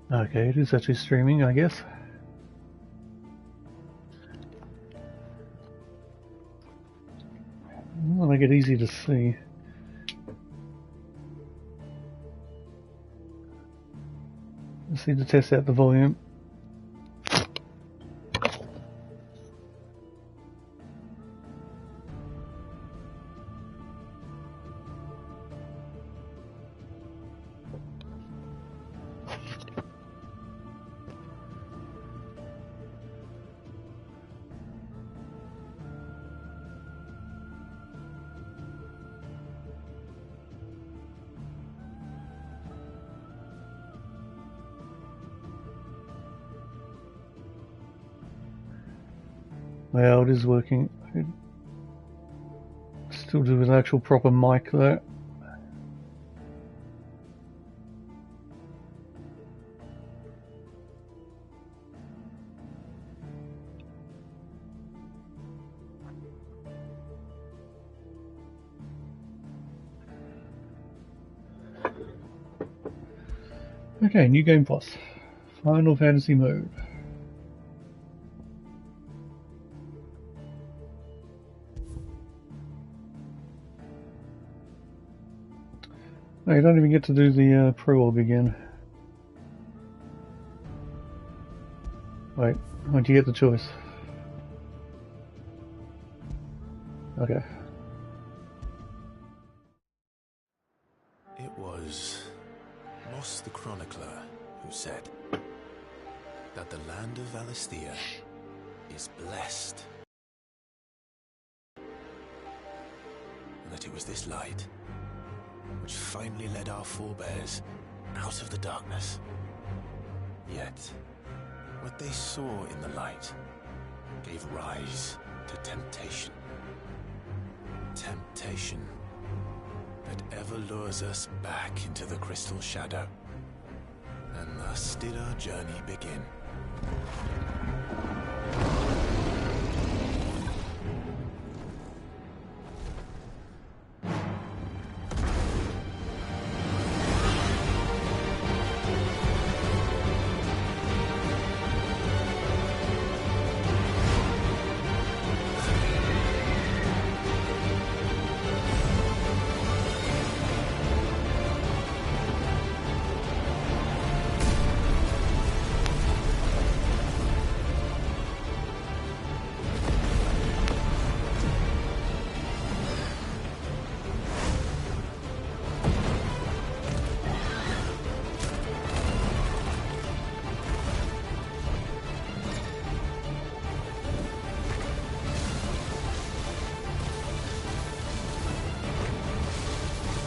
Okay, it is actually streaming, I guess. I'll make it easy to see. Just need to test out the volume. Well, it is working. Still do an actual proper mic though. Okay, new game boss. Final Fantasy mode. No, you don't even get to do the prologue again. Wait, why'd you get the choice? Okay. It was Moss the Chronicler who said that the land of Valisthea is blessed. And that it was this light which finally led our forebears out of the darkness. Yet, what they saw in the light gave rise to temptation. Temptation that ever lures us back into the crystal shadow. And thus did our journey begin.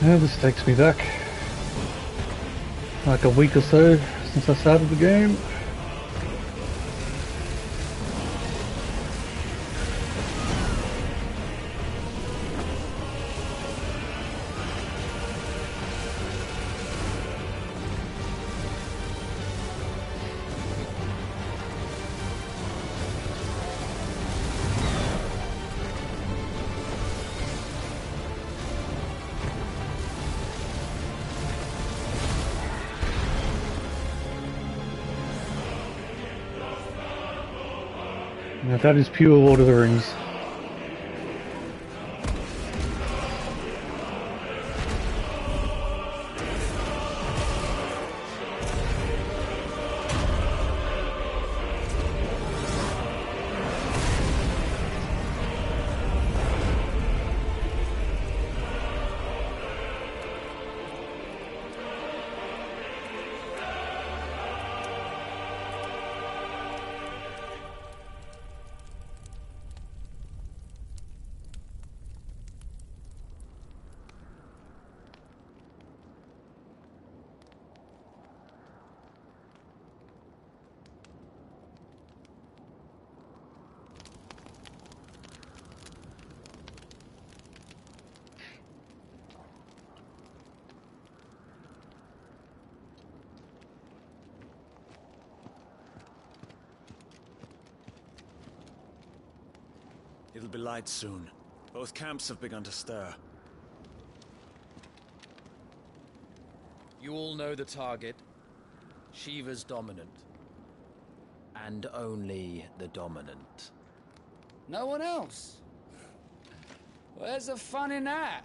Now this takes me back like a week or so since I started the game. Now that is pure Lord of the Rings. It'll be light soon. Both camps have begun to stir. You all know the target. Shiva's dominant. And only the dominant. No one else? Where's the fun in that?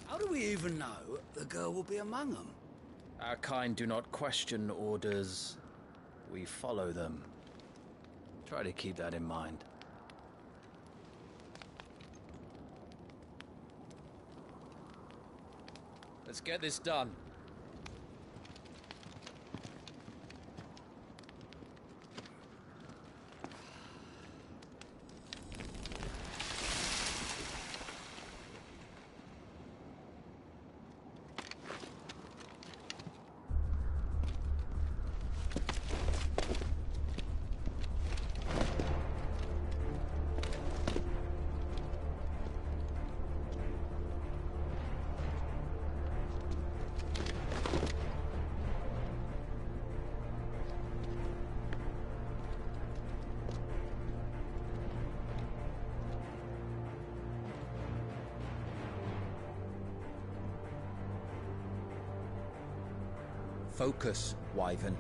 How do we even know the girl will be among them? Our kind do not question orders. We follow them. Try to keep that in mind. Let's get this done. Focus, Wyvern.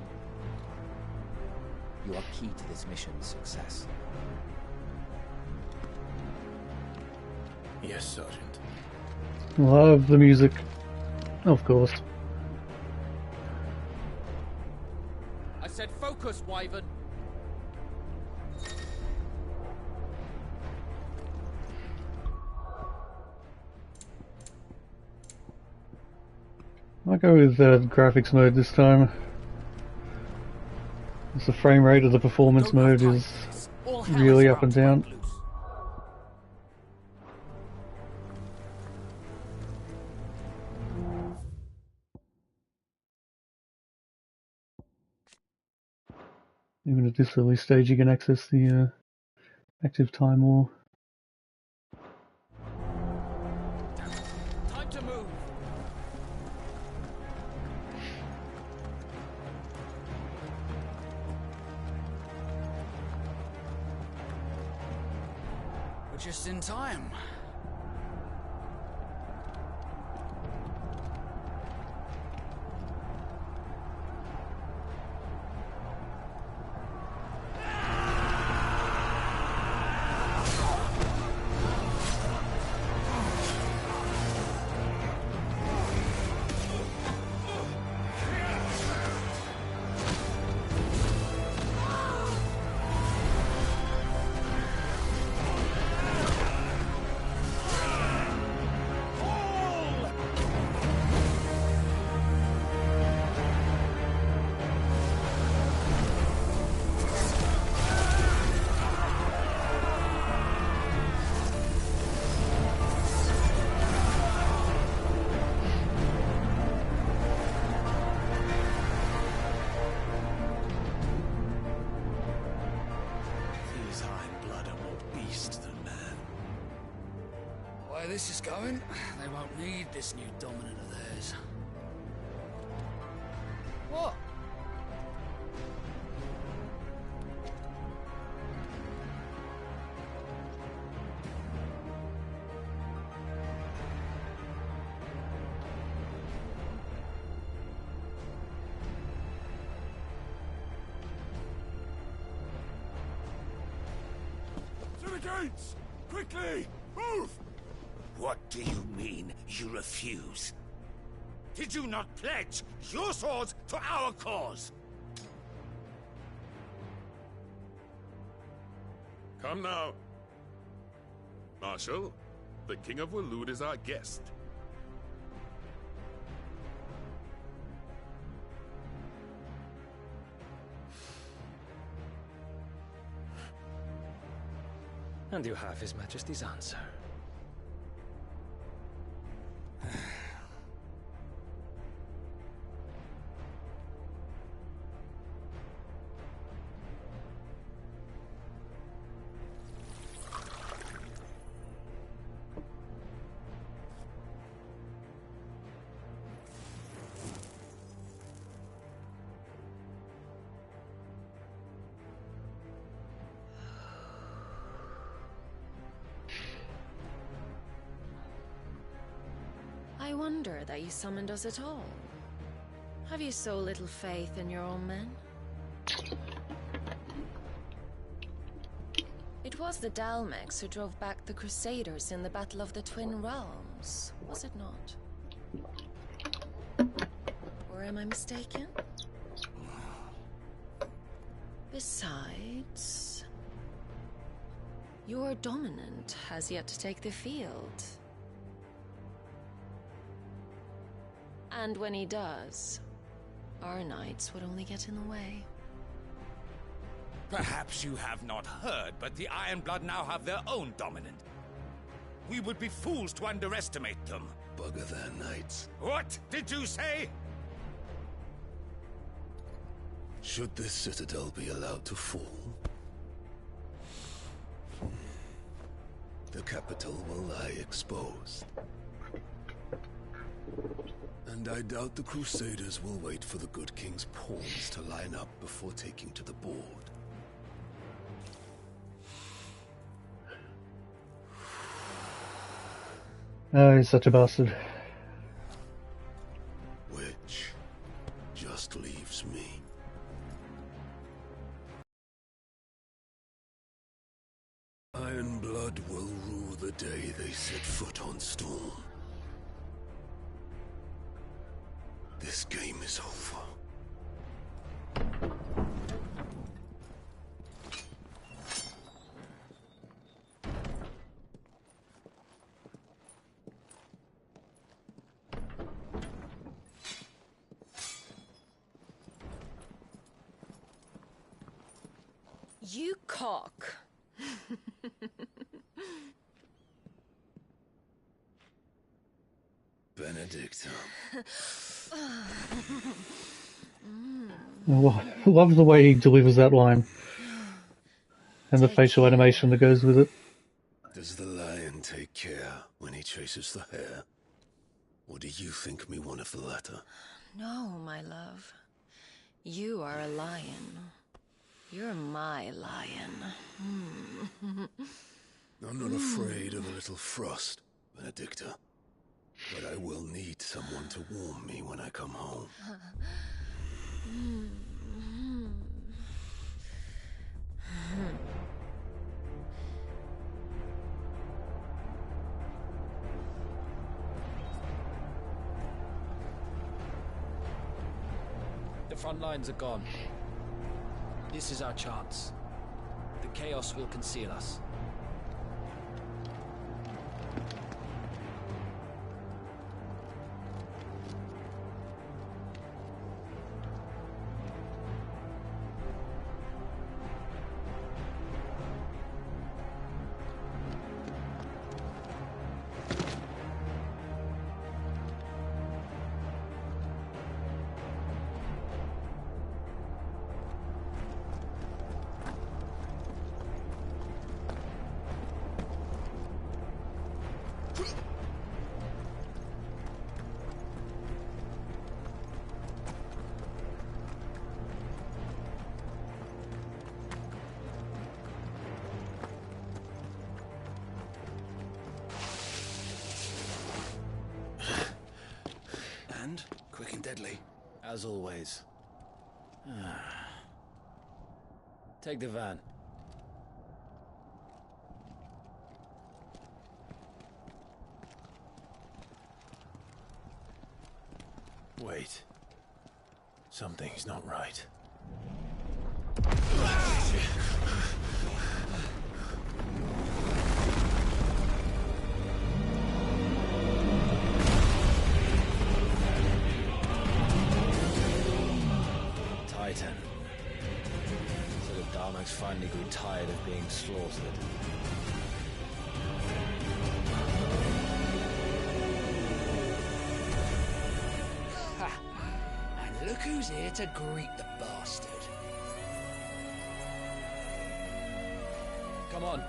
You are key to this mission's success. Yes, Sergeant. Love the music. Of course. I said focus, Wyvern. I'll go with graphics mode this time. As the frame rate of the performance mode is really up and down. Even at this early stage you can access the active time more. Time to move. We're just in time. This is going, they won't need this new dominant of theirs. What? To the gates! Quickly! Move! What do you mean, you refuse? Did you not pledge your swords to our cause? Come now. Marshal, the King of Waloed is our guest. And you have His Majesty's answer. I wonder that you summoned us at all. Have you so little faith in your own men? It was the Dalmex who drove back the Crusaders in the Battle of the Twin Realms, was it not? Or am I mistaken? Besides, your dominant has yet to take the field. And when he does, our knights would only get in the way. Perhaps you have not heard, but the Ironblood now have their own dominant. We would be fools to underestimate them. Bugger their knights. What did you say? Should this citadel be allowed to fall, the capital will lie exposed. And I doubt the Crusaders will wait for the good king's pawns to line up before taking to the board. Oh, he's such a bastard. Which just leaves me. Ironblood will rue the day they set foot on Storm. This game is over. You cock. Benedicta. Love the way he delivers that line. And the facial animation that goes with it. Does the lion take care when he chases the hare? Or do you think me one of the latter? No, my love. You are a lion. You're my lion. I'm not afraid of a little frost, Benedicta. But I will need someone to warm me when I come home. The front lines are gone. This is our chance. The chaos will conceal us. Quick and deadly. As always. Take the van. Wait. Something's not right. Titan. So the Dalmex finally grew tired of being slaughtered. Ha! And look who's here to greet the bastard. Come on.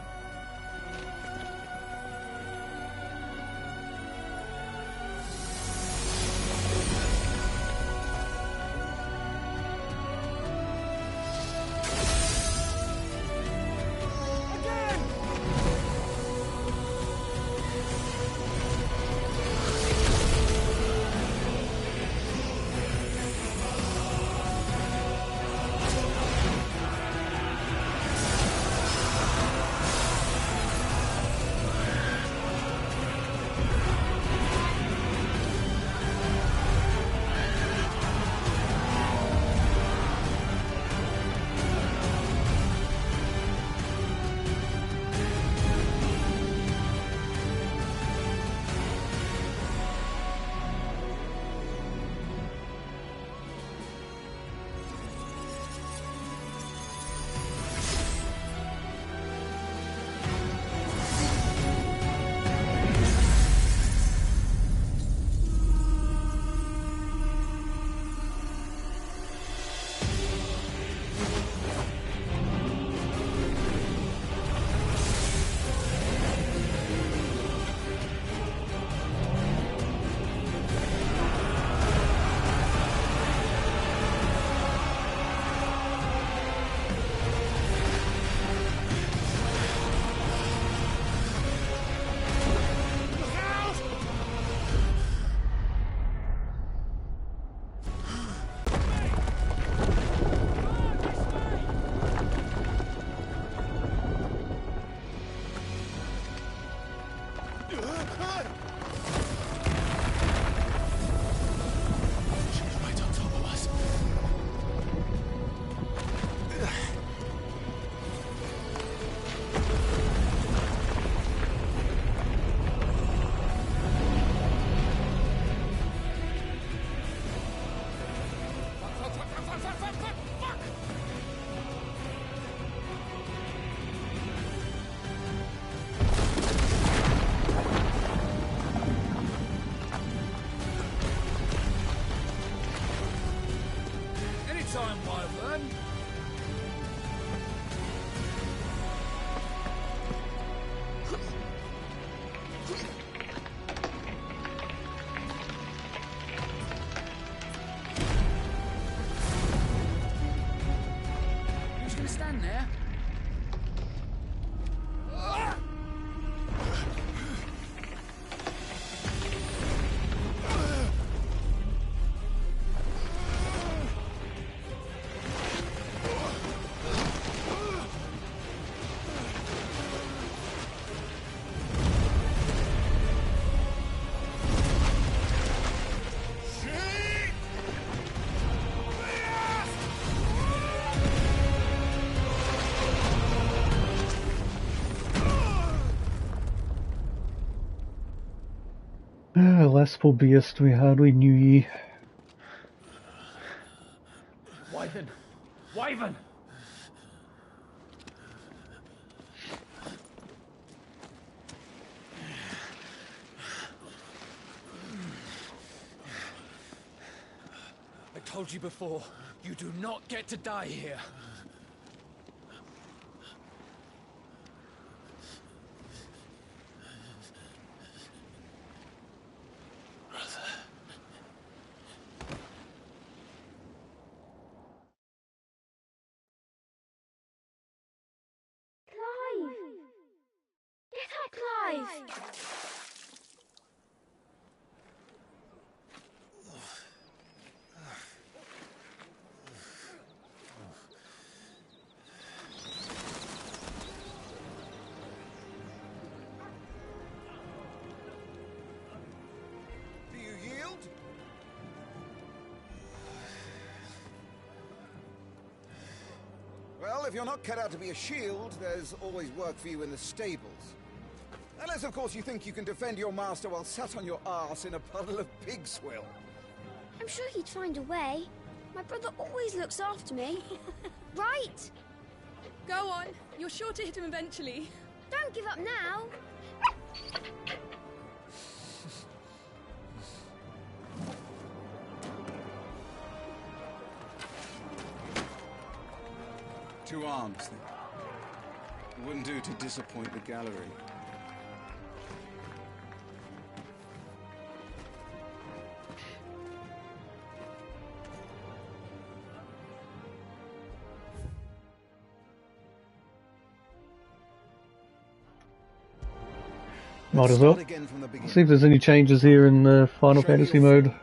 time, Wyvern. Who's gonna stand there? Last full beast we had, we knew ye. Wyvern! Wyvern! I told you before, you do not get to die here. Do you yield? Well, if you're not cut out to be a shield, there's always work for you in the stables. Unless, of course, you think you can defend your master while sat on your arse in a puddle of pig swill. I'm sure he'd find a way. My brother always looks after me. Right? Go on. You're sure to hit him eventually. Don't give up now. Two arms, then. It wouldn't do to disappoint the gallery. Might as well. See if there's any changes here in the Final Fantasy mode.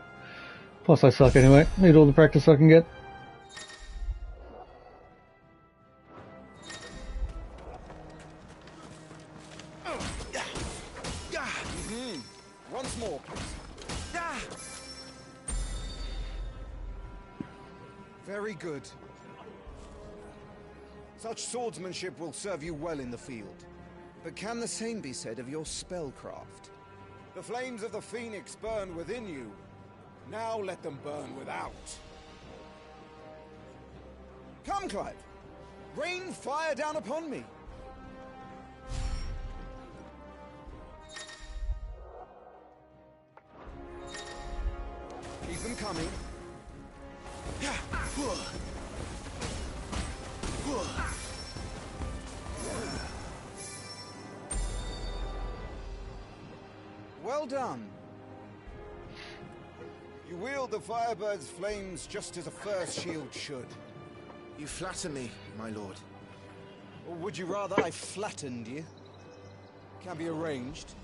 Plus I suck anyway. Need all the practice I can get. Once more, please. Very good. Such swordsmanship will serve you well in the field. But can the same be said of your spellcraft? The flames of the Phoenix burn within you. Now let them burn without. Come, Clive. Rain fire down upon me. Keep them coming. Well done. You wield the Firebird's flames just as a first shield should. You flatter me, my lord. Or would you rather I flattened you? Can be arranged.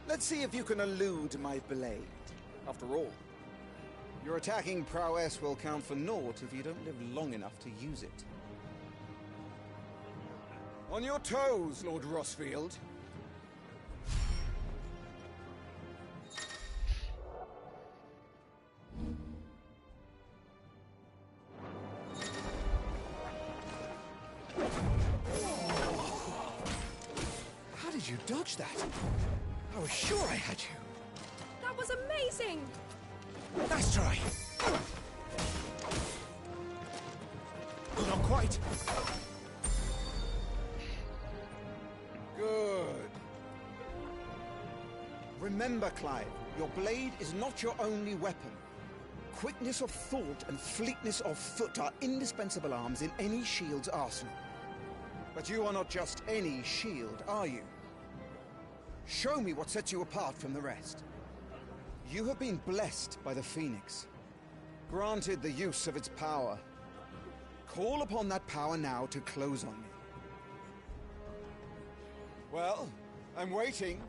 Let's see if you can elude my blade. After all, your attacking prowess will count for naught if you don't live long enough to use it. On your toes, Lord Rossfield. How did you dodge that? I was sure I had you. That was amazing! Nice try. Not quite. Good. Remember, Clive, your blade is not your only weapon. quickness of thought and fleetness of foot are indispensable arms in any shield's arsenal. But you are not just any shield, are you? Show me what sets you apart from the rest. You have been blessed by the Phoenix, granted the use of its power. Call upon that power now to close on me. Well, I'm waiting.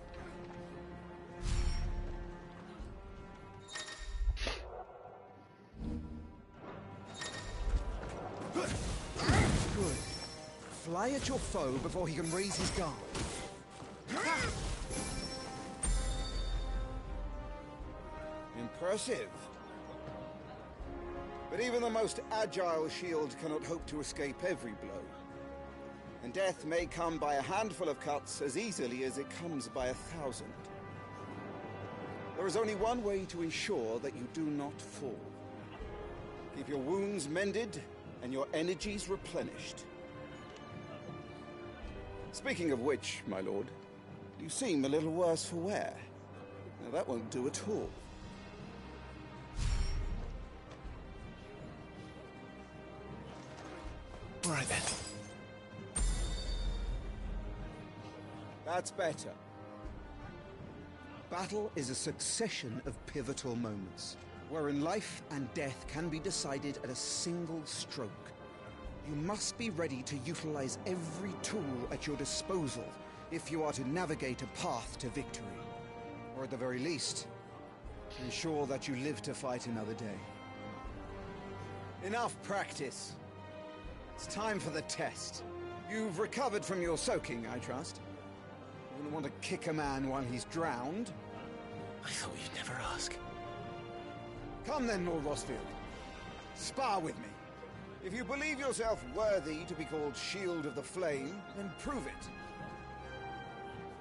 Good. Fly at your foe before he can raise his guard. Impressive. But even the most agile shield cannot hope to escape every blow. And death may come by a handful of cuts as easily as it comes by 1,000. There is only one way to ensure that you do not fall. Keep your wounds mended and your energies replenished. Speaking of which, my lord, you seem a little worse for wear. Now that won't do at all. All right then. That's better. Battle is a succession of pivotal moments, wherein life and death can be decided at a single stroke. You must be ready to utilize every tool at your disposal if you are to navigate a path to victory. Or at the very least, ensure that you live to fight another day. Enough practice. It's time for the test. You've recovered from your soaking, I trust. You wouldn't want to kick a man while he's drowned. I thought you'd never ask. Come then, Lord Rosfield. Spar with me. If you believe yourself worthy to be called Shield of the Flame, then prove it.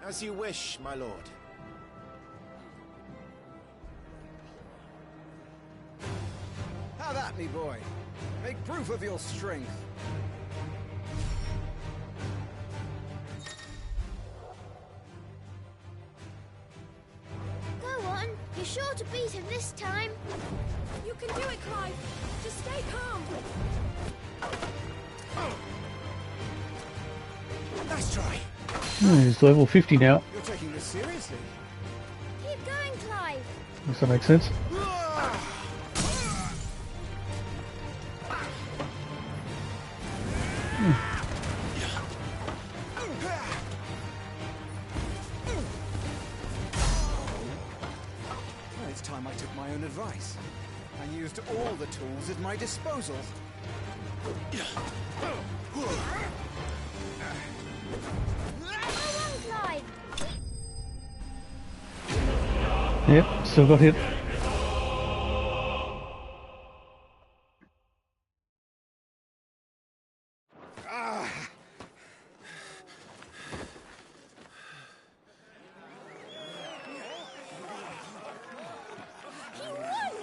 As you wish, my lord. Have at me, boy. Make proof of your strength. Go on. You're sure to beat him this time. You can do it, Clive. Just stay calm. Nice try. He's level 50 now. You're taking this seriously. Keep going, Clive. Does that make sense? Well, it's time I took my own advice. I used all the tools at my disposal. Go on, Clive. Yep, still got hit. He won!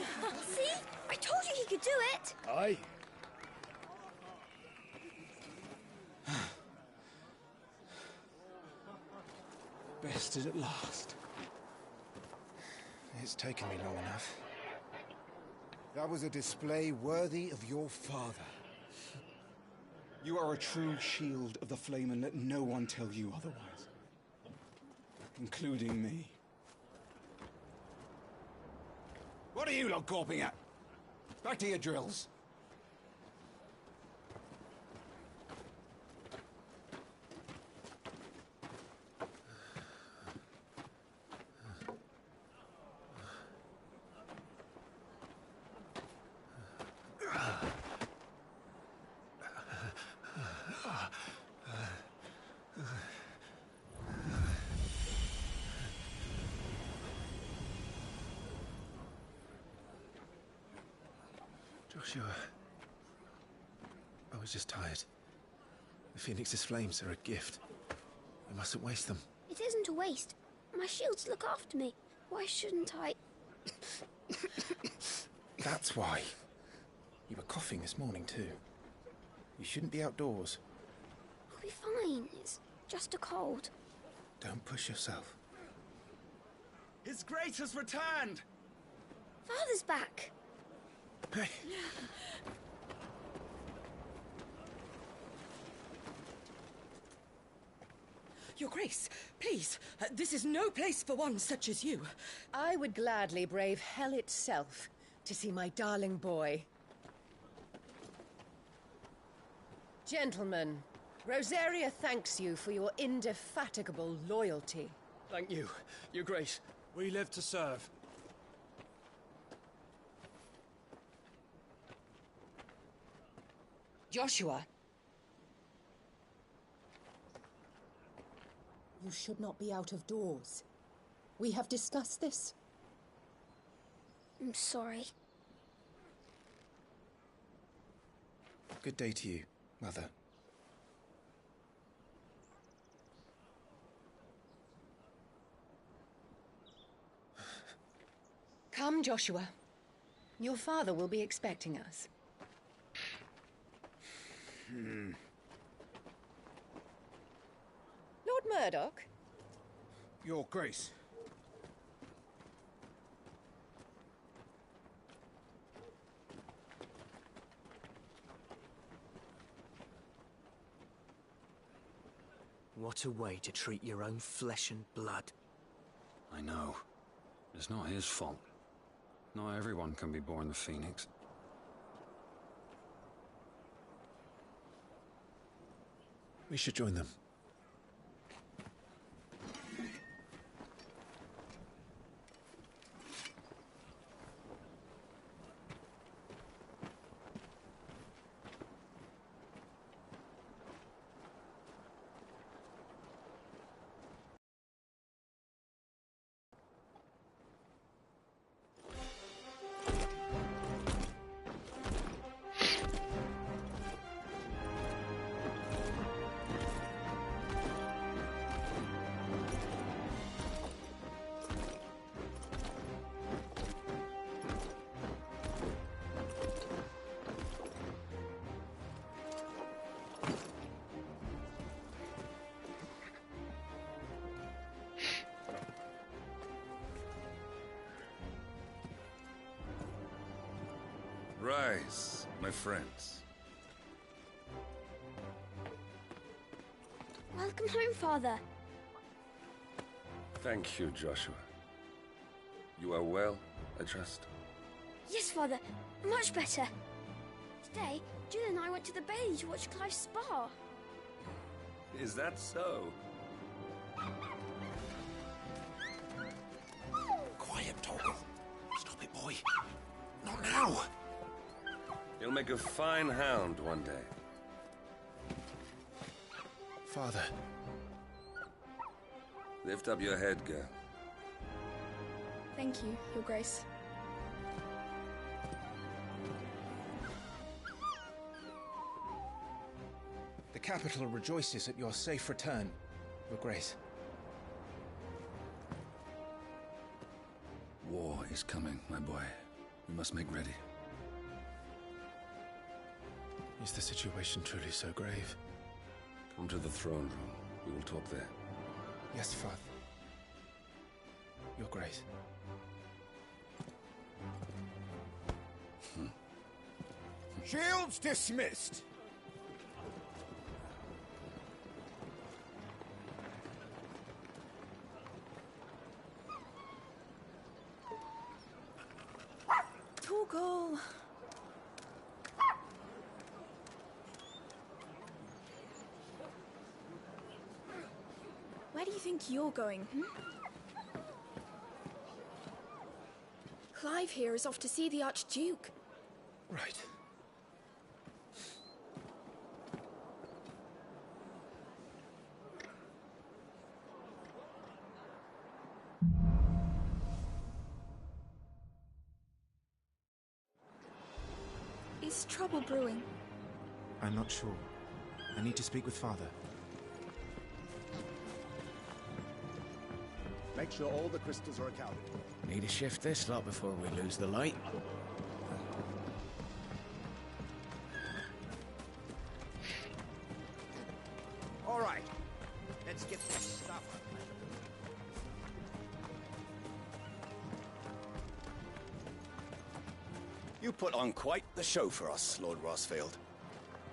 See? I told you he could do it. Aye. Bested at last. It's taken me long enough. That was a display worthy of your father. You are a true Shield of the Flame, and let no one tell you otherwise. Including me. What are you lot gawping at? Back to your drills. Joshua, I was just tired. The Phoenix's flames are a gift. We mustn't waste them. It isn't a waste. My shields look after me. Why shouldn't I? That's why. You were coughing this morning too. You shouldn't be outdoors. I'll be fine. It's just a cold. Don't push yourself. His Grace has returned! Father's back. Hey. Your Grace, please, this is no place for one such as you. I would gladly brave hell itself to see my darling boy. Gentlemen, Rosaria thanks you for your indefatigable loyalty. Thank you, Your Grace. We live to serve. Joshua. You should not be out of doors. We have discussed this. I'm sorry. Good day to you, Mother. Come, Joshua. Your father will be expecting us. Lord Murdoch? Your Grace. What a way to treat your own flesh and blood. I know. It's not his fault. Not everyone can be born the Phoenix. We should join them. Rise, my friends. Welcome home, Father. Thank you, Joshua. You are well, I trust? Yes, Father. Much better. Today, Jill and I went to the Bailey to watch Clive's spa. Is that so? Quiet, Torgal. Stop it, boy. Not now. You'll make a fine hound one day. Father. Lift up your head, girl. Thank you, Your Grace. The capital rejoices at your safe return, Your Grace. War is coming, my boy. We must make ready. Is the situation truly so grave? Come to the throne room. We will talk there. Yes, Father. Your Grace. Shields dismissed! Torgal! Where do you think you're going, Clive here is off to see the Archduke. Right. Is trouble brewing? I'm not sure. I need to speak with Father. Make sure all the crystals are accounted for. Need to shift this lot before we lose the light. All right, let's get this stuff. You put on quite the show for us, Lord Rossfield.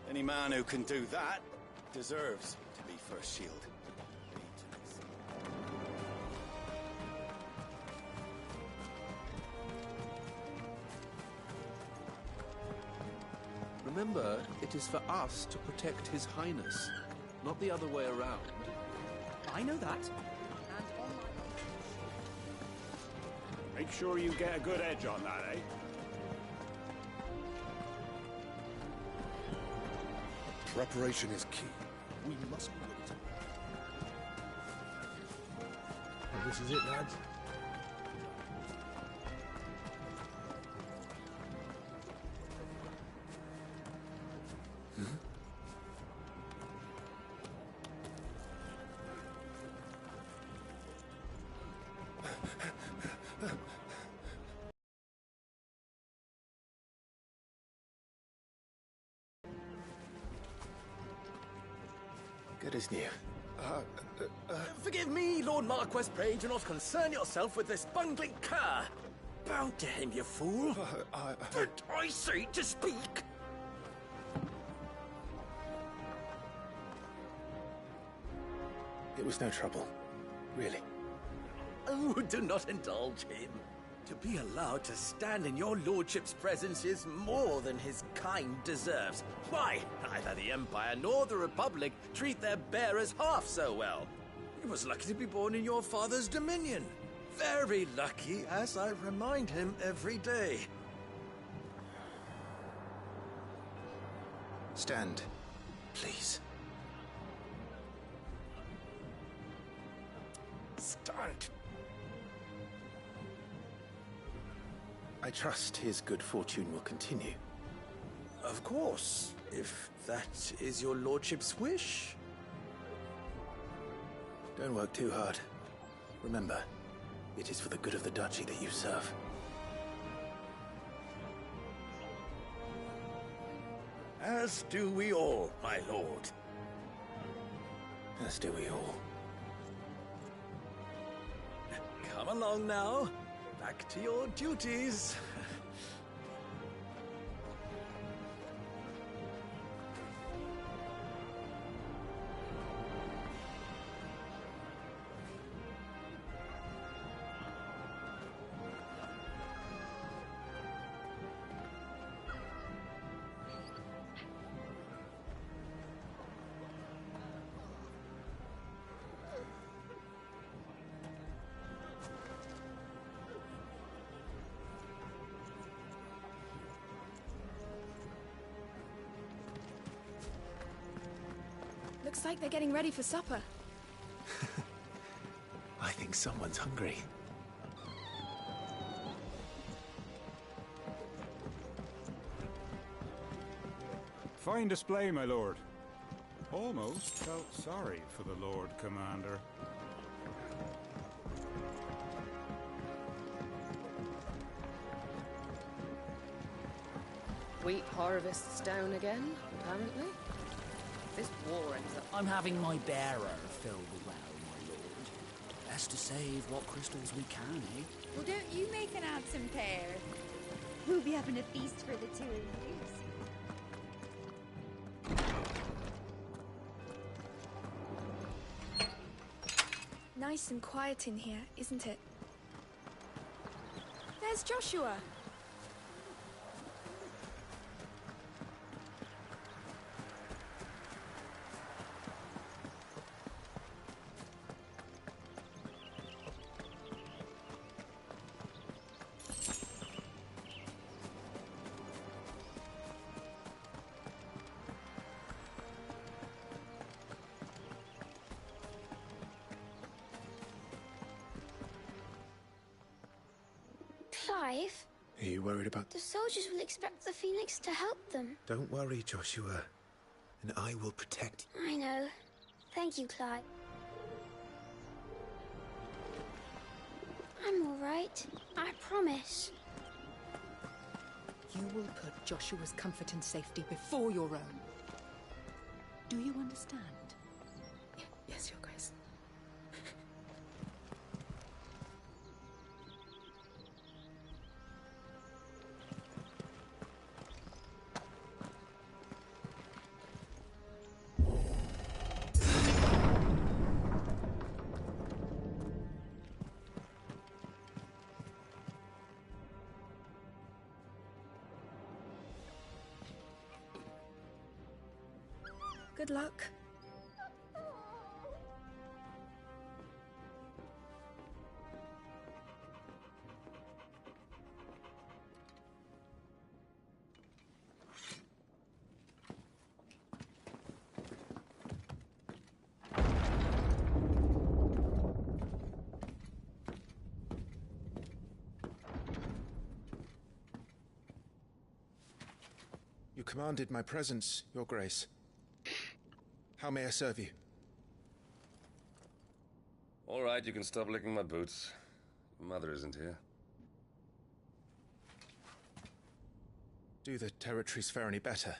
Any man who can do that deserves to be First Shield. Remember, it is for us to protect His Highness, not the other way around. I know that. Make sure you get a good edge on that, eh? Preparation is key. We must be ready to... Well, this is it, lads. Good as new. Forgive me, Lord Marquess, pray do not concern yourself with this bungling cur. Bow to him, you fool. Did I say to speak? It was no trouble. Really. Oh, do not indulge him. To be allowed to stand in your lordship's presence is more than his kind deserves. Why, neither the Empire nor the Republic treat their bearers half so well. He was lucky to be born in your father's dominion. Very lucky, as I remind him every day. Stand, please. Stand. I trust his good fortune will continue. Of course, if that is your lordship's wish. Don't work too hard. Remember, it is for the good of the duchy that you serve. As do we all, my lord. As do we all. Come along now. Back to your duties. Looks like they're getting ready for supper. I think someone's hungry. Fine display, my lord. Almost felt sorry for the Lord Commander. Wheat harvest's down again, apparently. This war ends up... I'm having my bearer filled well, my lord. Best to save what crystals we can, eh? Well, don't you make an handsome pair. We'll be having a feast for the two of you. Nice and quiet in here, isn't it? There's Joshua. Clive? Are you worried about... The soldiers will expect the Phoenix to help them. Don't worry, Joshua. And I will protect you. I know. Thank you, Clive. I'm all right. I promise. You will put Joshua's comfort and safety before your own. Do you understand? Yes, Your Grace. Good luck. You commanded my presence, Your Grace. How may I serve you? All right, you can stop licking my boots. Your mother isn't here. Do the territories fare any better?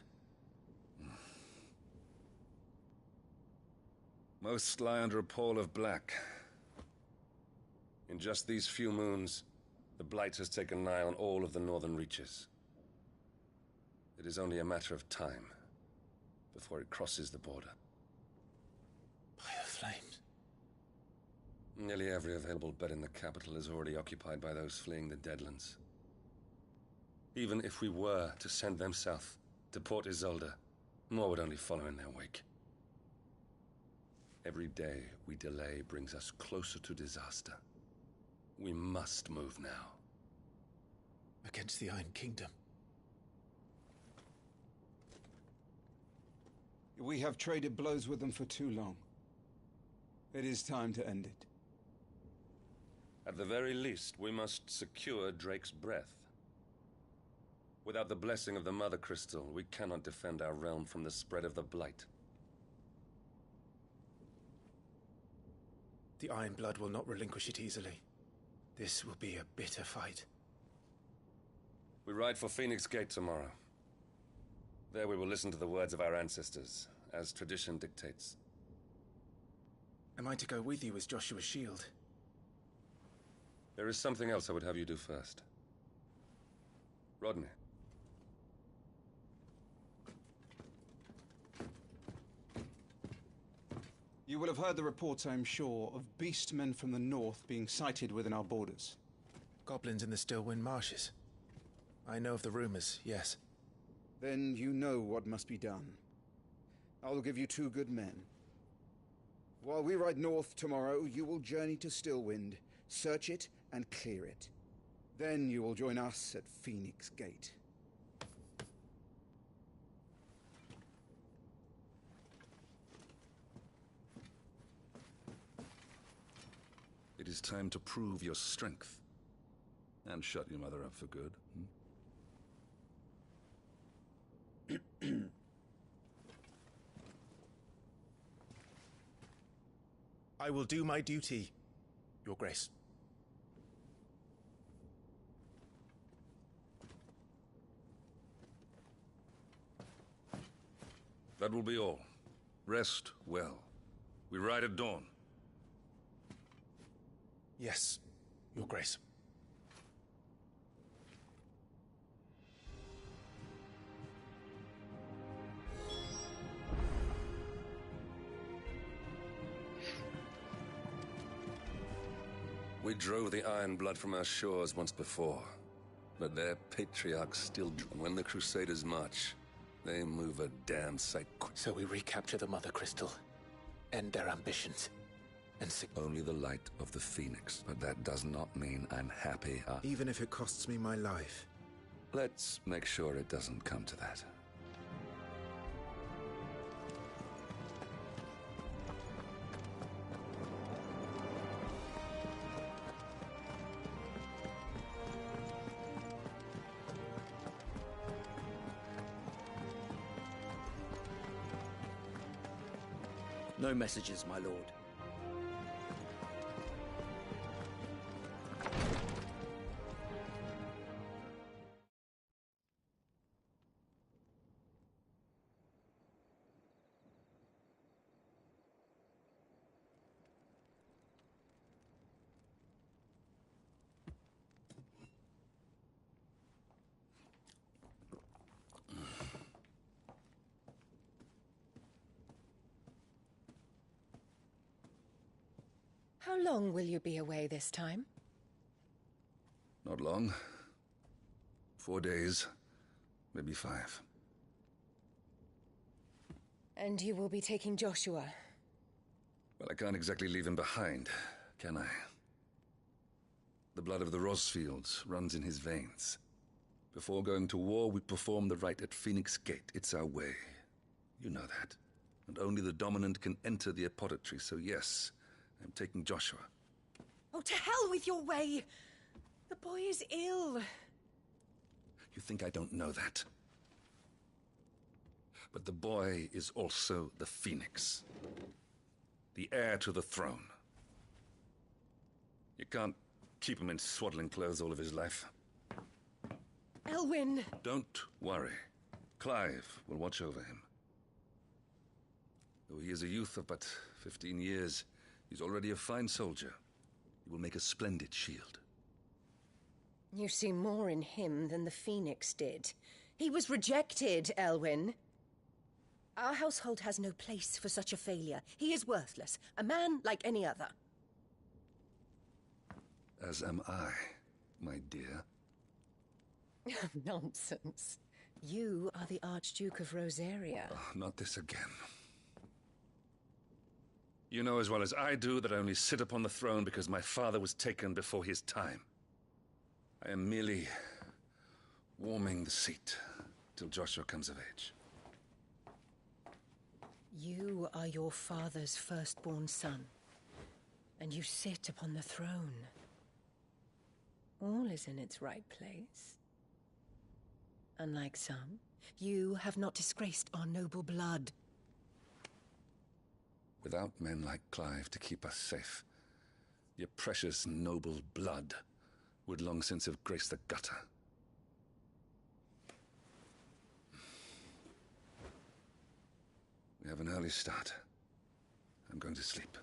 Most lie under a pall of black. In just these few moons, the Blight has taken nigh on all of the northern reaches. It is only a matter of time before it crosses the border. By the flames. Nearly every available bed in the capital is already occupied by those fleeing the Deadlands. Even if we were to send them south to Port Isolde, more would only follow in their wake. Every day we delay brings us closer to disaster. We must move now. Against the Iron Kingdom. We have traded blows with them for too long. It is time to end it. At the very least, we must secure Drake's breath. Without the blessing of the Mother Crystal, we cannot defend our realm from the spread of the Blight. The Iron Blood will not relinquish it easily. This will be a bitter fight. We ride for Phoenix Gate tomorrow. There we will listen to the words of our ancestors, as tradition dictates. Am I to go with you as Joshua's shield? There is something else I would have you do first. Rodney. You will have heard the reports, I am sure, of beastmen from the north being sighted within our borders. Goblins in the Stillwind Marshes. I know of the rumors, yes. Then you know what must be done. I will give you 2 good men. While we ride north tomorrow, you will journey to Stillwind, search it and clear it. Then you will join us at Phoenix Gate. It is time to prove your strength. And shut your mother up for good. I will do my duty, Your Grace. That will be all. Rest well. We ride at dawn. Yes, Your Grace. We drove the Iron Blood from our shores once before, but their patriarchs still do. When the Crusaders march, they move a damn sight quick. So we recapture the Mother Crystal, end their ambitions, and only the light of the Phoenix, but that does not mean I'm happy. Even if it costs me my life. Let's make sure it doesn't come to that. No messages, my lord. How long will you be away this time? Not long. 4 days, maybe 5. And you will be taking Joshua? Well, I can't exactly leave him behind, can I? The blood of the Rosfields runs in his veins. Before going to war, we perform the rite at Phoenix Gate. It's our way. You know that. And only the dominant can enter the apothecary, so yes, I'm taking Joshua. Oh, to hell with your way! The boy is ill. You think I don't know that? But the boy is also the Phoenix. The heir to the throne. You can't keep him in swaddling clothes all of his life. Elwyn! Don't worry. Clive will watch over him. Though he is a youth of but 15 years, he's already a fine soldier. He will make a splendid shield. You see more in him than the Phoenix did. He was rejected, Elwyn. Our household has no place for such a failure. He is worthless, a man like any other. As am I, my dear. Nonsense. You are the Archduke of Rosaria. Oh, not this again. You know as well as I do that I only sit upon the throne because my father was taken before his time. I am merely warming the seat till Joshua comes of age. You are your father's firstborn son, and you sit upon the throne. All is in its right place. Unlike some, you have not disgraced our noble blood. Without men like Clive to keep us safe, your precious noble blood would long since have graced the gutter. We have an early start. I'm going to sleep.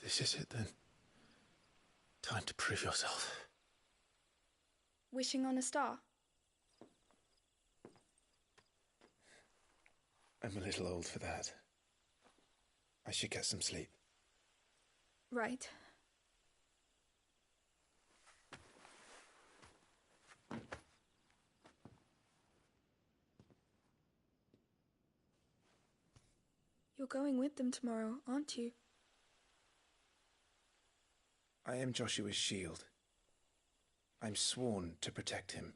This is it, then. Time to prove yourself. Wishing on a star? I'm a little old for that. I should get some sleep. Right. You're going with them tomorrow, aren't you? I am Joshua's shield. I'm sworn to protect him.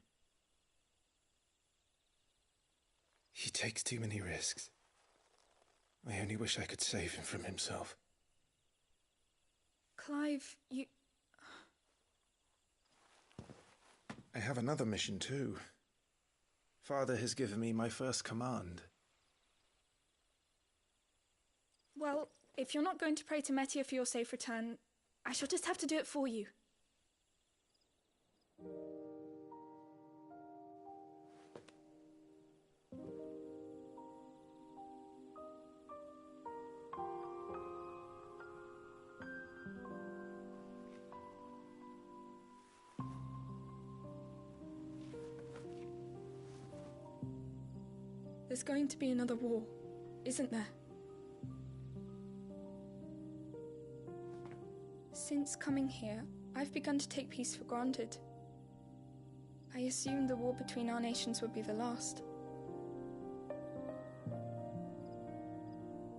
He takes too many risks. I only wish I could save him from himself. Clive, you... I have another mission too. Father has given me my first command. Well, if you're not going to pray to Metia for your safe return, I shall just have to do it for you. There's going to be another war, isn't there? Since coming here, I've begun to take peace for granted. I assumed the war between our nations would be the last.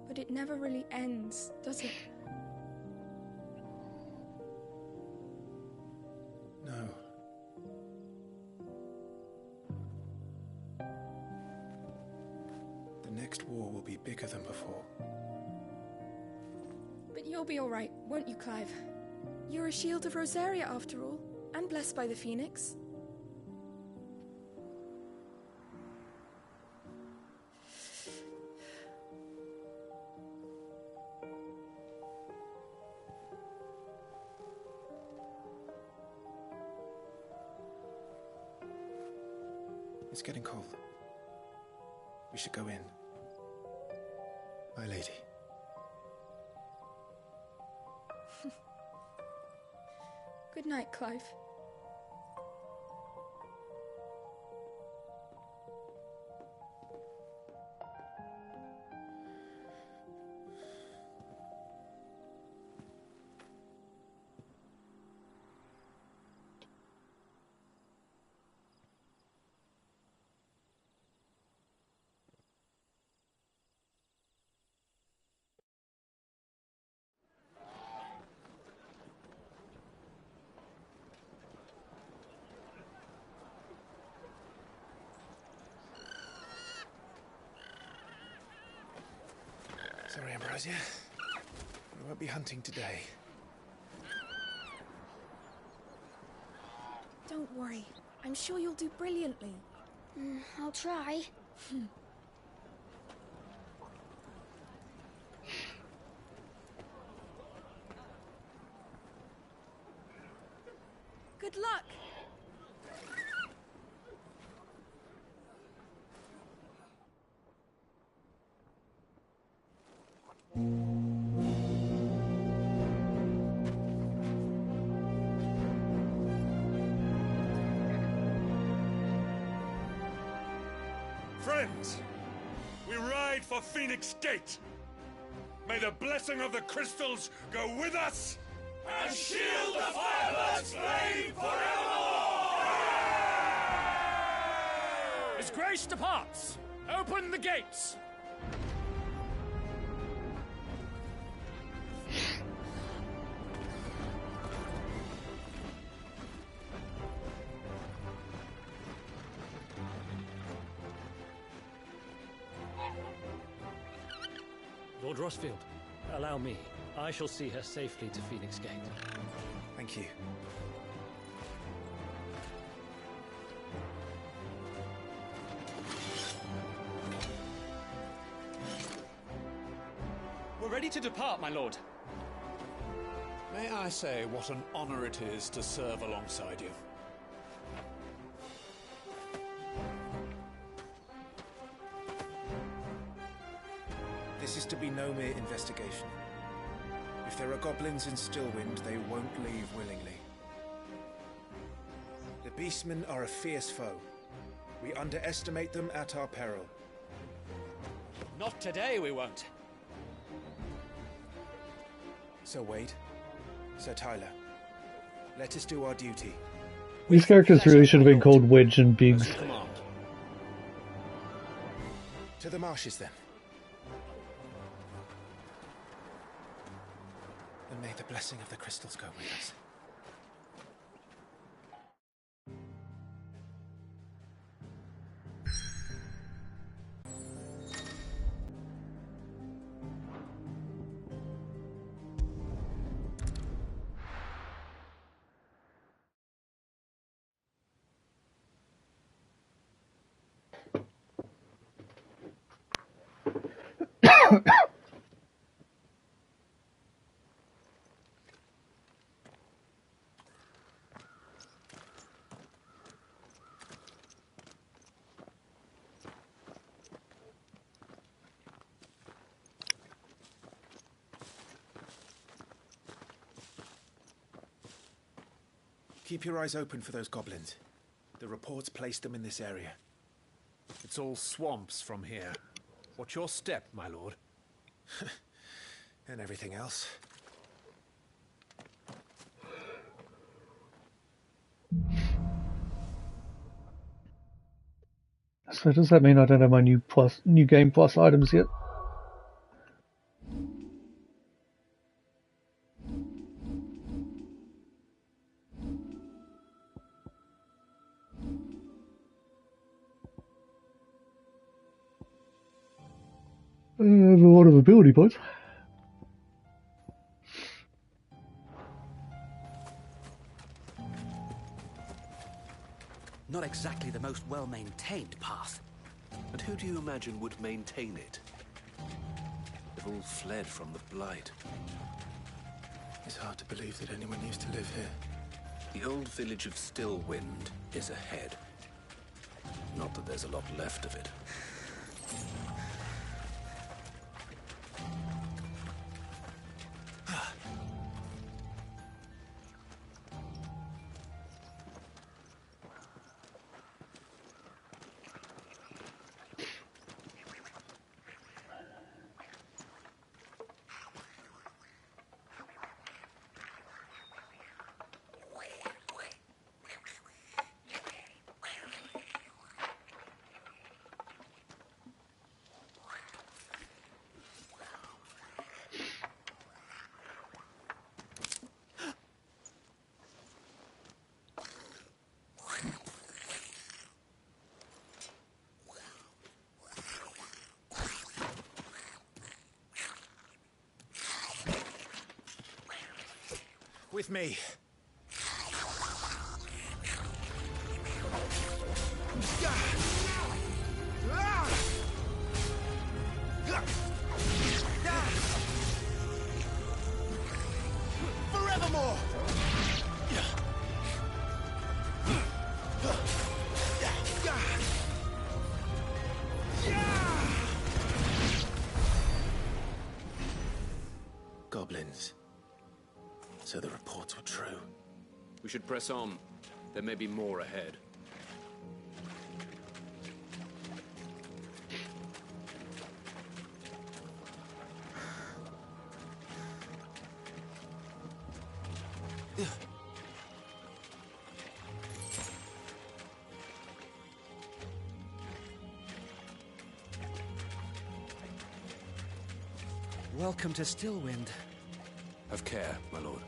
But it never really ends, does it? No. The next war will be bigger than before. But you'll be all right, won't you, Clive? You're a shield of Rosaria, after all, and blessed by the Phoenix. It's getting cold. We should go in. My lady. Good night, Clive. Sorry, Ambrosia. We won't be hunting today. Don't worry. I'm sure you'll do brilliantly. I'll try. Good luck! Friends, we ride for Phoenix Gate. May the blessing of the crystals go with us and shield the Firebird's flame forevermore! His Grace departs! Open the gates! Lord Rossfield, allow me. I shall see her safely to Phoenix Gate. Thank you. We're ready to depart, my lord. May I say what an honor it is to serve alongside you? This is to be no mere investigation. If there are goblins in Stillwind, they won't leave willingly. The Beastmen are a fierce foe. We underestimate them at our peril. Not today, we won't. Sir Wade, Sir Tyler, let us do our duty. These characters really should have been called Wedge and Biggs. To the marshes, then. And may the blessing of the crystals go with us. Keep your eyes open for those goblins. The reports placed them in this area. It's all swamps from here. What's your step, my lord? And everything else. So does that mean I don't have my new game plus items yet? A lot of ability points. Not exactly the most well-maintained path. And who do you imagine would maintain it? They've all fled from the Blight. It's hard to believe that anyone used to live here. The old village of Stillwind is ahead. Not that there's a lot left of it. with me. Forevermore! Goblins. So the reports were true. We should press on. There may be more ahead. Welcome to Stillwind. Have care, my lord.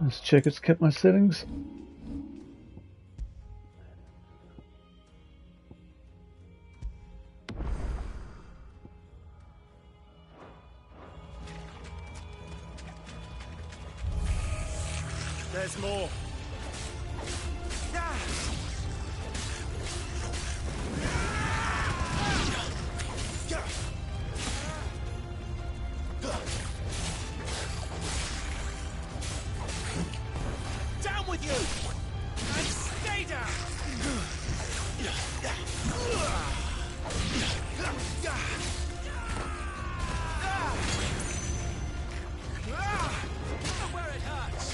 Let's check it's kept my settings. There's more. Down with you! And stay down! Where it hurts!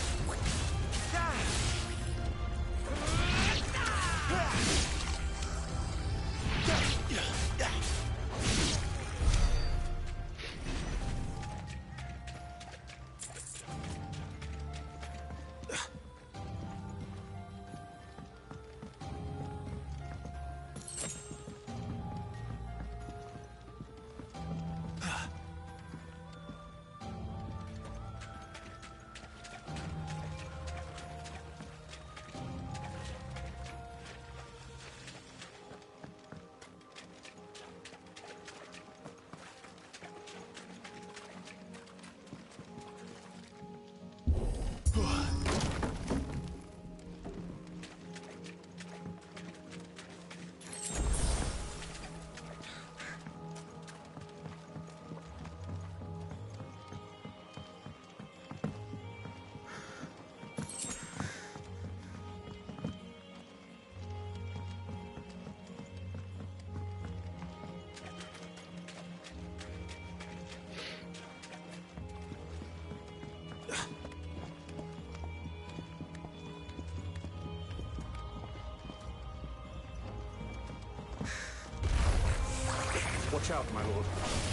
Watch out, my lord.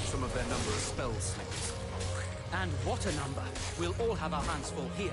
Some of their number are spell slings. And what a number! We'll all have our hands full here.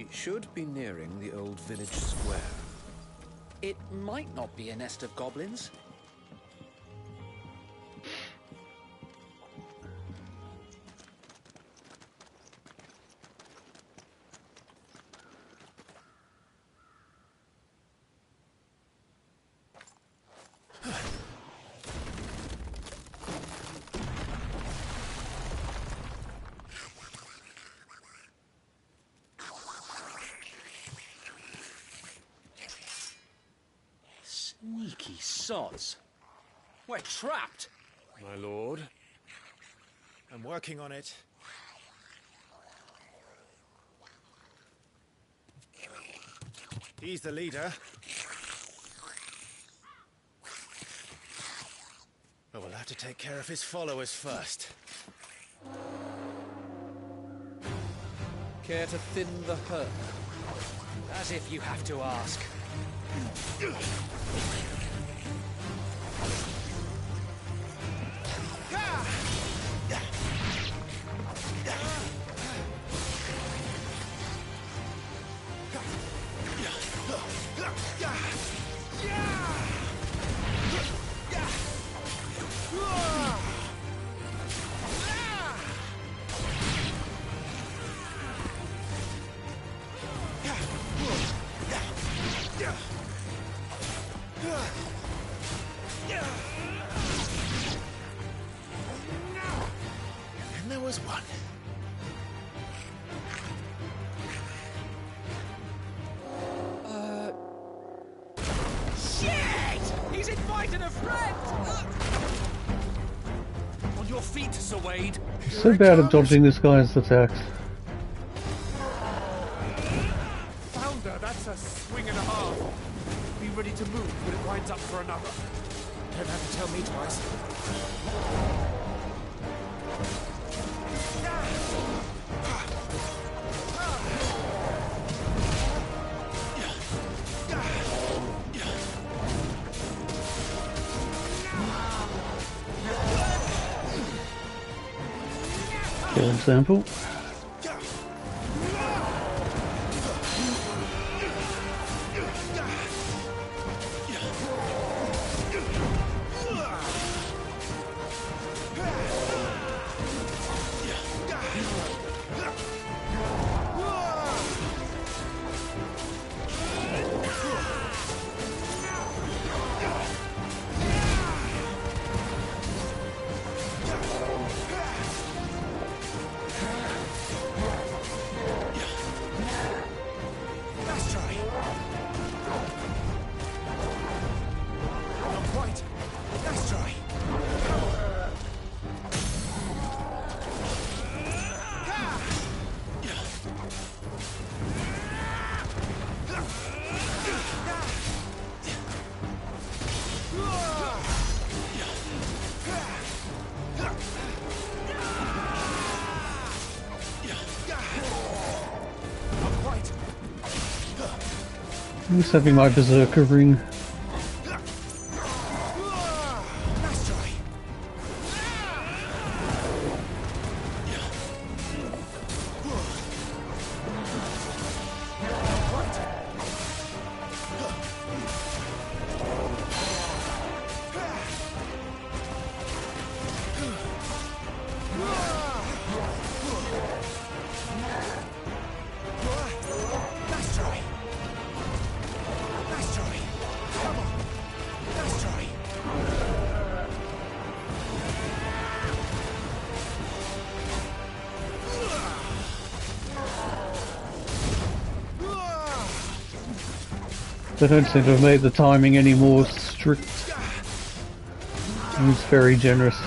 We should be nearing the old village square. It might not be a nest of goblins. Sneaky sods. We're trapped. My lord, I'm working on it. He's the leader. But we'll have to take care of his followers first. Care to thin the herd? As if you have to ask. And there was one. Shit! He's invited a friend! On your feet, Sir Wade. So bad at dodging this guy's attacks. Founder, that's a swing and a half. Be ready to move when it winds up for another. Don't have to tell me twice. For example. I'm just having my berserker ring. They don't seem to have made the timing any more strict. It's very generous.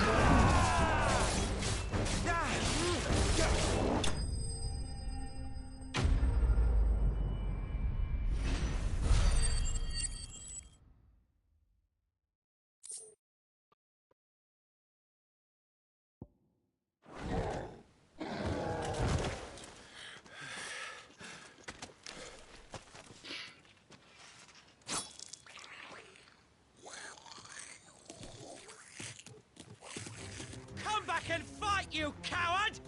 And fight, you coward!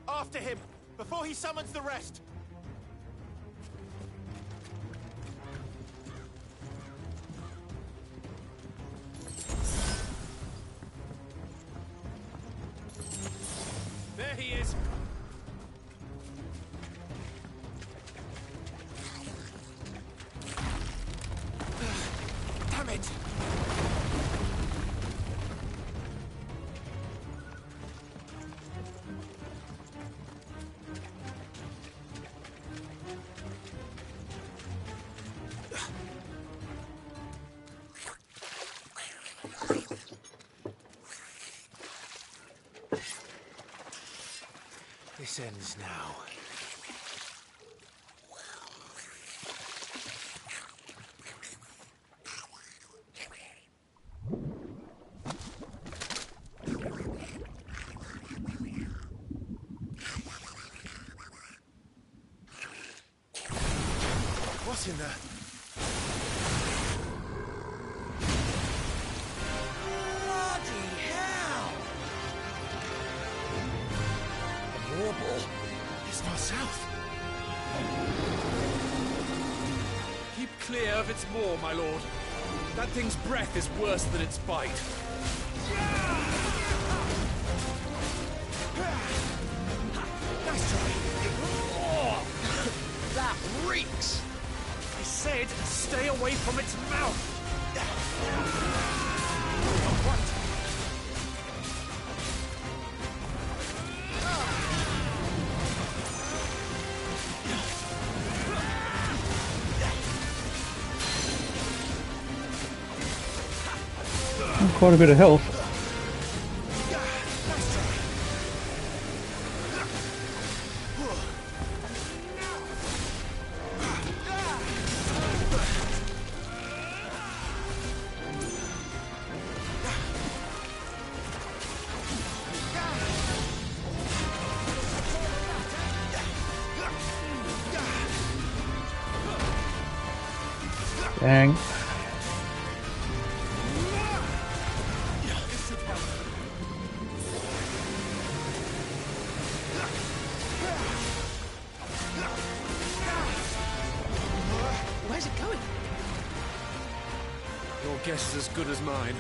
After him, before he summons the rest. Damn it! This ends now. What in the... Bloody hell! A warble? It's not south. Keep clear of its maw, my lord. That thing's breath is worse than its bite. Nice try. Oh, that reeks! I said stay away from its mouth! What? Quite a bit of health. Dang. Where's it going? Your guess is as good as mine.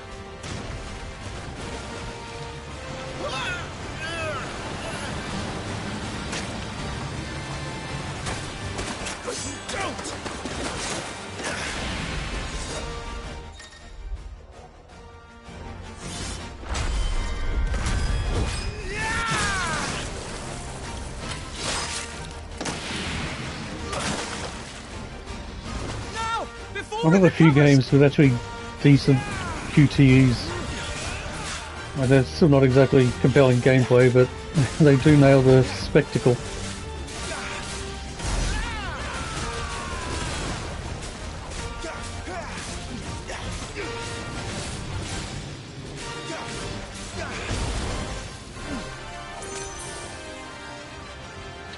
Don't! One of the few games with actually decent QTEs. They're still not exactly compelling gameplay, but they do nail the spectacle.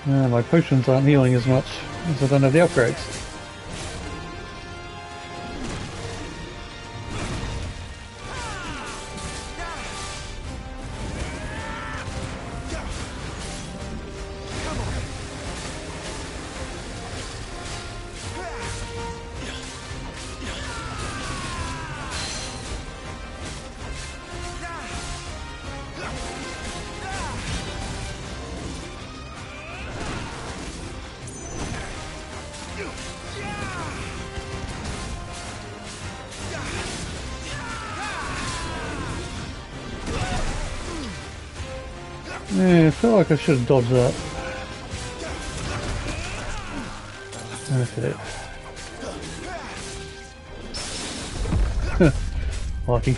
My potions aren't healing as much as I don't have the upgrades. Yeah, I feel like I should have dodged that. Okay. Lucky.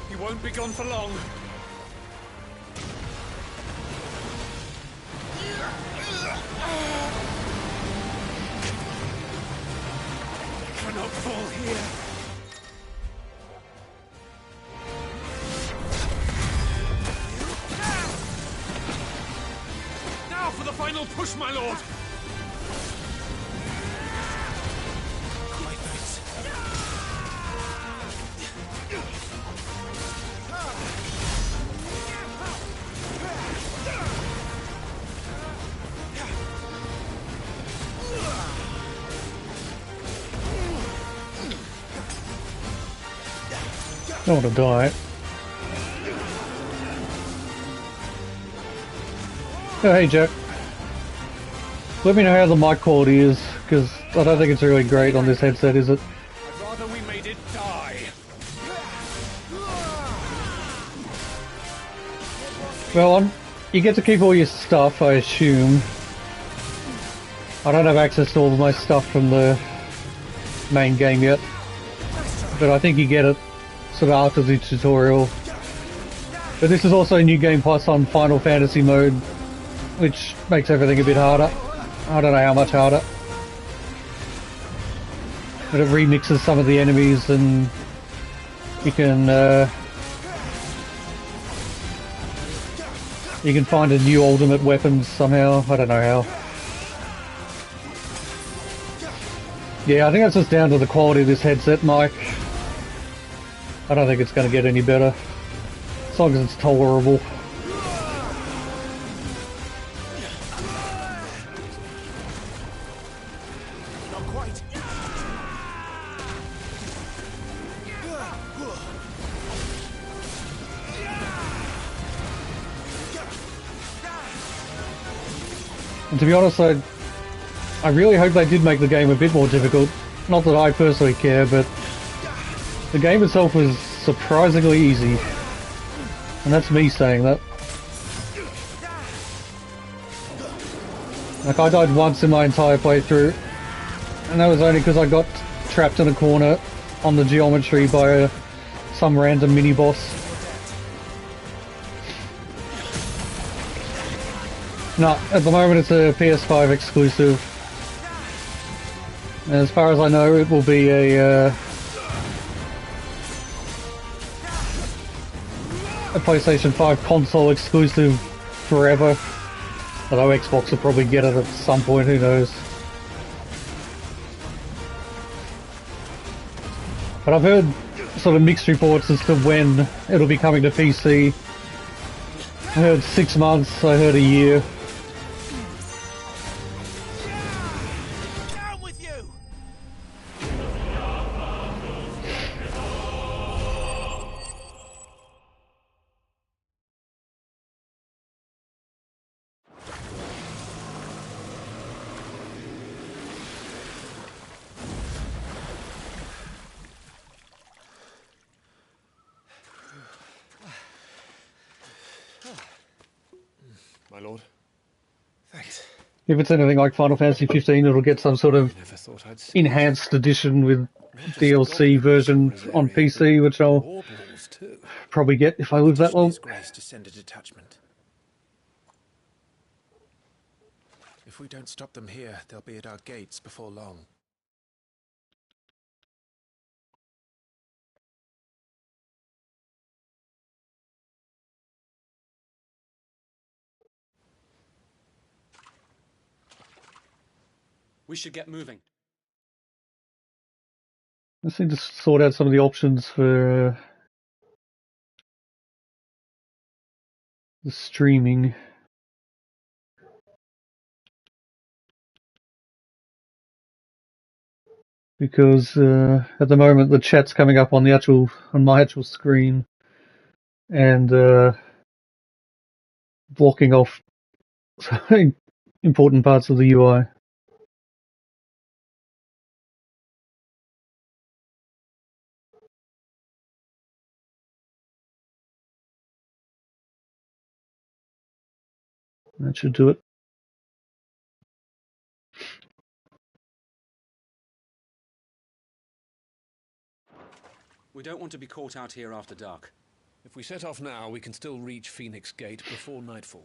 He won't be gone for long. Cannot fall here. Now for the final push, my lord. Don't want to die. Oh, hey, Jack. Let me know how the mic quality is, because I don't think it's really great on this headset, is it? I'd rather we made it die. Well, you get to keep all your stuff, I assume. I don't have access to all of my stuff from the main game yet, but I think you get it sort of after the tutorial. But this is also a new game plus on Final Fantasy mode, which makes everything a bit harder. I don't know how much harder. But it remixes some of the enemies and you can find a new ultimate weapons somehow. I don't know how. Yeah, I think that's just down to the quality of this headset mic. I don't think it's going to get any better. As long as it's tolerable. Not quite. And to be honest, I really hope they did make the game a bit more difficult. Not that I personally care, but the game itself was surprisingly easy. And that's me saying that. Like, I died once in my entire playthrough, and that was only because I got trapped in a corner on the geometry by some random mini-boss. No, at the moment it's a PS5 exclusive. And as far as I know, it will be a PlayStation 5 console exclusive forever. Although Xbox will probably get it at some point, who knows. But I've heard sort of mixed reports as to when it'll be coming to PC. I heard 6 months, I heard a year. My lord. Thanks. If it's anything like Final Fantasy 15, it'll get some sort of enhanced edition with DLC version on PC, which I'll probably get if I live that long. Grace to send a detachment. If we don't stop them here, they'll be at our gates before long. We should get moving. I just need to sort out some of the options for the streaming. Because at the moment the chat's coming up on my actual screen and blocking off important parts of the UI. That should do it. We don't want to be caught out here after dark. If we set off now, we can still reach Phoenix Gate before nightfall.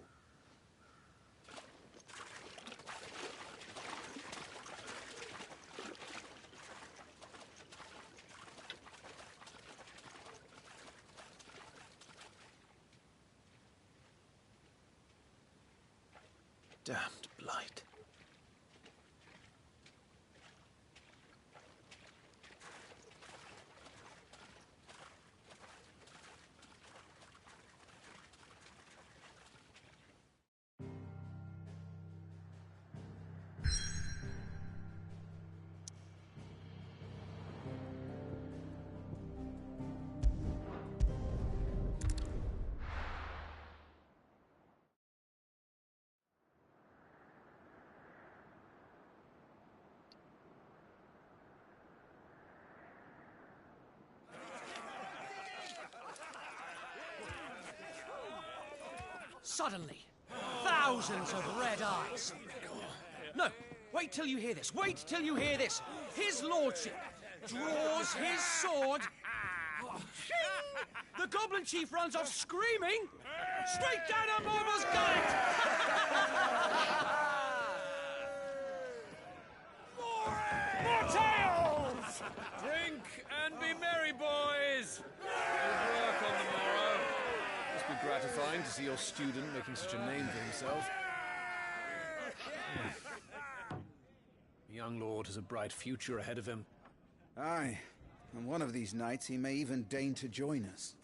Damned blight. suddenly, thousands of red eyes. No, wait till you hear this. Wait till you hear this. His lordship draws his sword. The goblin chief runs off screaming, straight down a Mormo's gullet. More tales! Drink and be merry, boys! Good work on the morrow. Must be gratifying to see your student making such a name for himself. The young lord has a bright future ahead of him. Aye, and one of these nights he may even deign to join us.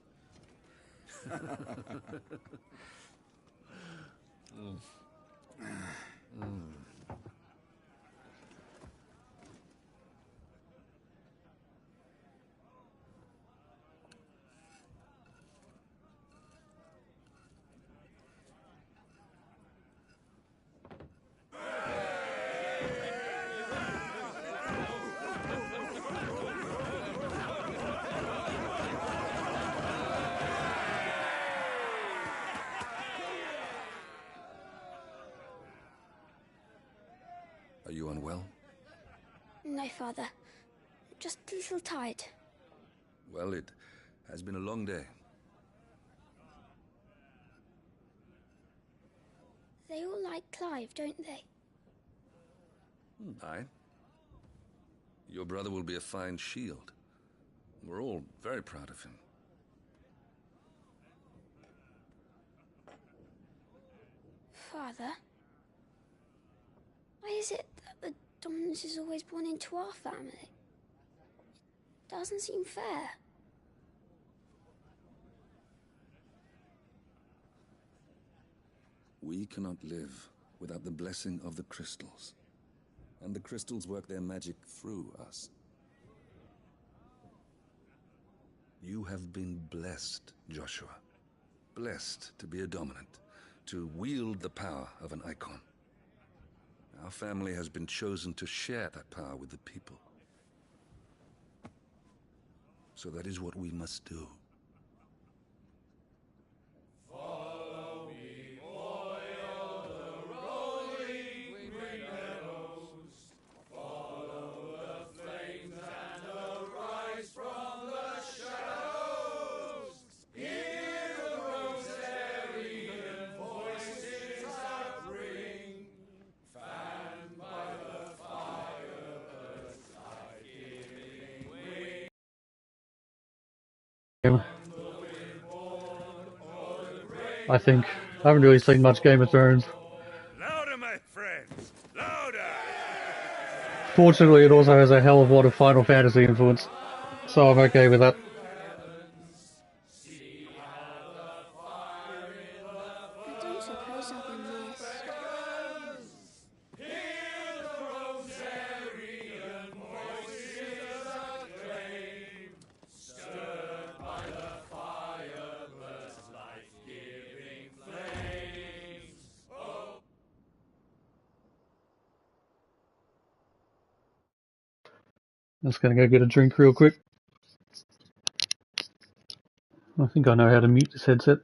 Are you unwell? No, Father. Just a little tired. Well, it has been a long day. They all like Clive, don't they? Aye. Your brother will be a fine shield. We're all very proud of him. Father? Why is it that the dominance is always born into our family? It doesn't seem fair. We cannot live without the blessing of the crystals. And the crystals work their magic through us. You have been blessed, Joshua. Blessed to be a dominant, to wield the power of an icon. Our family has been chosen to share that power with the people. So that is what we must do. Follow me, boy, on the rolling green meadows. Follow the flames and arise from the shadows. Hear the rosarian voices that ring. Fanned by the firebird's light-giving wing. I think. I haven't really seen much Game of Thrones. Louder, my friends! Louder! Fortunately, it also has a hell of a lot of Final Fantasy influence, so I'm okay with that. I don't suppose I'll be missed. Hear the rosarian voices acclaim, stirred by the firebird's life-giving flames. Oh. Just gonna go get a drink real quick. I think I know how to mute this headset.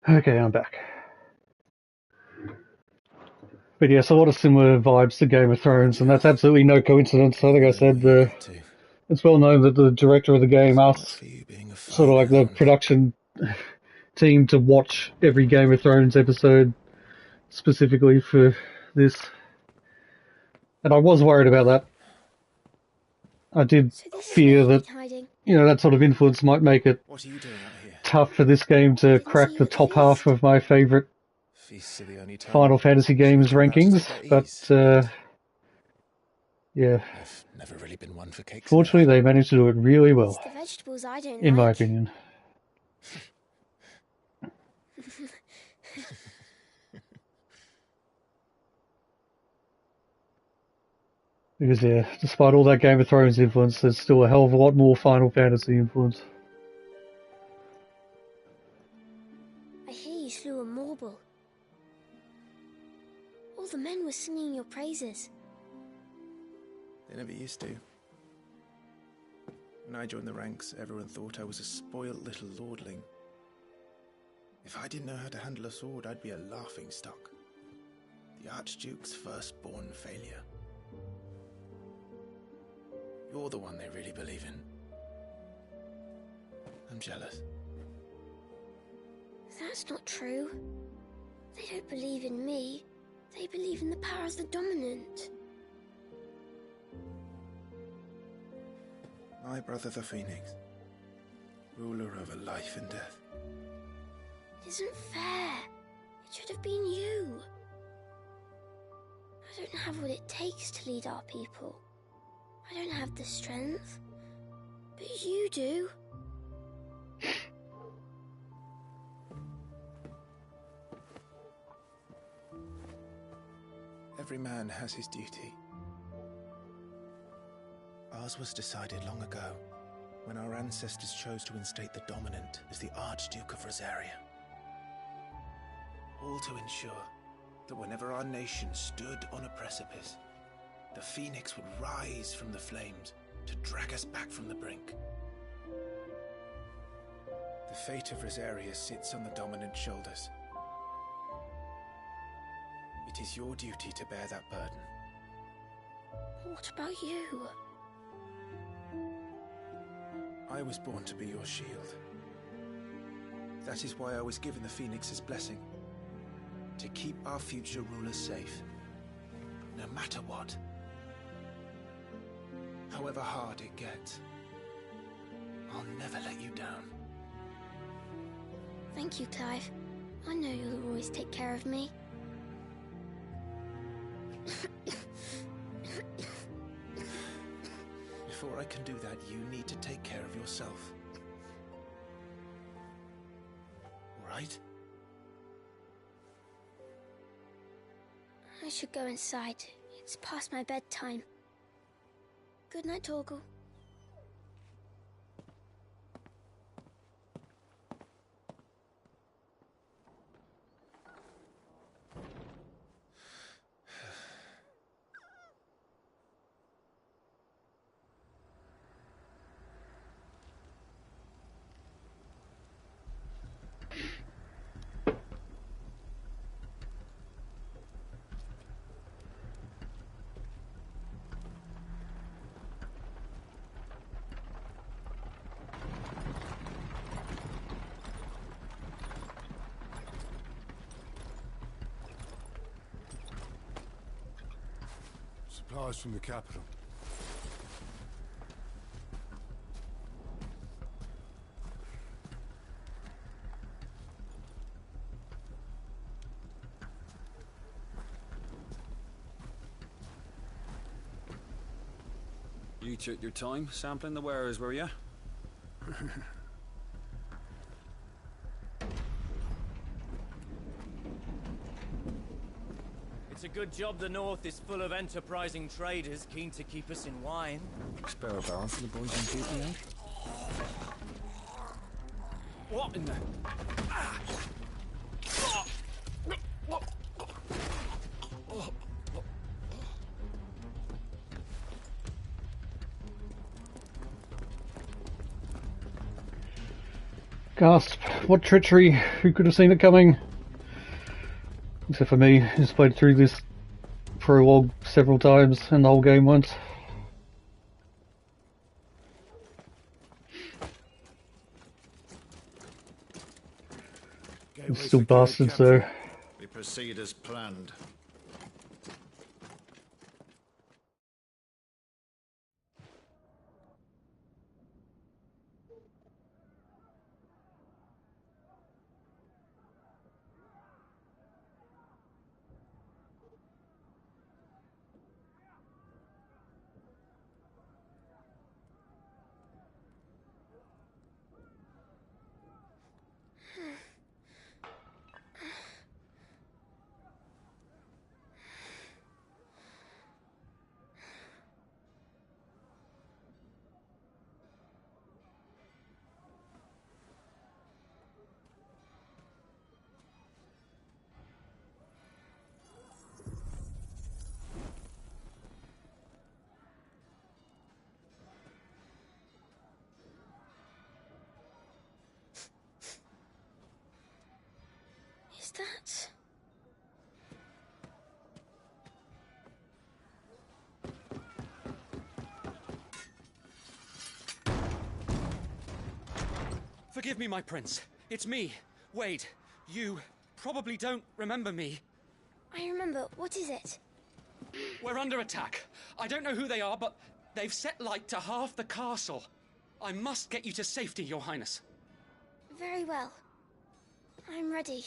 Okay, I'm back. But yes, a lot of similar vibes to Game of Thrones, and that's absolutely no coincidence. I think I said it's well known that the director of the game asked sort of like the production team to watch every Game of Thrones episode specifically for this. And I was worried about that. I did fear that, you know, that sort of influence might make it tough for this game to crack the top half of my favourite Final Fantasy games rankings, but yeah. I've never really been one for cakes. Fortunately, they managed to do it really well, It's the vegetables I don't in my like. opinion. Because, yeah, despite all that Game of Thrones influence, there's still a hell of a lot more Final Fantasy influence. I hear you slew a Morble. All the men were singing your praises. They never used to. When I joined the ranks, everyone thought I was a spoiled little lordling. If I didn't know how to handle a sword, I'd be a laughingstock. The Archduke's firstborn failure. You're the one they really believe in. I'm jealous. That's not true. They don't believe in me. They believe in the power of the dominant. My brother the Phoenix, ruler over life and death. It isn't fair. It should have been you. I don't have what it takes to lead our people. I don't have the strength. But you do. Every man has his duty. Ours was decided long ago, when our ancestors chose to instate the dominant as the Archduke of Rosaria. All to ensure that whenever our nation stood on a precipice, the Phoenix would rise from the flames to drag us back from the brink. The fate of Rosaria sits on the dominant's shoulders. It is your duty to bear that burden. What about you? I was born to be your shield. That is why I was given the Phoenix's blessing. To keep our future rulers safe. No matter what. However hard it gets. I'll never let you down. Thank you, Clive. I know you'll always take care of me. Before I can do that, you need to take care of yourself. Right? I should go inside. It's past my bedtime. Good night, Torgal. Supplies from the capital. You took your time sampling the wares, were you? It's a good job the North is full of enterprising traders keen to keep us in wine. Spare a barrel for the boys on duty, eh? What in the... Gasp. What treachery. Who could have seen it coming? Except for me, who's played through this prologue several times and the whole game once. Still bastards though. We proceed as planned. Is that... Forgive me, my prince. It's me, Wade. You probably don't remember me. I remember. What is it? We're under attack. I don't know who they are, but they've set light to half the castle. I must get you to safety, Your Highness. Very well. I'm ready.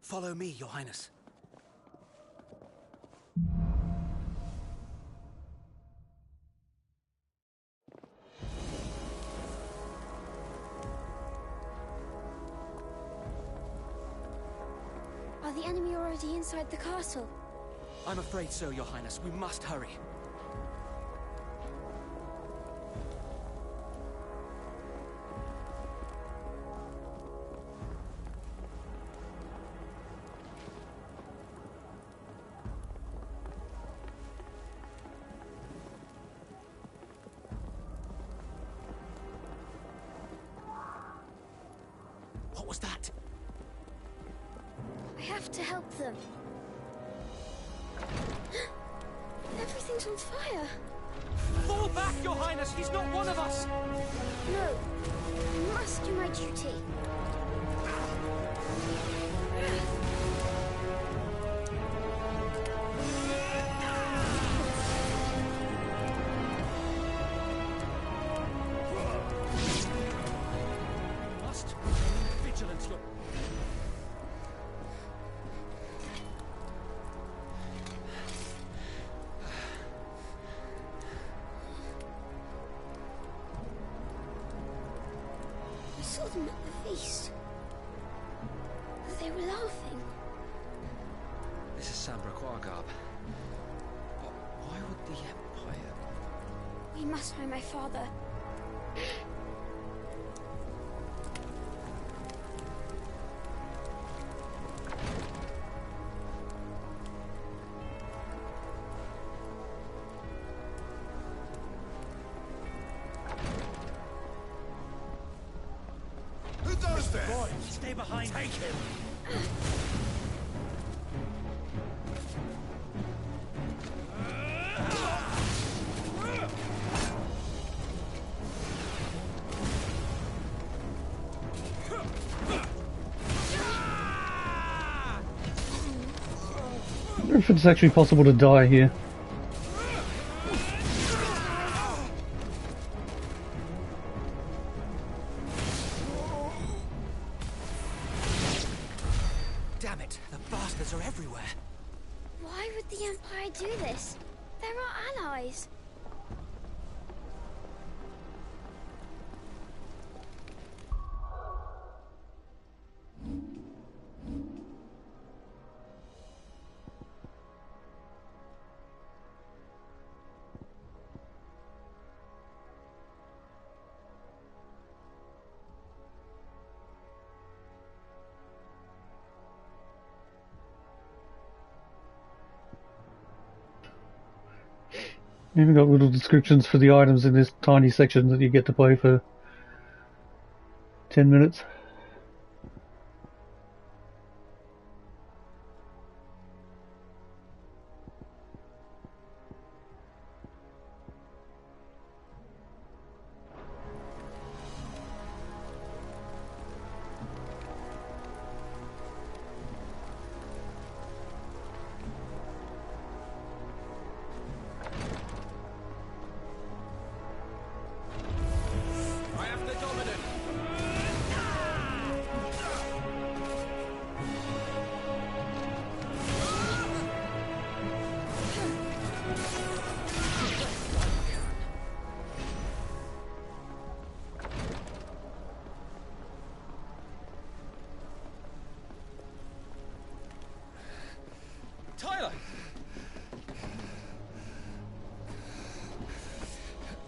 Follow me, Your Highness. Are the enemy already inside the castle? I'm afraid so, Your Highness. We must hurry. What was that? I have to help them. Everything's on fire. Fall back, Your Highness! He's not one of us! No. I must do my duty. Must remain vigilant, Your... I saw them at the feast. They were laughing. This is Sambra Garb. Why would the Empire... We must find my father. Who does this? Boy, stay behind. Take him. I wonder if it's actually possible to die here. Damn it, the bastards are everywhere. Why would the Empire do this? They're our allies. Even got little descriptions for the items in this tiny section that you get to play for 10 minutes. I am the dominant. Tyler!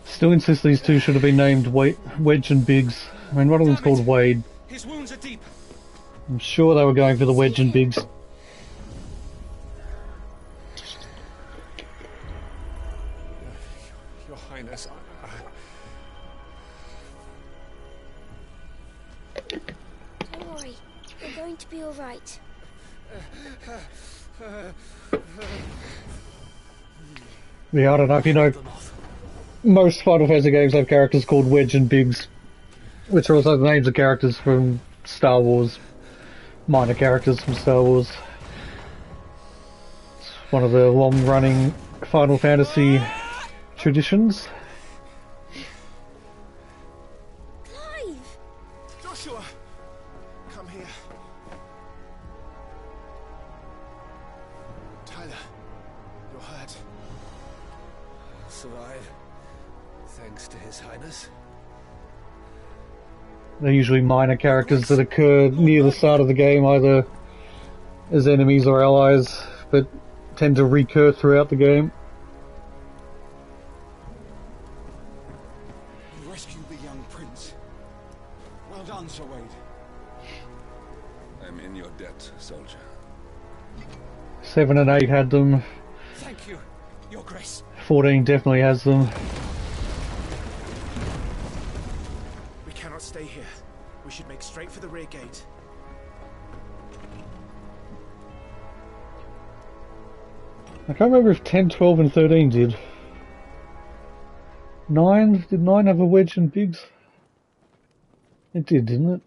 Still insist these two should have been named Wedge and Biggs. I mean, one of them's called Wade. His wounds are deep. I'm sure they were going for the Wedge and Biggs. Your Highness, Don't worry, we're going to be all right. Yeah, I don't know if you know. Most Final Fantasy games have characters called Wedge and Biggs, which are also the names of characters from Star Wars. Minor characters from Star Wars. It's one of the long-running Final Fantasy traditions. Clive! Joshua! Come here. Tyler, you're hurt. Survive. Thanks to His Highness. They're usually minor characters that occur near the start of the game, either as enemies or allies, but tend to recur throughout the game. You rescued the young prince. Well done, Sir Wade. I'm in your debt, soldier. 7 and 8 had them. Thank you, Your Grace. 14 definitely has them. We cannot stay here. We should make straight for the rear gate. I can't remember if 10, 12 and 13 did. 9? Did 9 have a Wedge and Biggs? It did, didn't it?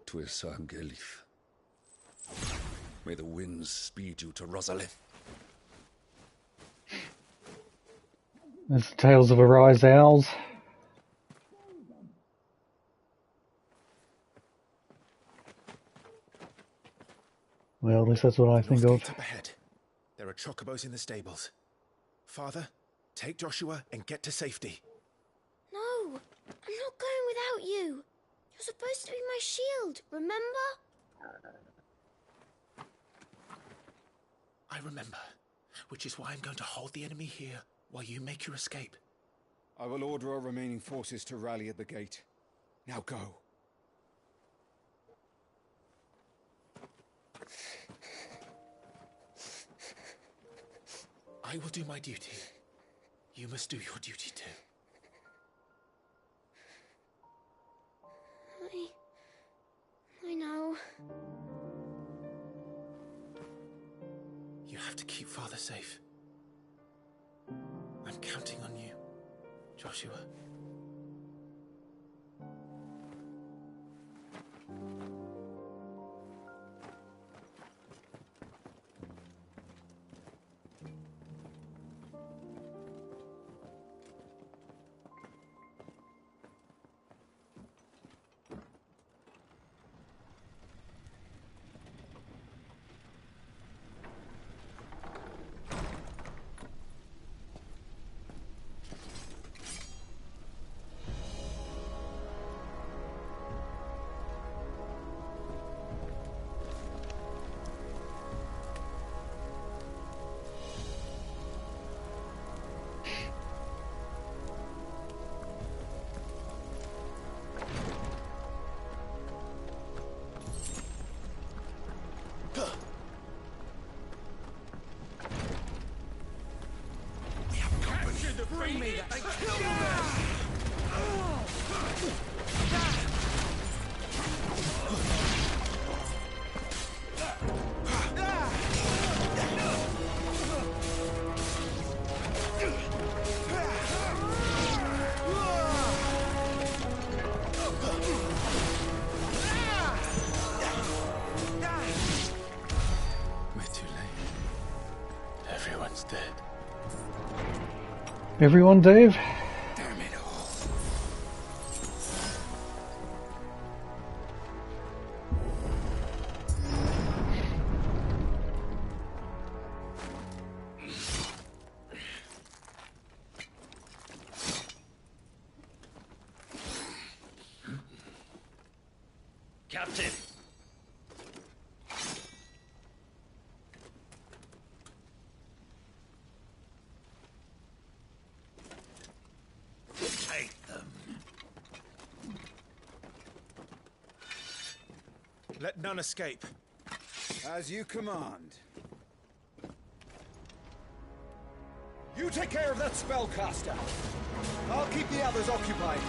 Tuesa Gelif. May the winds speed you to Rosalind. There's Tales of Arise Owls. Well, at least that's what I think of. Up ahead. There are chocobos in the stables. Father, take Joshua and get to safety. No, I'm not going without you. You're supposed to be my shield, remember? I remember, which is why I'm going to hold the enemy here while you make your escape. I will order our remaining forces to rally at the gate. Now go. I will do my duty. You must do your duty too. I know. You have to keep Father safe. I'm counting on you, Joshua. Everyone, Dave? Captain! Take them. Let none escape. As you command. You take care of that spellcaster. I'll keep the others occupied.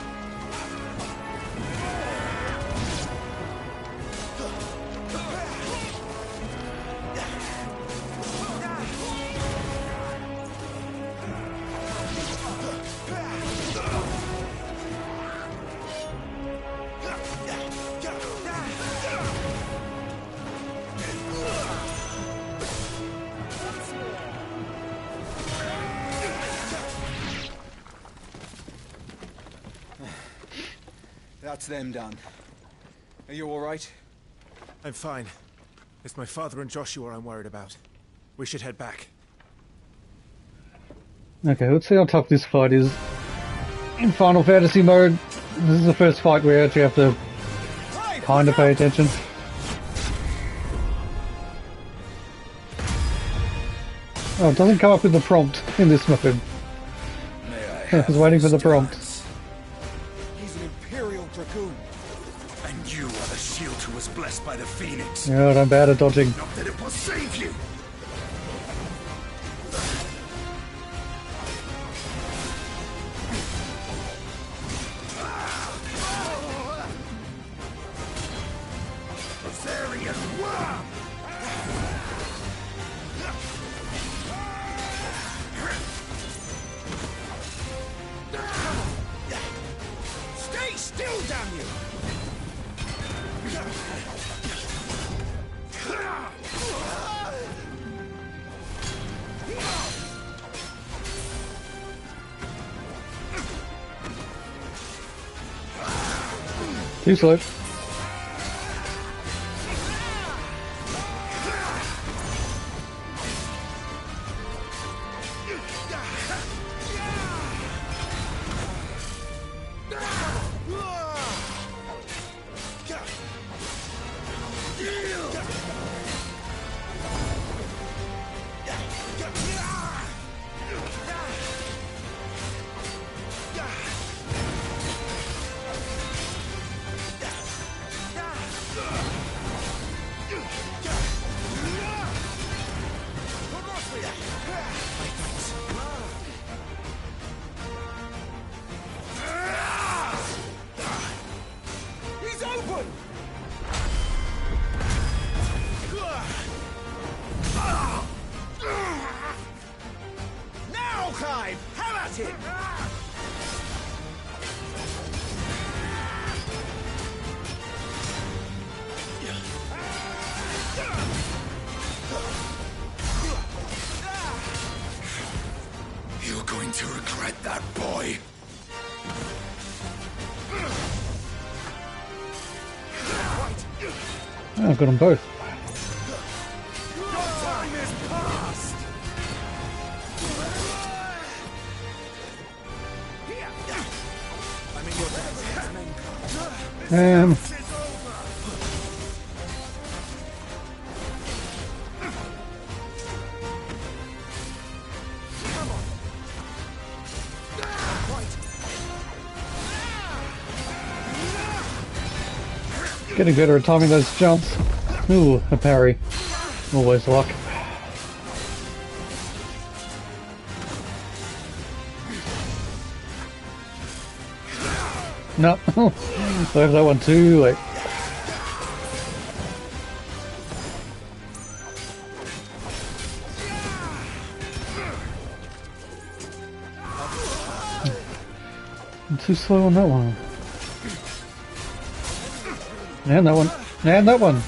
That's them done. Are you all right? I'm fine. It's my father and Joshua I'm worried about. We should head back. Okay, let's see how tough this fight is. In Final Fantasy mode, this is the first fight where you actually have to kind of pay attention. Oh, it doesn't come up with the prompt in this mode. I was waiting for the prompt. He's an Imperial Dragoon. And you are the shield who was blessed by the Phoenix. Yeah, I'm bad at dodging. Not that it will save you. Stay still, damn you! Too slow. He's open! Now, Clive! Have at it! You're going to regret that, boy. Oh, I've got them both. Your time is past! I'm in your Um, getting better at timing those jumps. Ooh, a parry. Always luck. No, I have that one too late. I'm too slow on that one. And that one. And that one.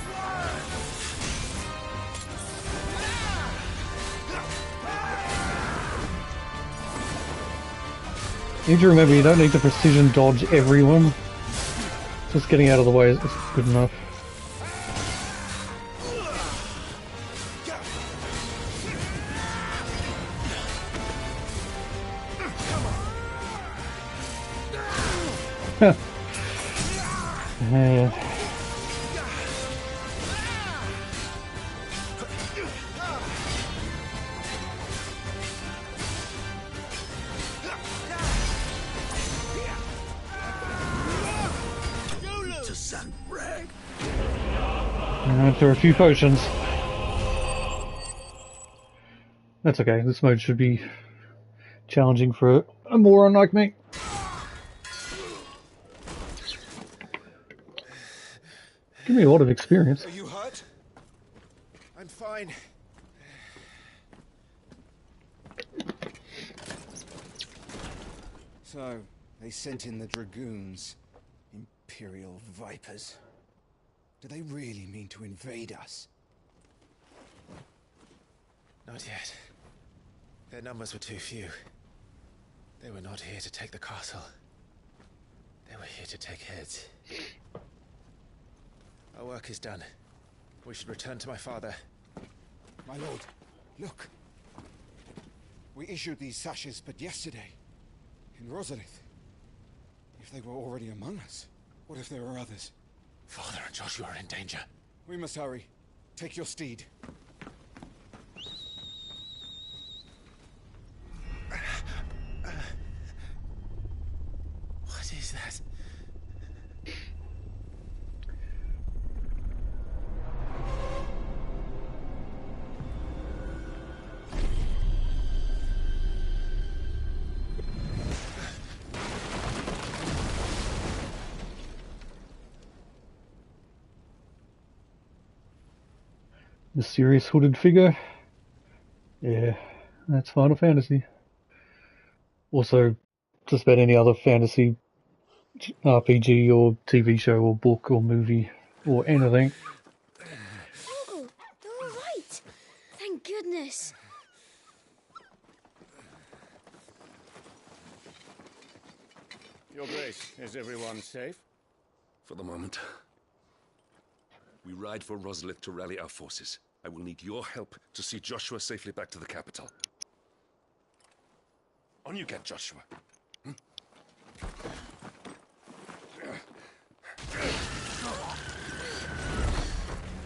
You need to remember you don't need to precision dodge everyone. Just getting out of the way is good enough. Yeah. There are a few potions. That's okay, this mode should be challenging for a moron like me. Give me a lot of experience. Are you hurt? I'm fine. So, they sent in the dragoons. Imperial vipers. Do they really mean to invade us? Not yet. Their numbers were too few. They were not here to take the castle. They were here to take heads. Our work is done. We should return to my father. My lord, look. We issued these sashes but yesterday. In Rosalith. If they were already among us, what if there are others? Father and Joshua are in danger. We must hurry. Take your steed. What is that? Mysterious hooded figure. Yeah, that's Final Fantasy. Also, just about any other fantasy RPG or TV show or book or movie or anything. Uncle, they're all right. Thank goodness. Your Grace, is everyone safe? For the moment. We ride for Rosalith to rally our forces. I will need your help to see Joshua safely back to the capital. On you get, Joshua.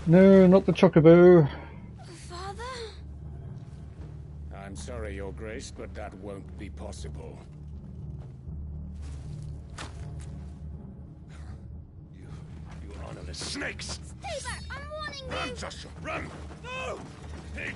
No, not the Chocobo. Father? I'm sorry, Your Grace, but that won't be possible. You honorless snakes! Stay back! I'm warning you! Run, Joshua, run! No! Hey.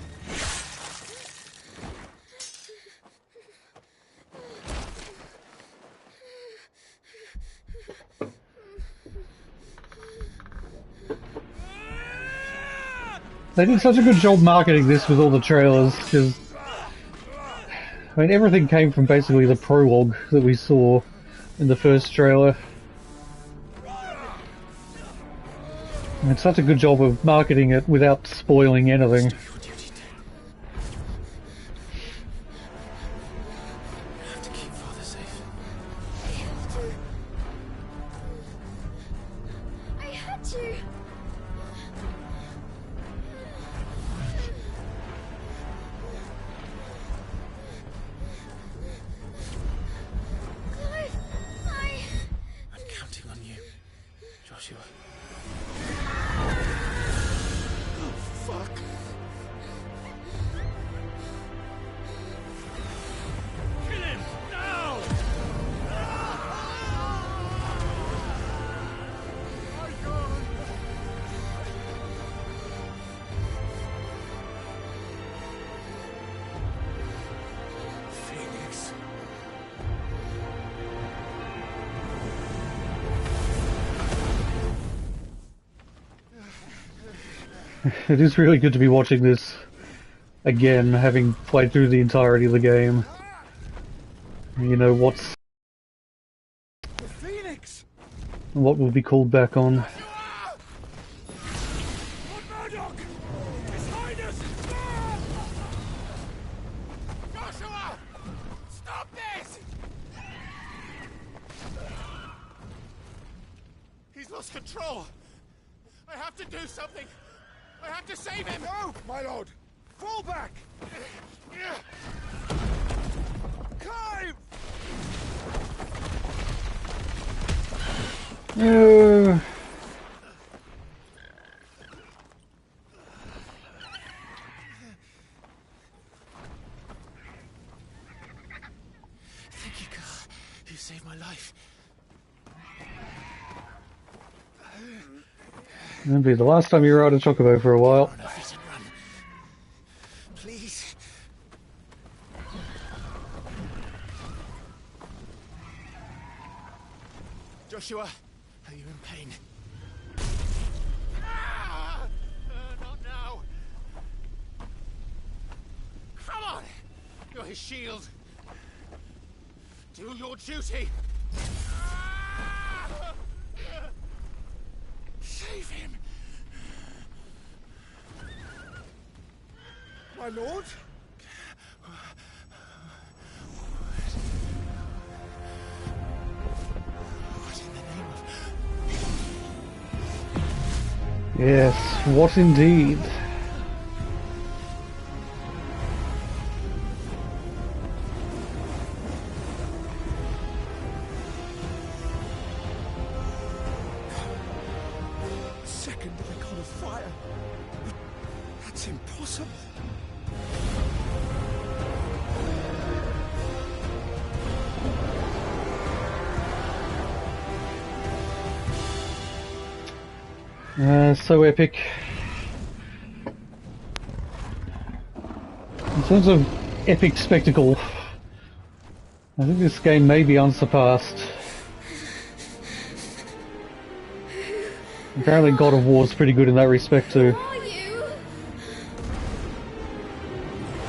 They did such a good job marketing this with all the trailers, because I mean everything came from basically the prologue that we saw in the first trailer. And it's such a good job of marketing it without spoiling anything. I had to! Clive, I'm counting on you, Joshua. Fuck! Kill him! Now! Phoenix. It is really good to be watching this again, having played through the entirety of the game. You know what will be called back on. Joshua! Stop this! lost control. I have to do something. I have to save him. No, my lord. Fall back. Clive! Thank you, girl. You saved my life. It'll be the last time you ride a chocobo for a while. Please. Joshua, are you in pain? Not now. Come on. You're his shield. Do your duty. Save him. My lord? Yes, what indeed? Second icon of fire. That's impossible. So epic. In terms of epic spectacle, I think this game may be unsurpassed. Apparently God of War is pretty good in that respect too.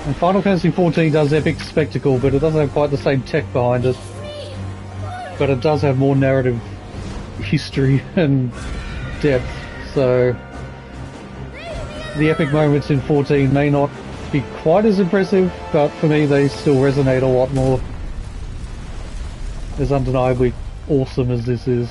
And Final Fantasy XIV does epic spectacle, but it doesn't have quite the same tech behind it. But it does have more narrative history and depth, so the epic moments in 14 may not be quite as impressive, but for me they still resonate a lot more. As undeniably awesome as this is.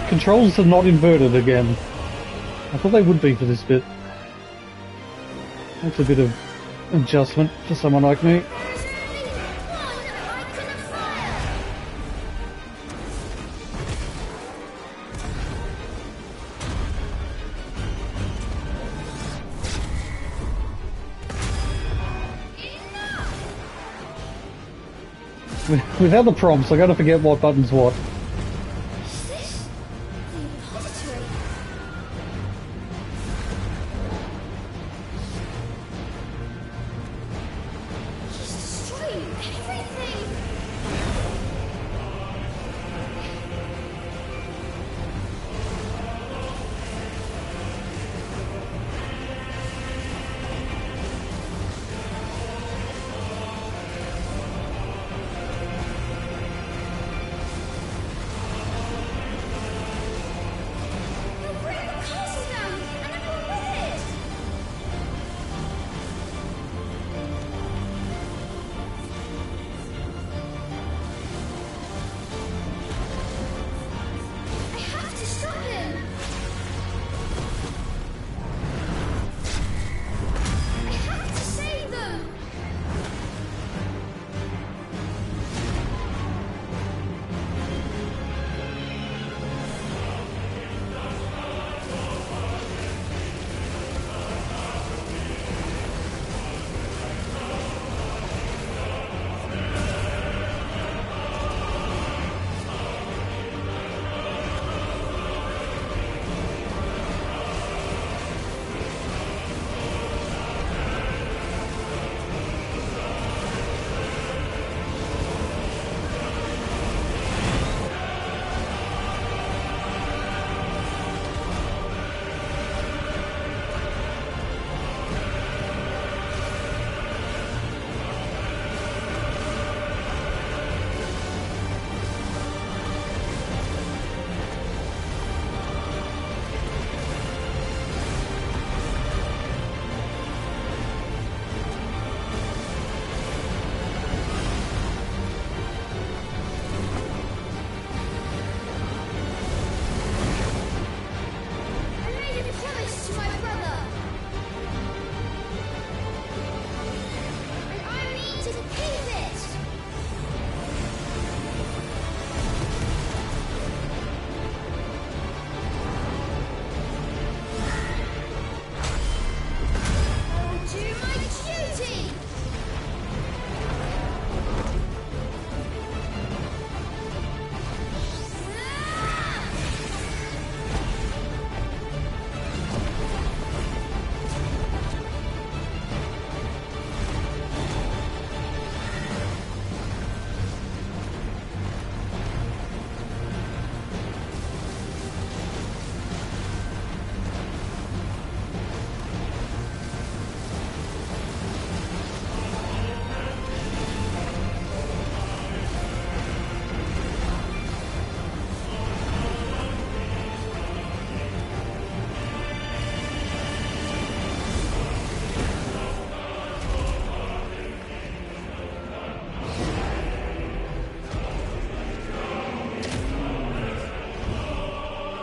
Controls are not inverted again. I thought they would be for this bit. That's a bit of adjustment for someone like me. Without the prompts, I gotta forget what button's what.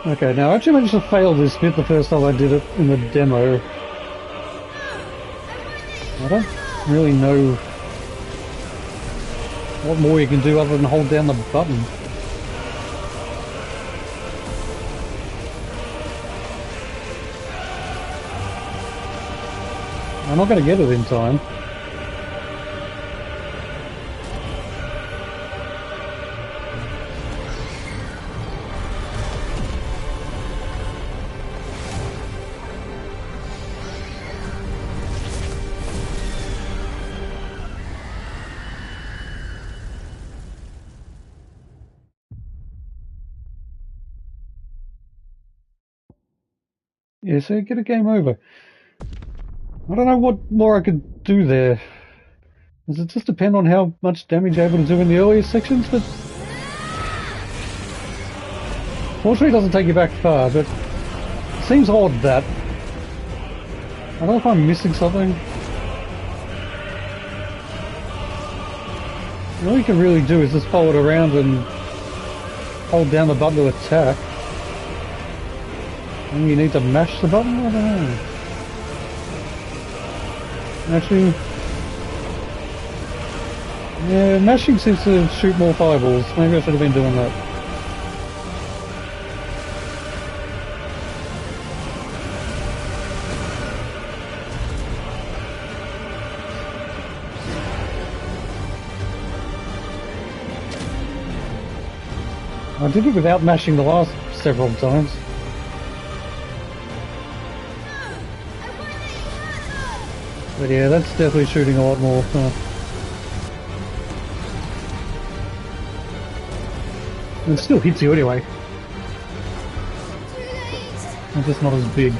Okay, now I actually managed to fail this bit the first time I did it in the demo. I don't really know what more you can do other than hold down the button. I'm not going to get it in time. Yeah, so get a game over. I don't know what more I could do there. Does it just depend on how much damage you're able to do in the earlier sections? But fortunately it doesn't take you back far, but it seems odd that. I don't know if I'm missing something. All you can really do is just follow it around and hold down the button to attack. And you need to mash the button? I don't know. Actually, yeah, mashing seems to shoot more fireballs. Maybe I should have been doing that. I did it without mashing the last several times. But yeah, that's definitely shooting a lot more. It still hits you anyway. It's just not as big.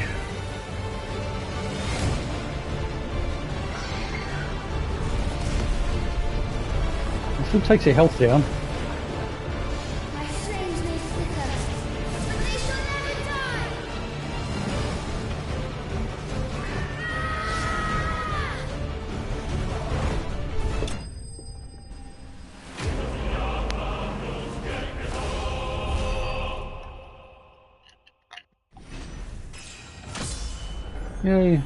It still takes your health down. Yay.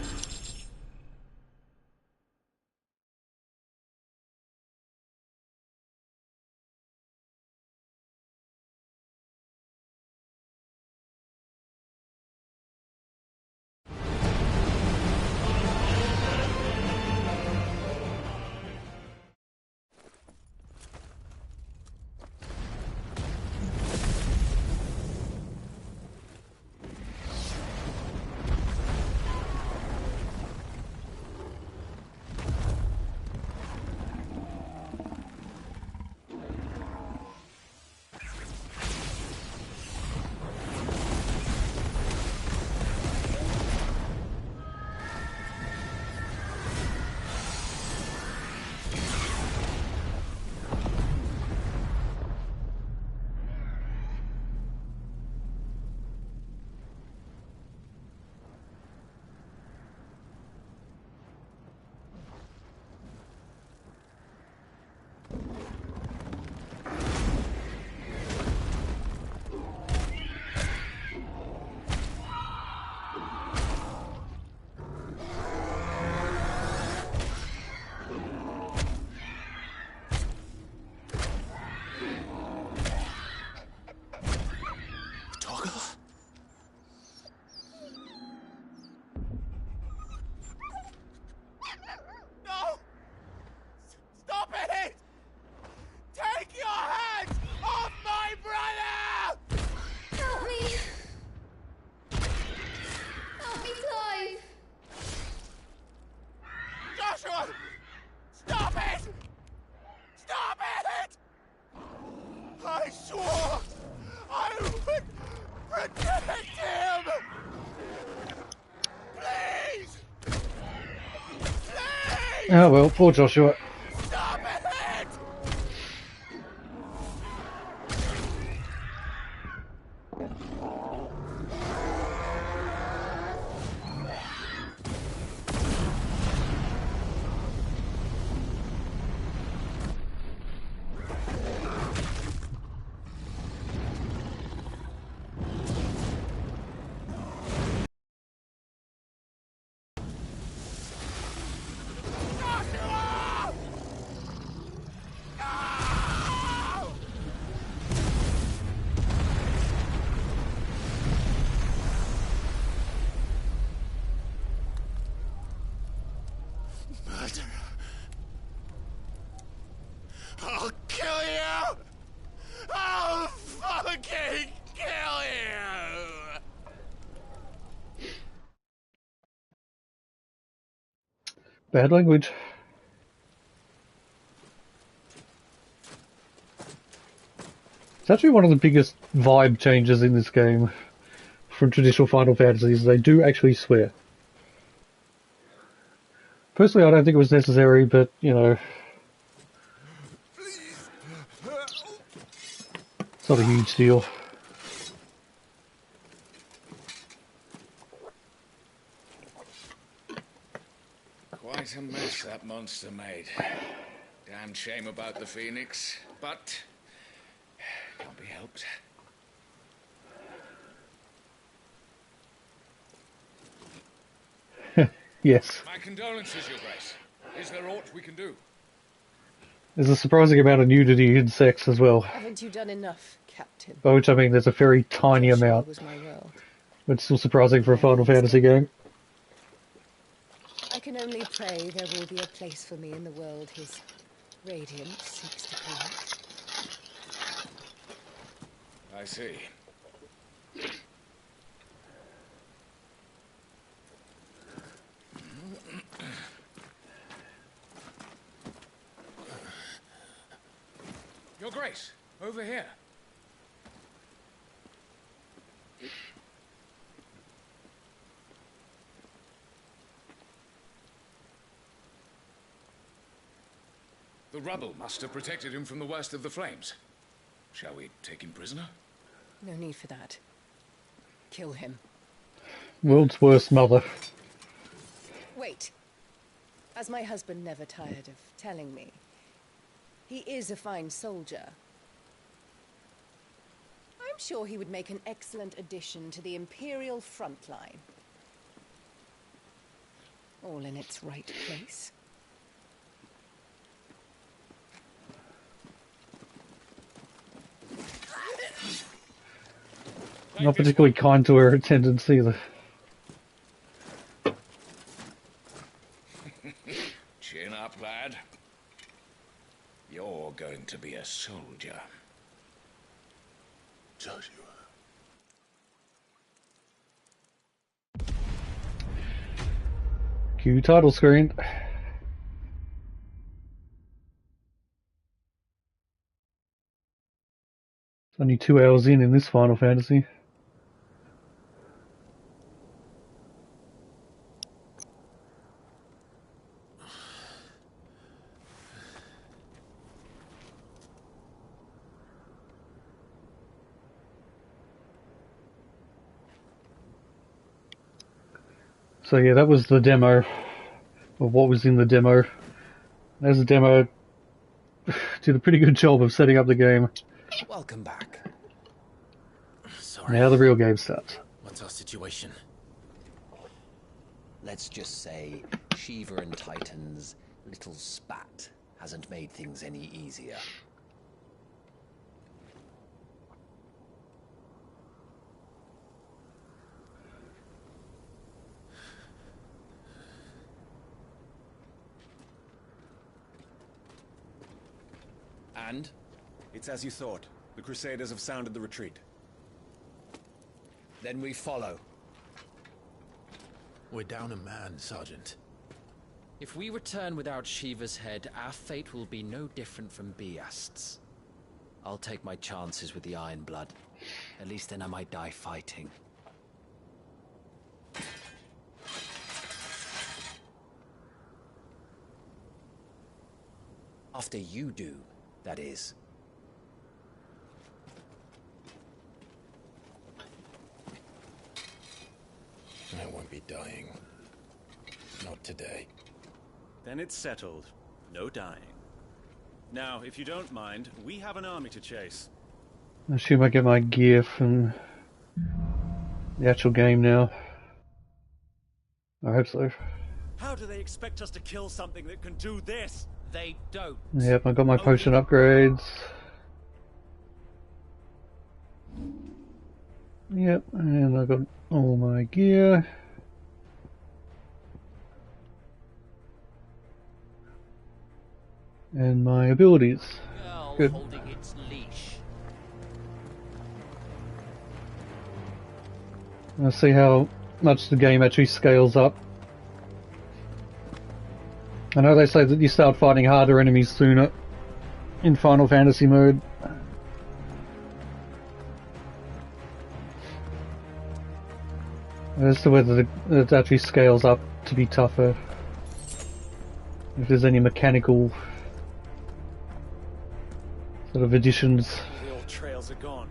Oh well, poor Joshua. Murderer. I'll kill you! I'll fucking kill you! Bad language. It's actually one of the biggest vibe changes in this game from traditional Final Fantasies. They do actually swear. Personally, I don't think it was necessary, but, you know, it's not a huge deal. Quite a mess that monster made. Damn shame about the Phoenix, but can't be helped. Yes. My condolences, Your Grace. Is there aught we can do? There's a surprising amount of nudity and sex as well. Haven't you done enough, Captain? By which I mean there's a very tiny amount. Was my world. But it's still surprising for a Final Fantasy game. I can only pray there will be a place for me in the world his radiance seeks to create. I see. Your Grace, over here. The rubble must have protected him from the worst of the flames. Shall we take him prisoner? No need for that. Kill him. World's worst mother. Wait. As my husband never tired of telling me, he is a fine soldier. I'm sure he would make an excellent addition to the Imperial front line. All in its right place. Not particularly kind to her attendants either. Chin up, lad. You're going to be a soldier. Joshua. Cue title screen. It's only 2 hours in this Final Fantasy. So yeah, that was the demo, or what was in the demo. There's a demo. Did a pretty good job of setting up the game. Welcome back. Sorry. Now the real game starts. What's our situation? Let's just say Shiva and Titan's little spat hasn't made things any easier. And? It's as you thought. The Crusaders have sounded the retreat. Then we follow. We're down a man, Sergeant. If we return without Shiva's head, our fate will be no different from Biast's. I'll take my chances with the Iron Blood. At least then I might die fighting. After you do, that is. I won't be dying. Not today. Then it's settled. No dying. Now, if you don't mind, we have an army to chase. I assume I get my gear from the actual game now. I hope so. How do they expect us to kill something that can do this? They don't. Yep, I got my potion upgrades. Yep, and I got all my gear. And my abilities. Girl Good. holding its leash. Let's see how much the game actually scales up. I know they say that you start fighting harder enemies sooner in Final Fantasy mode. As to whether it actually scales up to be tougher. If there's any mechanical sort of additions. The old trails are gone.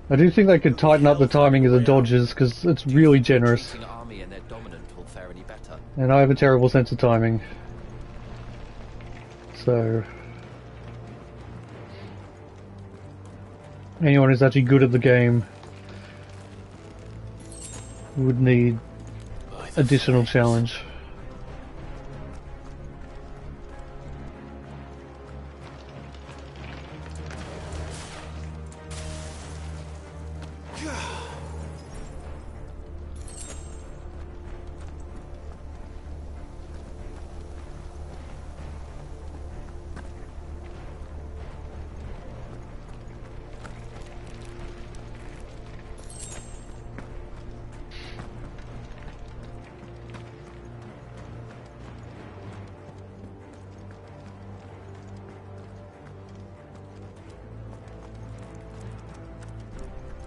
I do think they could tighten up the timing of the dodges because it's really generous. Army and their dominant will fare any better. And I have a terrible sense of timing. So anyone who's actually good at the game would need additional challenge.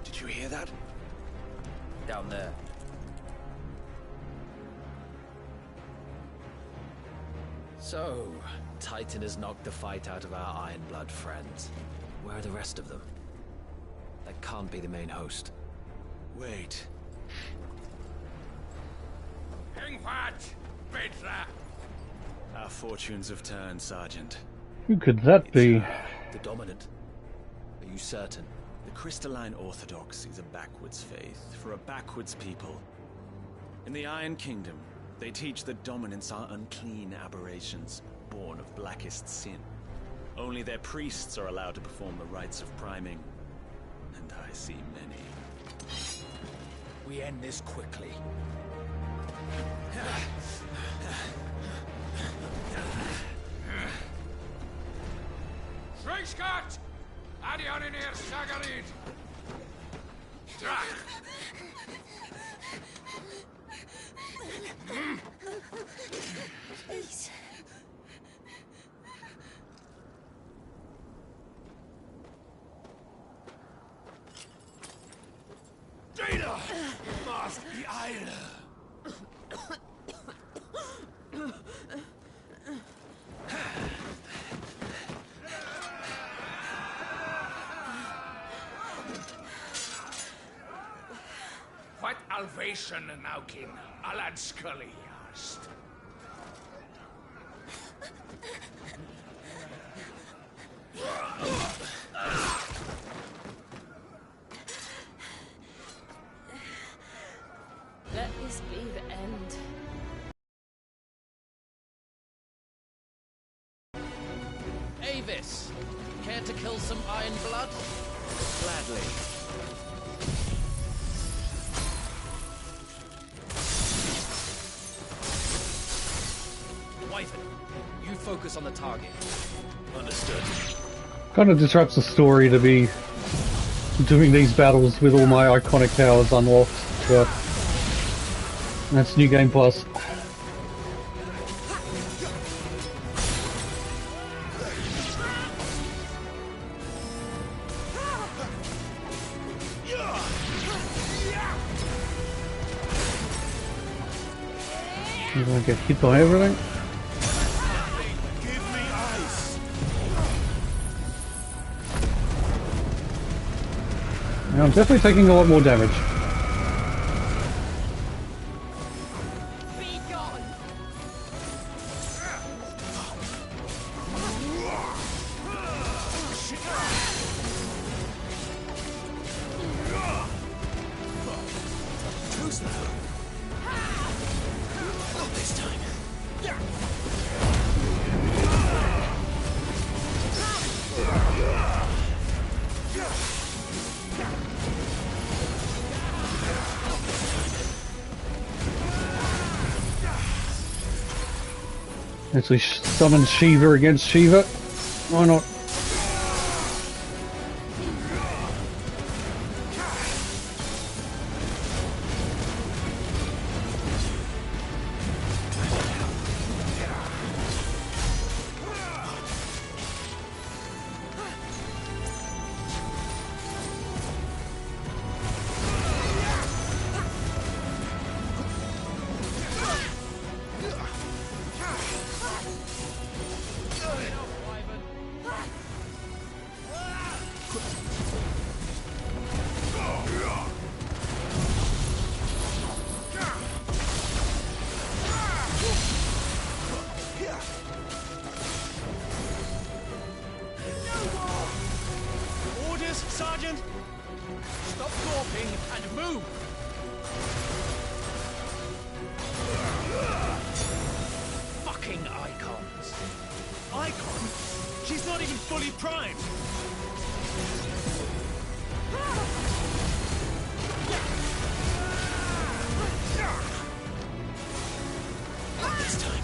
Did you hear that? Down there. So, Titan has knocked the fight out of our Ironblood friends. Where are the rest of them? That can't be the main host. Wait. Our fortunes have turned, Sergeant. Who could that be? The Dominant. Are you certain? The Crystalline Orthodox is a backwards faith for a backwards people. In the Iron Kingdom, they teach that Dominants are unclean aberrations, born of blackest sin. Only their priests are allowed to perform the rites of priming, and I see many. We end this quickly. Schweigskat! Adion in hier, Sagarid! Drach! Please. Data must be Eile! What alvation naukin alad scully hast? Let this be the end. Avis, care to kill some Ironblood? Gladly. Wyvern, you focus on the target. Understood. Kind of disrupts the story to be doing these battles with all my iconic powers unlocked. But that's New Game Plus. You want to get hit by everything? Yeah, I'm definitely taking a lot more damage. Actually summon Shiva against Shiva. Why not? Orders, Sergeant! Stop gawping and move! Fucking icons! Icon? She's not even fully primed! Not this time.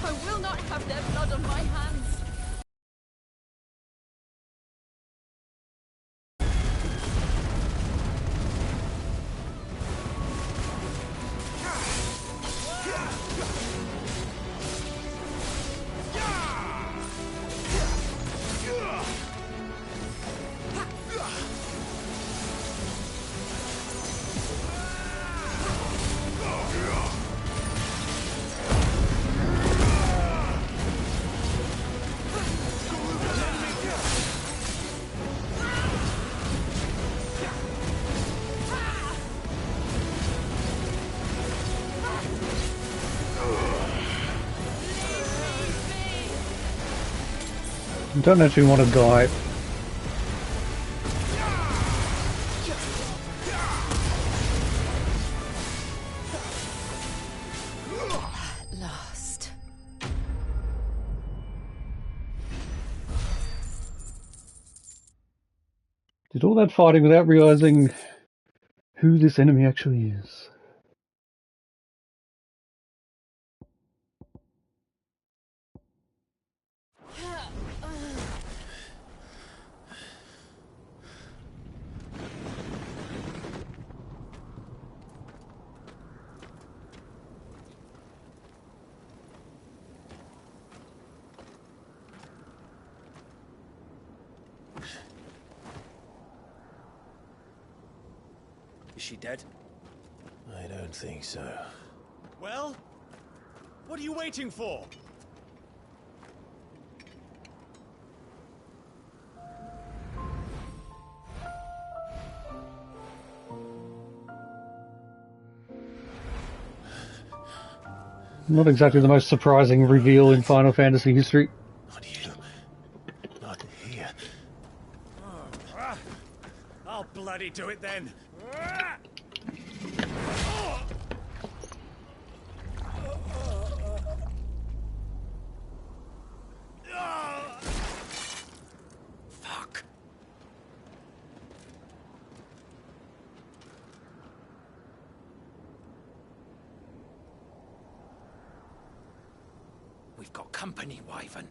I will not have their blood on my hands. I don't actually want to die. Last. Did all that fighting without realizing who this enemy actually is. Is she dead? I don't think so. Well? What are you waiting for? Not exactly the most surprising reveal in Final Fantasy history. Not here. I'll bloody do it then. Fuck. We've got company, Wyvern.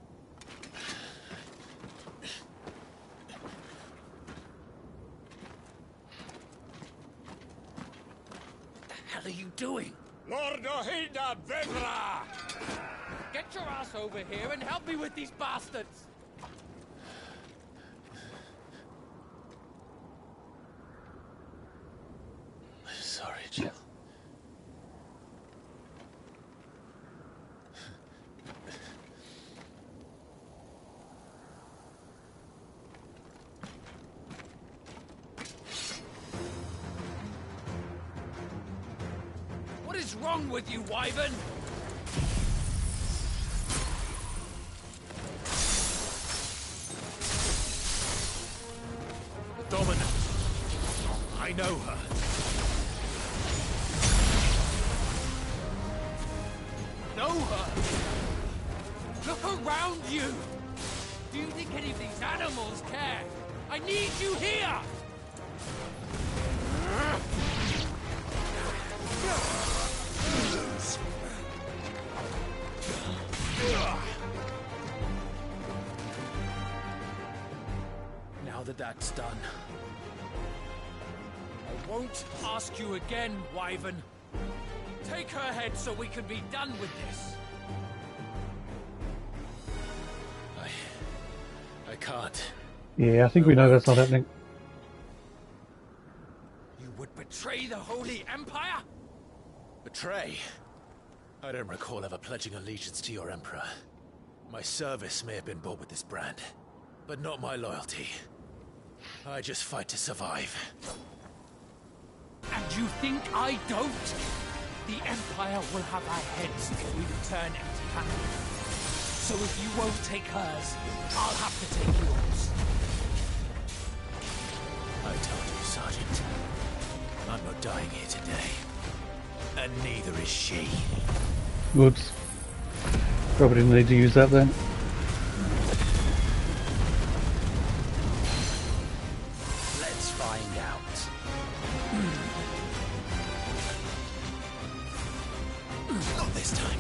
What the hell are you doing? Lord Ohilda Vedra! Get your ass over here and help me with these bastards! Sorry, Jill. What is wrong with you, Wyvern? The Dominant. I know her. Know her? Look around you! Do you think any of these animals care? I need you here! Now that that's done, I won't ask you again, Wyvern. Take her head so we can be done with this. I can't. Yeah, I think we know that's not happening. You would betray the Holy Empire? Betray? I don't recall ever pledging allegiance to your Emperor. My service may have been bought with this brand, but not my loyalty. I just fight to survive. And you think I don't? The Empire will have our heads if we return empty-handed. So if you won't take hers, I'll have to take yours. I told you, Sergeant. I'm not dying here today. And neither is she. Whoops. Probably didn't need to use that then. Let's find out. Not this time.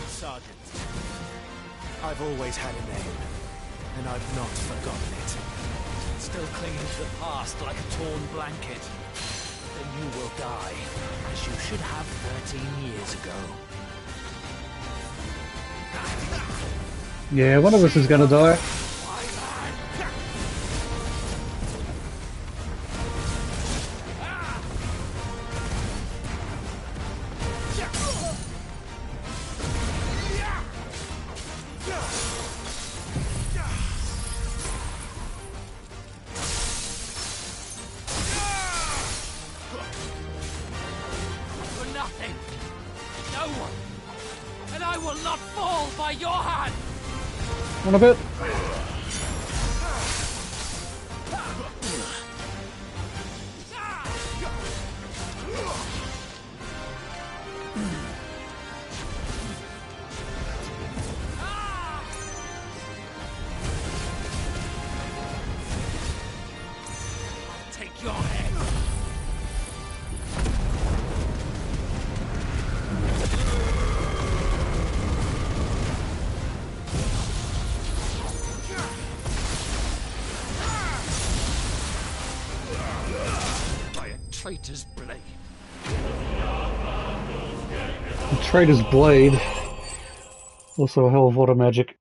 Sergeant. I've always had a name, and I've not forgotten it. Still clinging to the past like a torn blanket. Then you will die, as you should have 13 years ago. Yeah, one of us is gonna die. On a bit. Take your head. Traitor's blade. The Traitor's Blade. Also a hell of a lot of magic.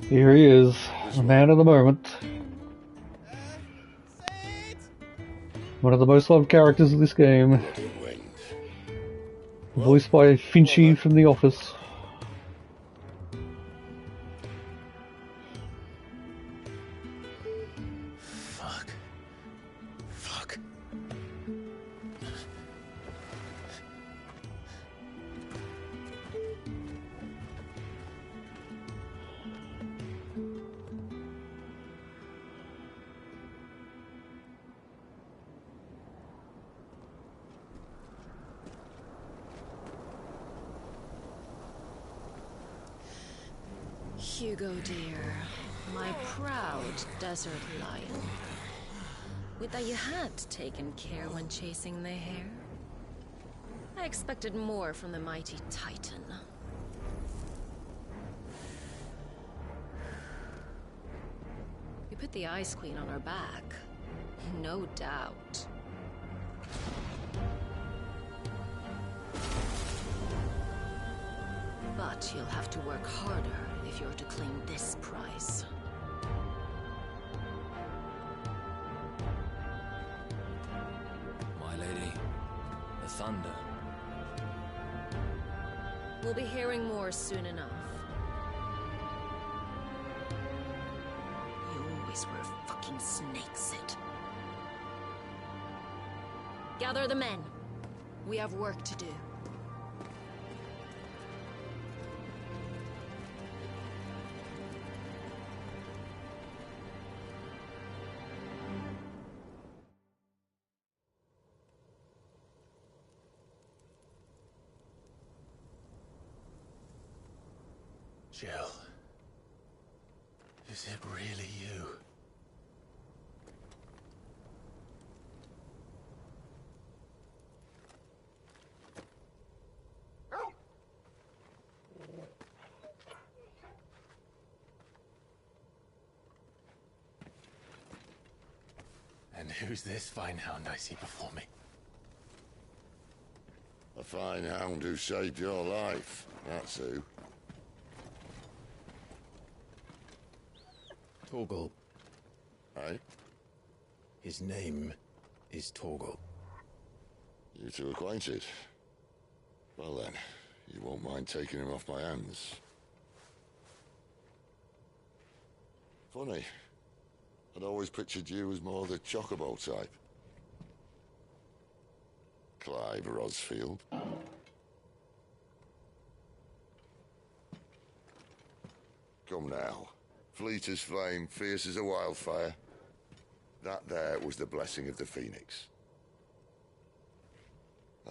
Here he is, the man of the moment. One of the most loved characters of this game. Voiced by Finchy from The Office. Fuck. Hugo, dear, my proud desert lion. Would that you had taken care when chasing the hare. I expected more from the mighty Titan. We put the Ice Queen on our back, no doubt. But you'll have to work harder if you're to claim this prize. My lady, the thunder. We'll be hearing more soon enough. You always were a fucking snake, Sid. Gather the men. We have work to do. Jill. Is it really you? And who's this fine hound I see before me? A fine hound who saved your life, that's who. Torgal. Aye? His name is Torgal. You two acquainted? Well then, you won't mind taking him off my hands. Funny. I'd always pictured you as more the chocobo type. Clive Rosfield. Come now. Fleet as flame, fierce as a wildfire. That there was the blessing of the Phoenix.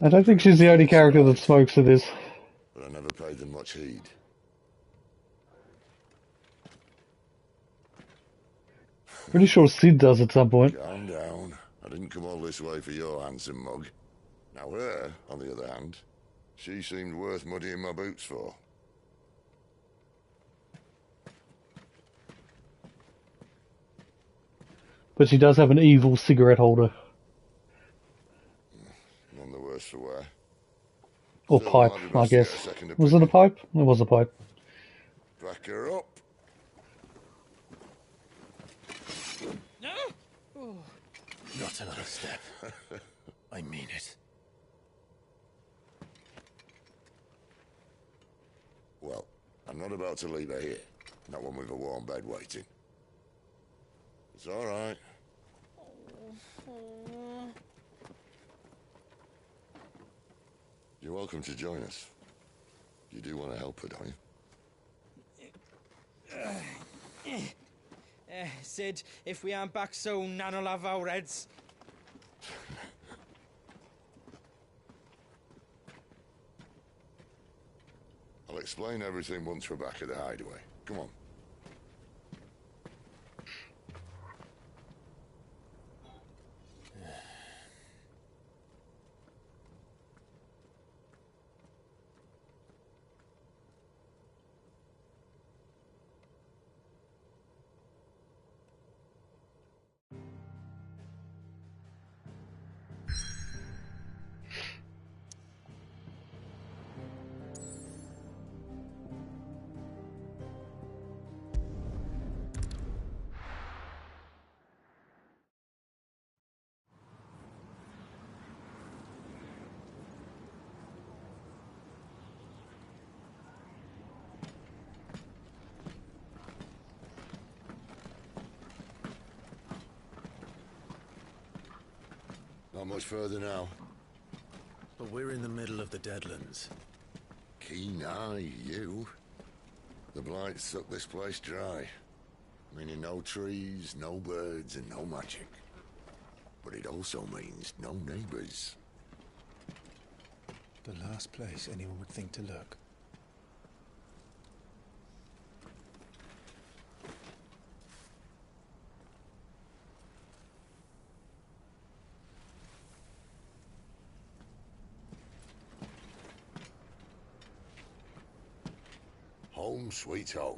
I don't think she's the only character that smokes to this. But I never paid them much heed. Pretty sure Sid does at some point. Calm down. I didn't come all this way for your handsome mug. Now her, on the other hand, she seemed worth muddying my boots for. But she does have an evil cigarette holder. None the worse for wear. Or Still, pipe, might be I best to get a guess. second Was it a opinion. pipe? It was a pipe. Back her up. Not another step. I mean it. Well, I'm not about to leave her here. Not one with a warm bed waiting. It's all right. You're welcome to join us. You do want to help her, don't you? Sid, if we aren't back soon, Nan'll have our heads. I'll explain everything once we're back at the hideaway. Come on. Not much further now. But we're in the middle of the Deadlands. Keen eye, you. The blight sucked this place dry. Meaning no trees, no birds, and no magic. But it also means no neighbors. The last place anyone would think to look. Home sweet home.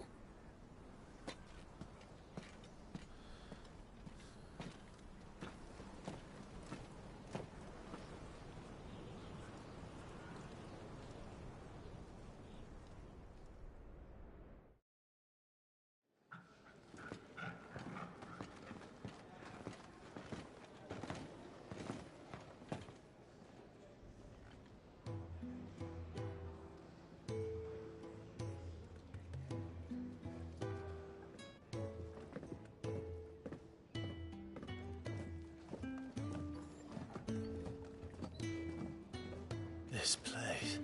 This place.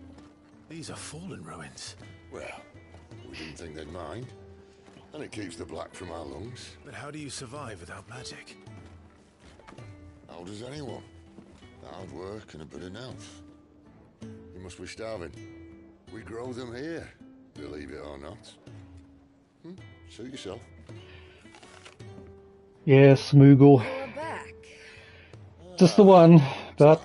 These are fallen ruins. Well, we didn't think they'd mind. And it keeps the black from our lungs. But how do you survive without magic? How does anyone? Hard work and a bit of nerve. You must be starving. We grow them here, believe it or not. Suit yourself. Yeah, Smoogle. You're back. Just the one, but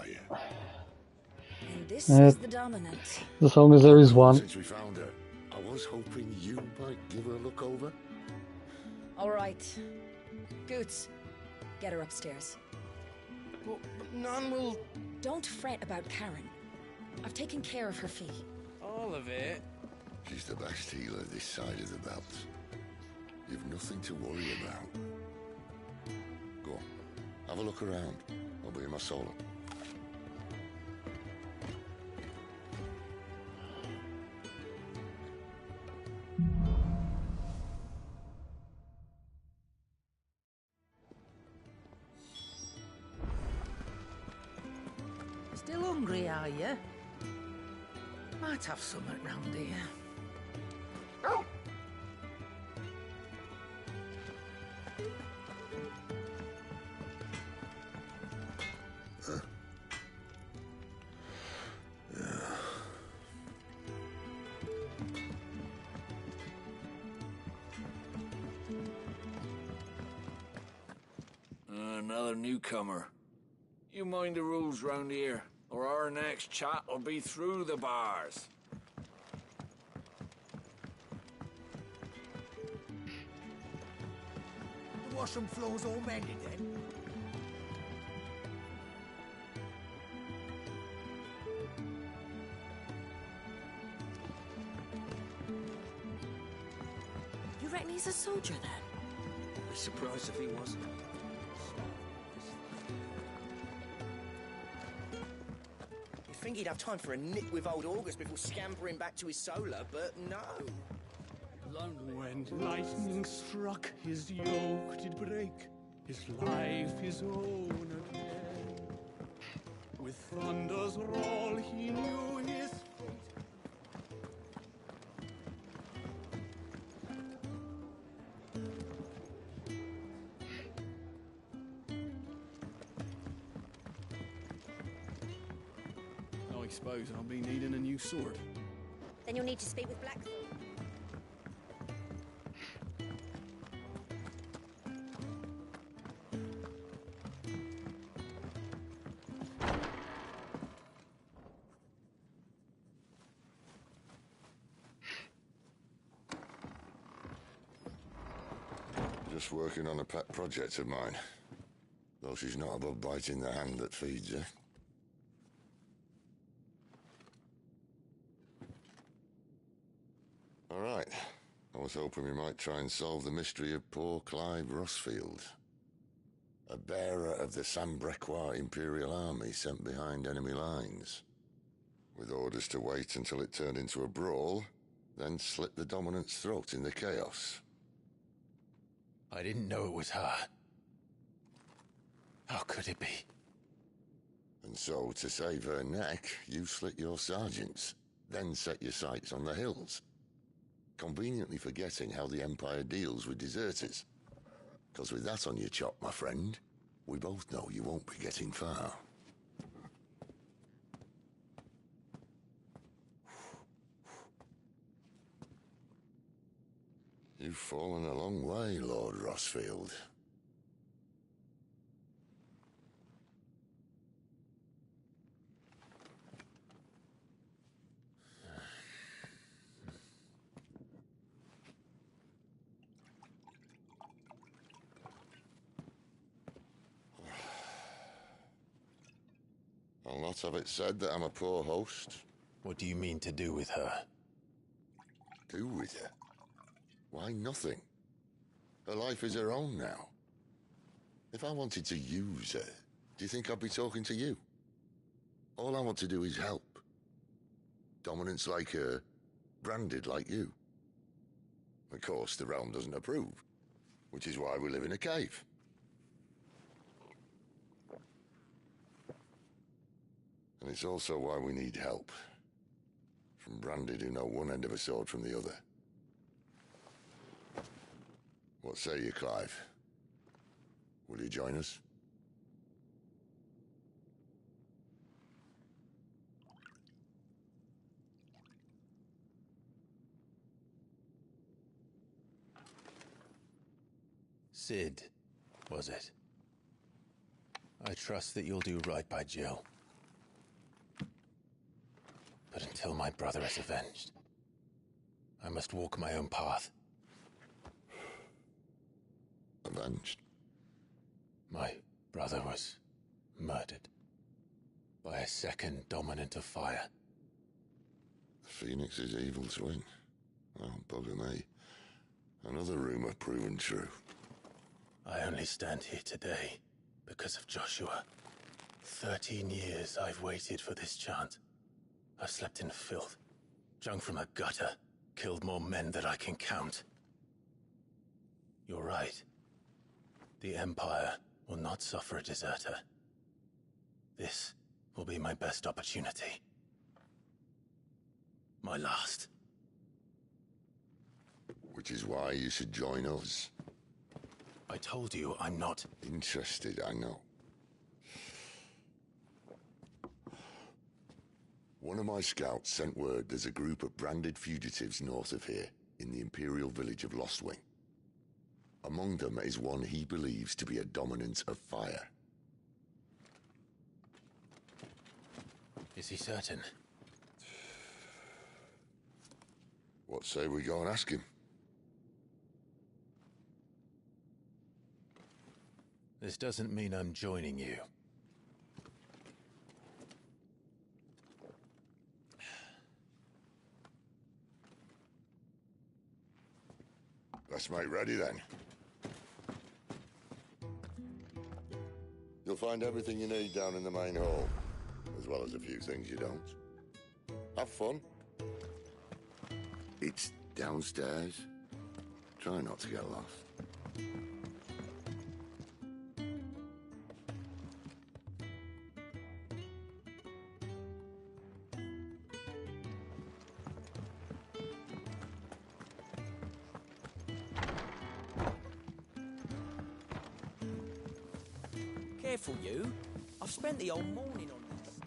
And this is the dominant. as long as there is one. Since we found her, I was hoping you might give her a look over. All right. Goots, get her upstairs. But none will... Don't fret about Karen. I've taken care of her fee. All of it? She's the best healer this side of the belt. You've nothing to worry about. Go on, have a look around. I'll be in my solo. Still hungry, are you? Might have something round here. Another newcomer. You mind the rules round here, or our next chat will be through the bars. The washroom floor's all mended then? You reckon he's a soldier then? I'd be surprised if he wasn't. You'd think he'd have time for a nip with old August before scampering back to his solar, but no. When lightning struck, his yoke did break, his life his own again. With thunder's roll, he knew his fate. I suppose I'll be needing a new sword. Then you'll need to speak with Blackthorn. Just working on a pet project of mine. Though she's not above biting the hand that feeds her. All right. I was hoping we might try and solve the mystery of poor Clive Rossfield. A bearer of the Sambrequois Imperial Army sent behind enemy lines. With orders to wait until it turned into a brawl, then slit the dominant's throat in the chaos. I didn't know it was her. How could it be? And so, to save her neck, you slit your sergeants, then set your sights on the hills, conveniently forgetting how the Empire deals with deserters. Because with that on your chop, my friend, we both know you won't be getting far. You've fallen a long way, Lord Rossfield. I'll not have it said that I'm a poor host. What do you mean to do with her? Do with her? Why, nothing. Her life is her own now. If I wanted to use her, do you think I'd be talking to you? All I want to do is help. Dominants like her, branded like you. Of course, the realm doesn't approve, which is why we live in a cave. And it's also why we need help. From branded who know one end of a sword from the other. What say you, Clive? Will you join us? Sid, was it? I trust that you'll do right by Jill. But until my brother is avenged, I must walk my own path. Avenged? My brother was murdered by a second dominant of fire. The Phoenix's evil twin. Oh, bugger me. Another rumor proven true. I only stand here today because of Joshua. 13 years I've waited for this chance. I've slept in filth, drunk from a gutter, killed more men than I can count. You're right. The Empire will not suffer a deserter. This will be my best opportunity. My last. Which is why you should join us. I told you I'm not interested, I know. One of my scouts sent word there's a group of branded fugitives north of here, in the Imperial village of Lostwing. Among them is one he believes to be a dominant of fire. Is he certain? What say we go and ask him? This doesn't mean I'm joining you. Let's make ready then. You'll find everything you need down in the main hall, as well as a few things you don't. Have fun. It's downstairs. Try not to get lost. Careful, you. I've spent the whole morning on this.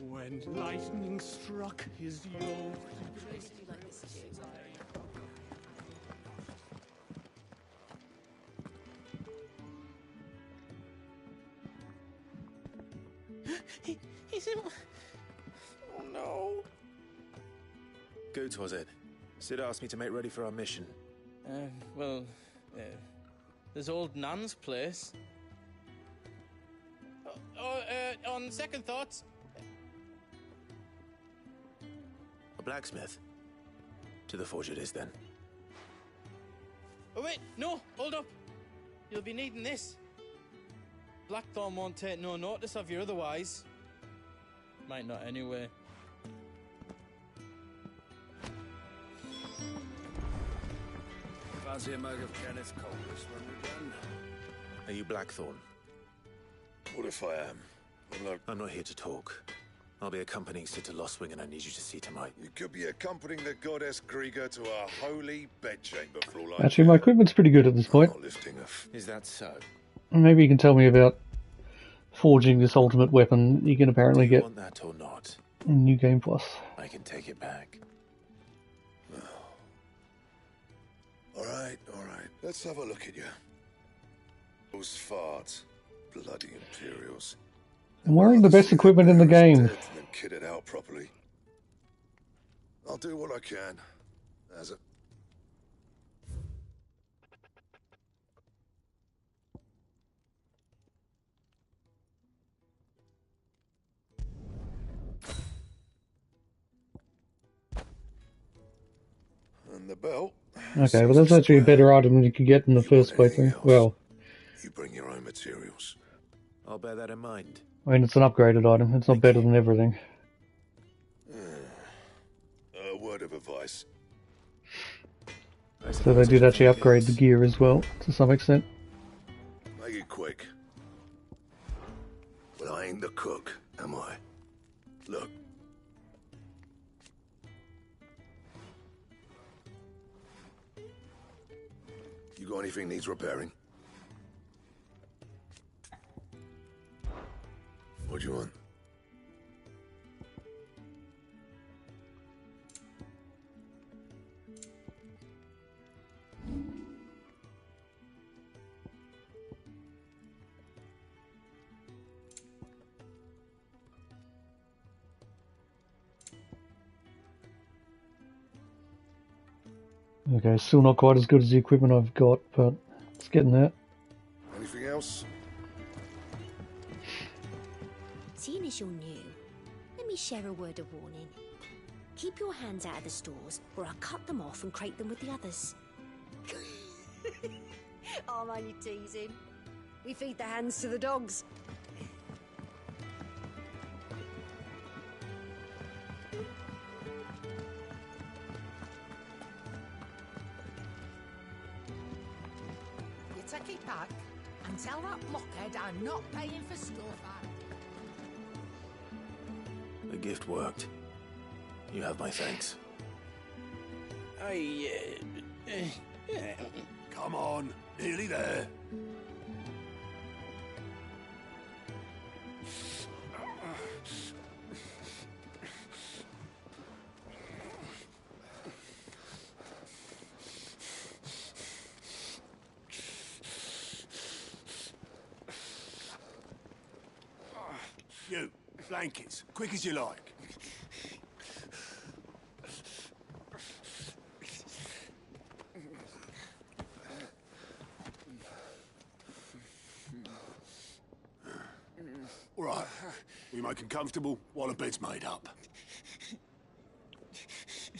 When lightning struck his yoke. He's in... Oh no. Goot was it? Sid asked me to make ready for our mission. There's old Nan's place. On second thoughts... A blacksmith? To the forge it is, then. Oh wait, no, hold up. You'll be needing this. Blackthorn won't take no notice of you otherwise. Might not anyway. Fancy a mug of Kenneth Coldest when we're done? Are you Blackthorn? What if I am? I'm not here to talk. I'll be accompanying Sitter Lostwing, and I need you to see to my... You could be accompanying the goddess Grieger to our holy bedchamber for all I Actually, my equipment's pretty good at this point. Is that so? Maybe you can tell me about forging this ultimate weapon. You can apparently Do you get want that or not? in New Game Plus. I can take it back. All right. Let's have a look at you. Those farts. Bloody Imperials. I'm wearing the best equipment in the game. Dead and kitted out properly. I'll do what I can. As a... And the belt. Okay, well that's actually a better item than you could get in the first playthrough. Well, You bring your own materials. I'll bear that in mind. I mean, it's an upgraded item. It's not better than everything. A word of advice. So they did actually upgrade the gear as well, to some extent. Make it quick. But I ain't the cook, am I? Look. You got anything needs repairing? What do you want? Okay, still not quite as good as the equipment I've got, but it's getting there. Anything else? Seeing as you're new, let me share a word of warning. Keep your hands out of the stores, or I'll cut them off and crate them with the others. Oh, I'm only teasing. We feed the hands to the dogs. You take it back and tell that blockhead I'm not paying for store fat. The gift worked. You have my thanks. Come on, nearly there. You, blankets, quick as you like. All right, we make him comfortable while the bed's made up.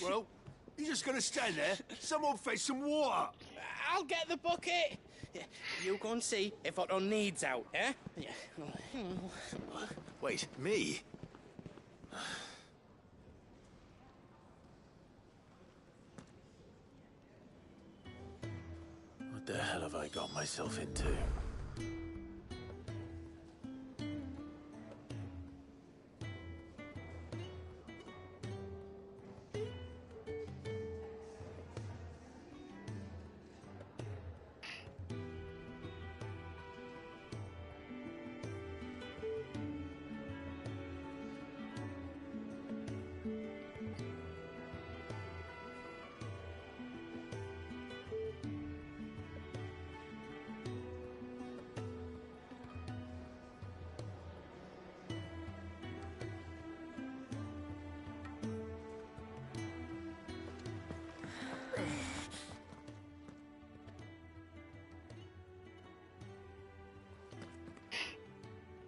Well, you're just gonna stand there? Someone fetch some water. I'll get the bucket. You go and see if Otto needs out, eh? Wait, me? What the hell have I got myself into?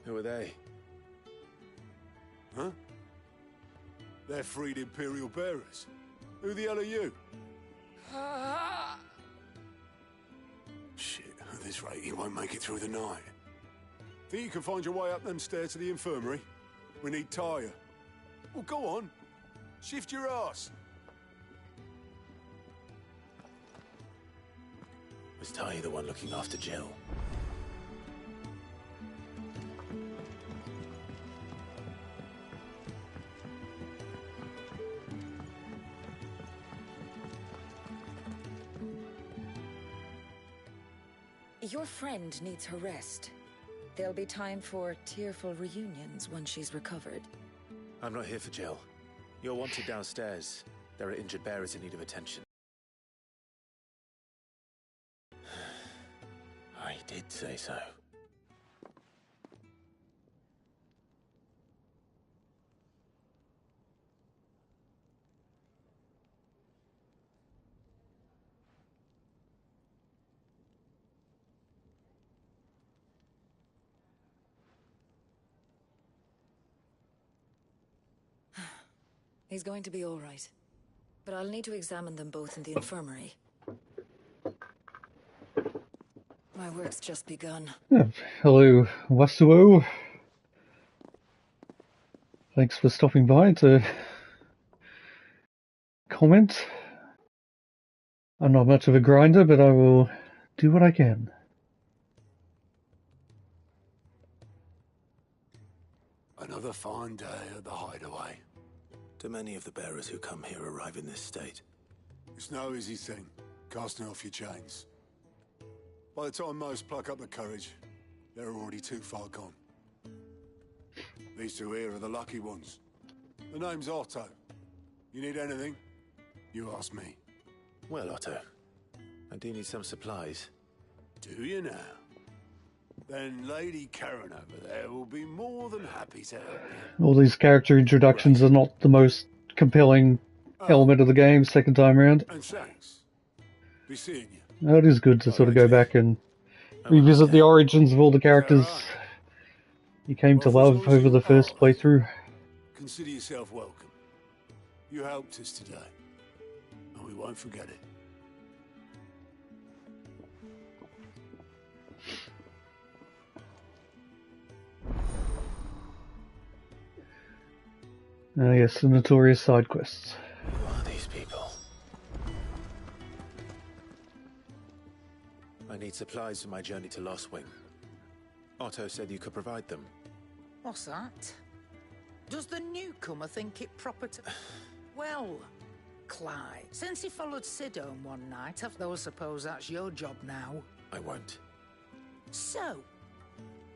Who are they? Huh? They're freed Imperial bearers. Who the hell are you? Shit, at this rate you won't make it through the night. Think you can find your way up them stairs to the infirmary? We need Taya. Well, go on. Shift your ass. Was Ty the one looking after Jill? Your friend needs her rest. There'll be time for tearful reunions once she's recovered. I'm not here for Jill. You're wanted downstairs. There are injured bearers in need of attention. I did say so. He's going to be all right. But I'll need to examine them both in the infirmary. My work's just begun. Hello, Wasuo. Thanks for stopping by to comment. I'm not much of a grinder, but I will do what I can. Another fine day at the hideaway. Do many of the bearers who come here arrive in this state? It's no easy thing, casting off your chains. By the time most pluck up the courage, they're already too far gone. These two here are the lucky ones. The name's Otto. You need anything? You ask me. Well, Otto, I do need some supplies. Do you now? Then Lady Karen over there will be more than happy to help you. All these character introductions are not the most compelling element of the game second time around. And thanks. Be seeing you. It is good to sort of go back and revisit the origins of all the characters you came to love over the first playthrough. Consider yourself welcome. You helped us today, and we won't forget it. Yes, the notorious side quests. Who are these people? I need supplies for my journey to Lost Wing. Otto said you could provide them. What's that? Does the newcomer think it proper to... Well, Clyde, since he followed Sid home one night, I suppose that's your job now. I won't. So,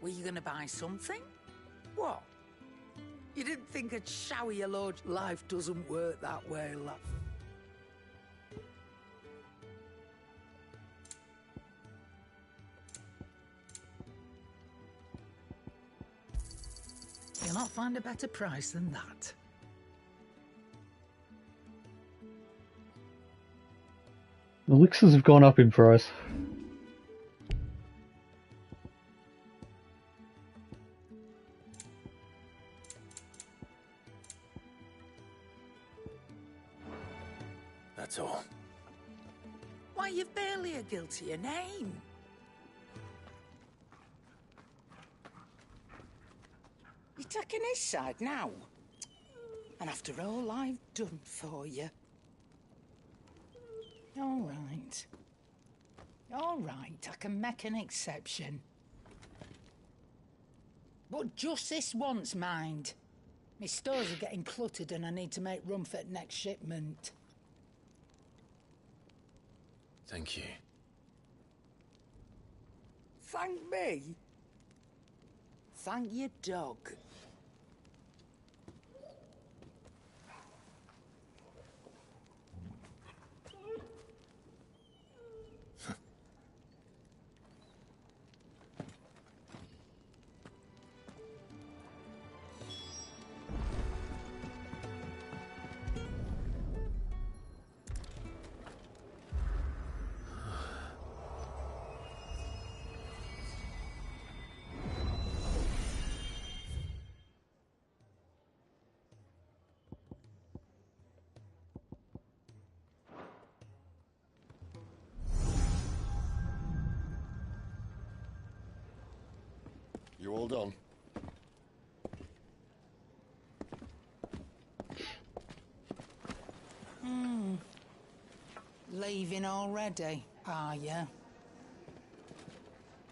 were you gonna buy something? What? You didn't think I'd shower your lord? Life doesn't work that way, love. You'll not find a better price than that. Elixirs have gone up in price. That's all. Why, you've barely a guiltier name. You're taking his side now? And after all I've done for you? All right. All right, I can make an exception. But just this once, mind. My stores are getting cluttered and I need to make room for the next shipment. Thank you. Thank me? Thank your dog. You all done? Leaving already, are ya?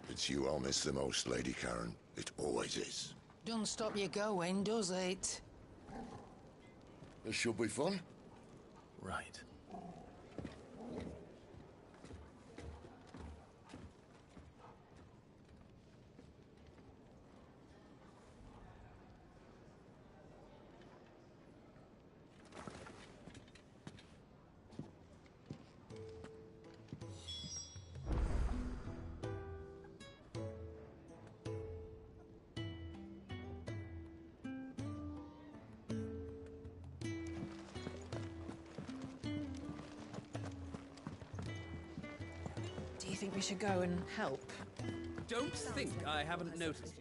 It's you I'll miss the most, Lady Karen. It always is. Don't stop you going, does it? This should be fun. Right. you think we should go and help? Don't think I haven't noticed.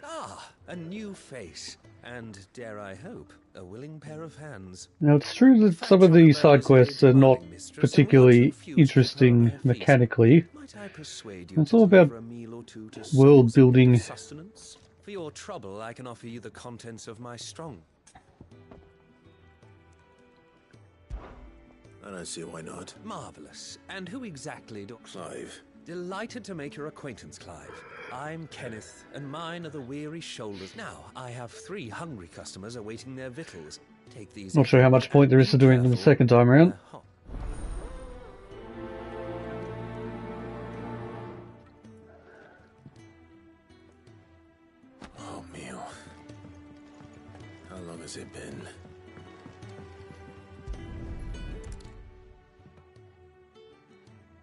Ah, a new face. And, dare I hope, a willing pair of hands. Now, it's true that some of the side quests are not particularly interesting mechanically. It's all about world building. Sustenance. For your trouble, I can offer you the contents of my strong. I don't see why not. Marvelous. And who exactly, Doctor? Clive. Delighted to make your acquaintance, Clive. I'm Kenneth, and mine are the weary shoulders. Now, I have 3 hungry customers awaiting their victuals. Take these. Not sure how much point there is to doing them the second time around. Oh, meal. How long has it been?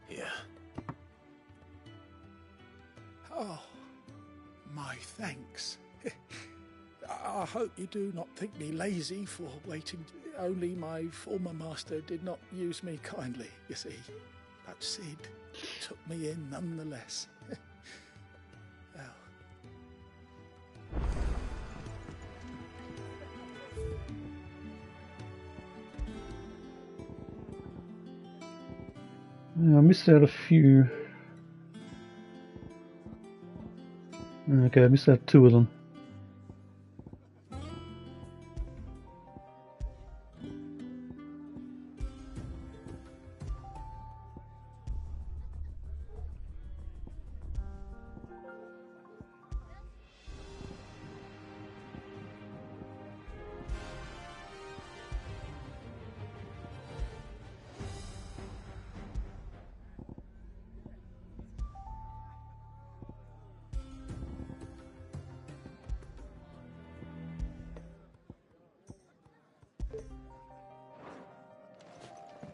Here. Oh, my thanks. I hope you do not think me lazy for waiting. Only my former master did not use me kindly, you see. But Sid took me in nonetheless. Well. Yeah, I missed out a few. Okay, I missed out 2 of them.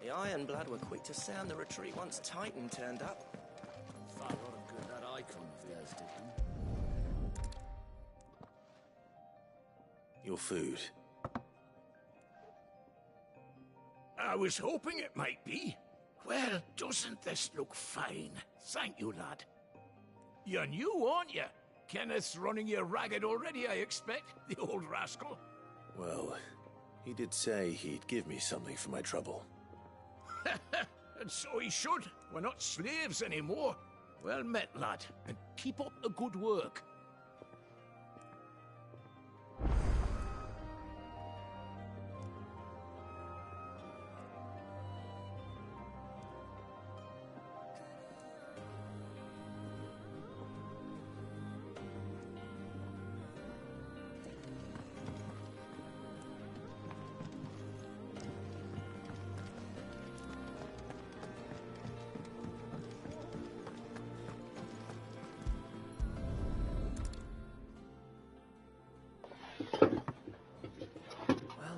The Ironblood were quick to sound the retreat once Titan turned up. Far lot of good that icon of theirs did them. Your food. I was hoping it might be. Well, doesn't this look fine? Thank you, lad. You're new, aren't you? Kenneth's running you ragged already, I expect, the old rascal. Well, he did say he'd give me something for my trouble. And so he should. We're not slaves anymore. Well met, lad, and keep up the good work.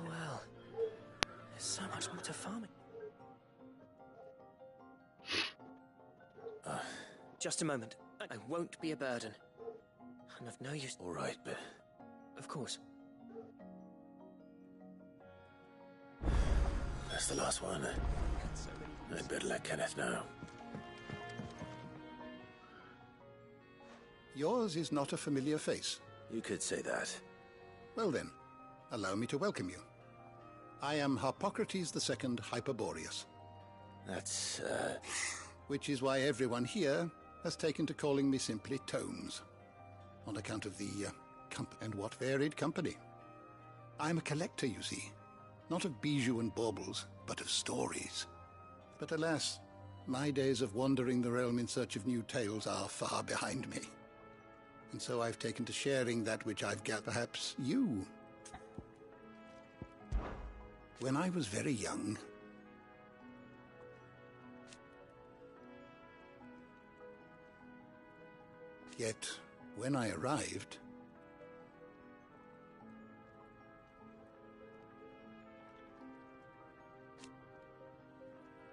Well. There's so much more to farming. Just a moment. I won't be a burden. I'm of no use. All right, but... Of course. That's the last one. I'd better let Kenneth know. Yours is not a familiar face. You could say that. Well then, allow me to welcome you. I am Harpocrates II Hyperboreus. That's, Which is why everyone here has taken to calling me simply Tomes. On account of the, and what varied company. I'm a collector, you see. Not of bijou and baubles, but of stories. But alas, my days of wandering the realm in search of new tales are far behind me. And so I've taken to sharing that which I've gathered. Perhaps you. When I was very young... Yet, when I arrived...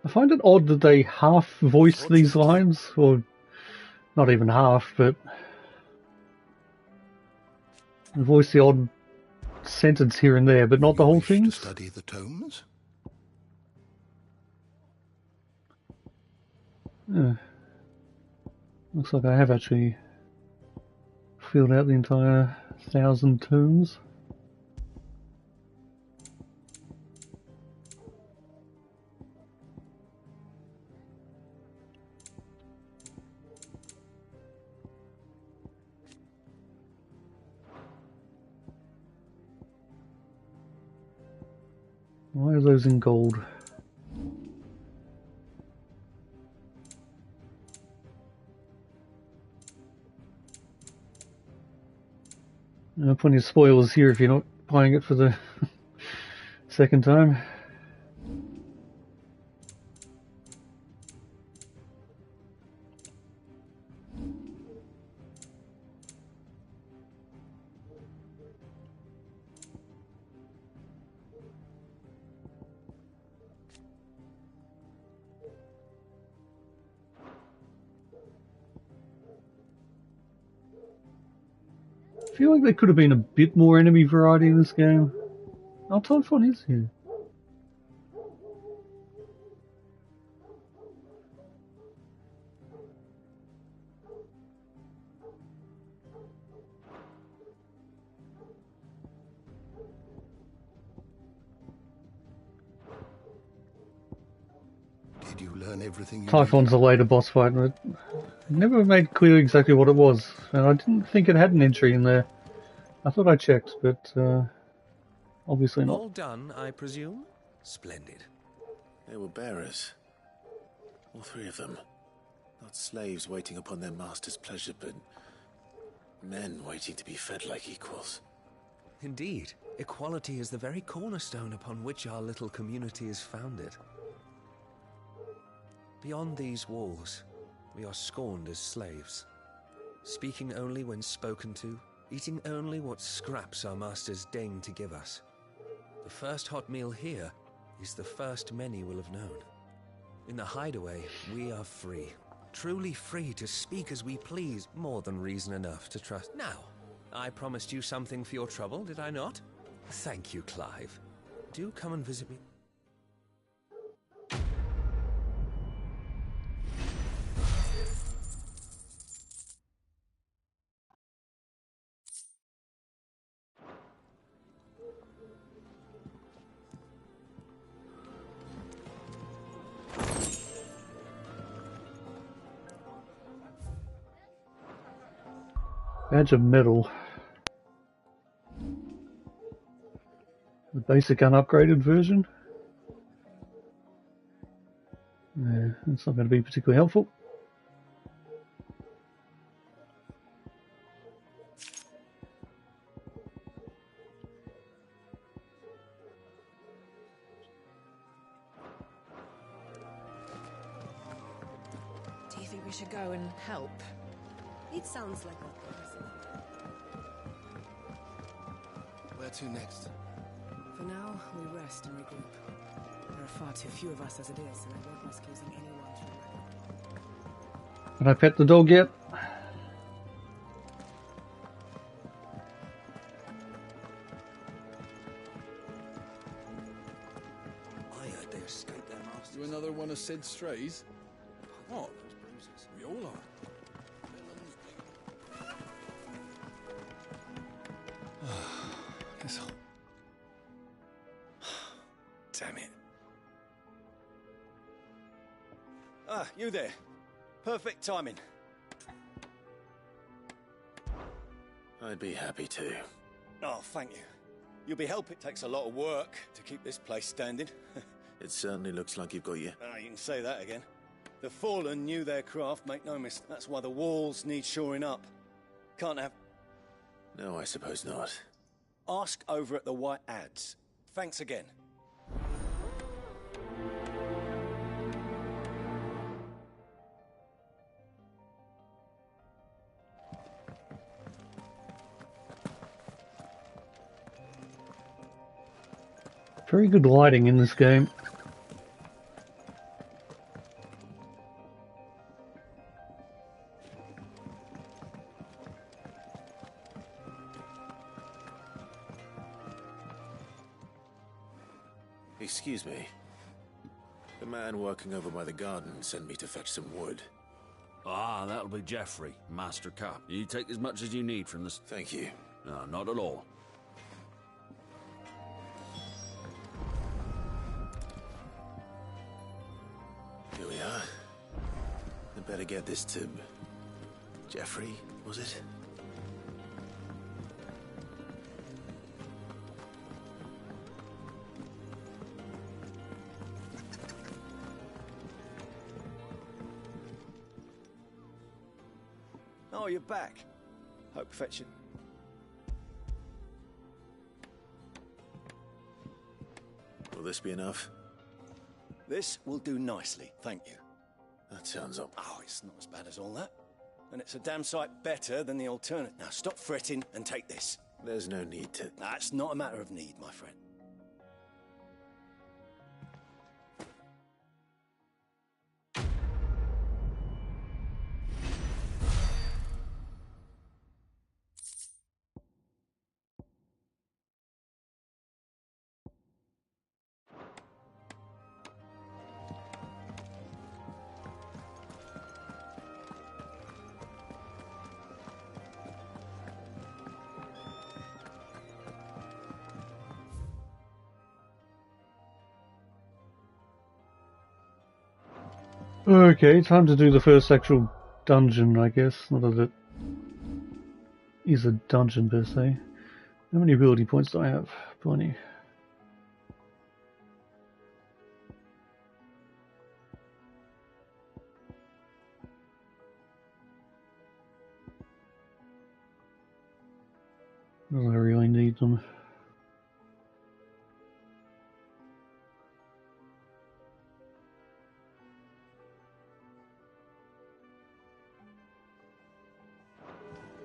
I find it odd that they half voice these lines, or not even half, but voice the odd sentence here and there, but not the whole thing. To study the tomes? Yeah. Looks like I have actually filled out the entire 1,000 tombs. Why are those in gold? Plenty of spoilers here if you're not buying it for the second time. I feel like there could have been a bit more enemy variety in this game. How tough one is here? Did you learn everything you Typhon's a later boss fight, but it never made clear exactly what it was, and I didn't think it had an entry in there. I thought I checked, but obviously not. All done, I presume? Splendid. They were bearers. All three of them. Not slaves waiting upon their master's pleasure, but men waiting to be fed like equals. Indeed. Equality is the very cornerstone upon which our little community is founded. Beyond these walls, we are scorned as slaves. Speaking only when spoken to, eating only what scraps our masters deign to give us. The first hot meal here is the first many will have known. In the hideaway, we are free. Truly free to speak as we please, more than reason enough to trust. Now, I promised you something for your trouble, did I not? Thank you, Clive. Do come and visit me. Badge of metal. The basic unupgraded version. Yeah, that's not going to be particularly helpful. Do you think we should go and help? It sounds like a... Where to next? For now, we rest and regroup. There are far too few of us as it is, and I won't risk losing anyone through running. Can I pet the dog yet? I heard they escaped their masters. You another one of Sid's strays? What? We all are. Guess I'll... Damn it. Ah, you there. Perfect timing. I'd be happy to. Oh, thank you. You'll be helping. It takes a lot of work to keep this place standing. It certainly looks like you've got you. You can say that again. The Fallen knew their craft, make no mistake. That's why the walls need shoring up. Can't have... No, I suppose not. Ask over at the White Ads. Thanks again. Very good lighting in this game. Excuse me. The man working over by the garden sent me to fetch some wood. Ah, that'll be Geoffrey, Master Cap. You take as much as you need from this. Thank you. No, not at all. Here we are. I'd better get this to... Geoffrey, was it? Oh, you're back. Hope fetching. Will this be enough? This will do nicely, thank you. That sounds up. Oh, it's not as bad as all that. And it's a damn sight better than the alternate. Now stop fretting and take this. There's no need to... That's not a matter of need, my friend. Okay, time to do the first actual dungeon, I guess. Not that it is a dungeon per se. How many ability points do I have? Plenty. Do I really need them?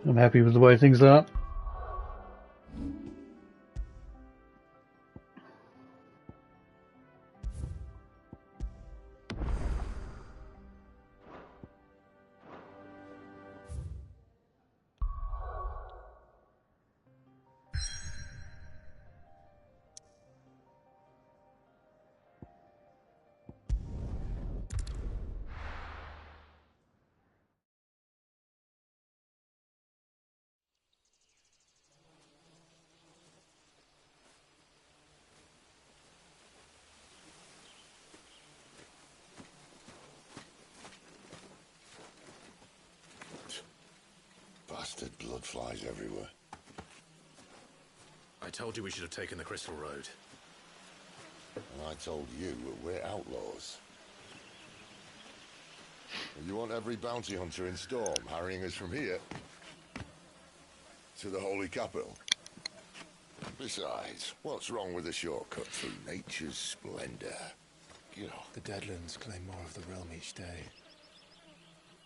I'm happy with the way things are. Bastard blood flies everywhere. I told you we should have taken the Crystal Road. And I told you that we're outlaws. You want every bounty hunter in Storm harrying us from here to the Holy Capital? Besides, what's wrong with a shortcut through nature's splendor? You know. The Deadlands claim more of the realm each day.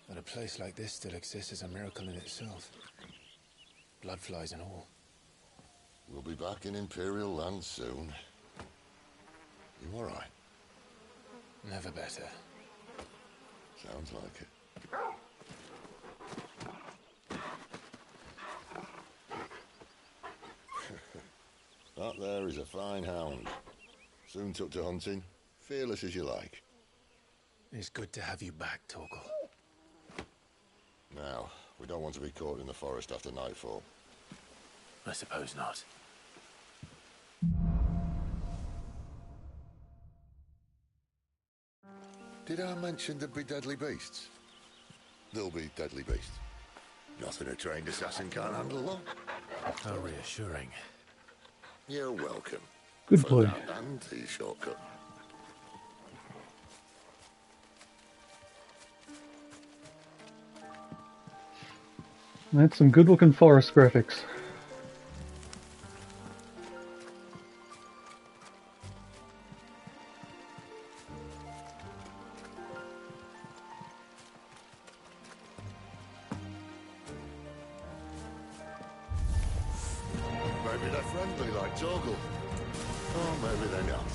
That a place like this still exists is a miracle in itself. Bloodflies and all. We'll be back in Imperial land soon. You alright? Never better. Sounds like it. That there is a fine hound. Soon took to hunting. Fearless as you like. It's good to have you back, Torgal. Now, we don't want to be caught in the forest after nightfall. I suppose not. Did I mention there'd be deadly beasts? There'll be deadly beasts. Nothing a trained assassin can't handle, though. How reassuring. You're welcome. Good For boy. that and the shortcut. That's some good looking forest graphics. Maybe they're friendly like Torgal. Or maybe they're not.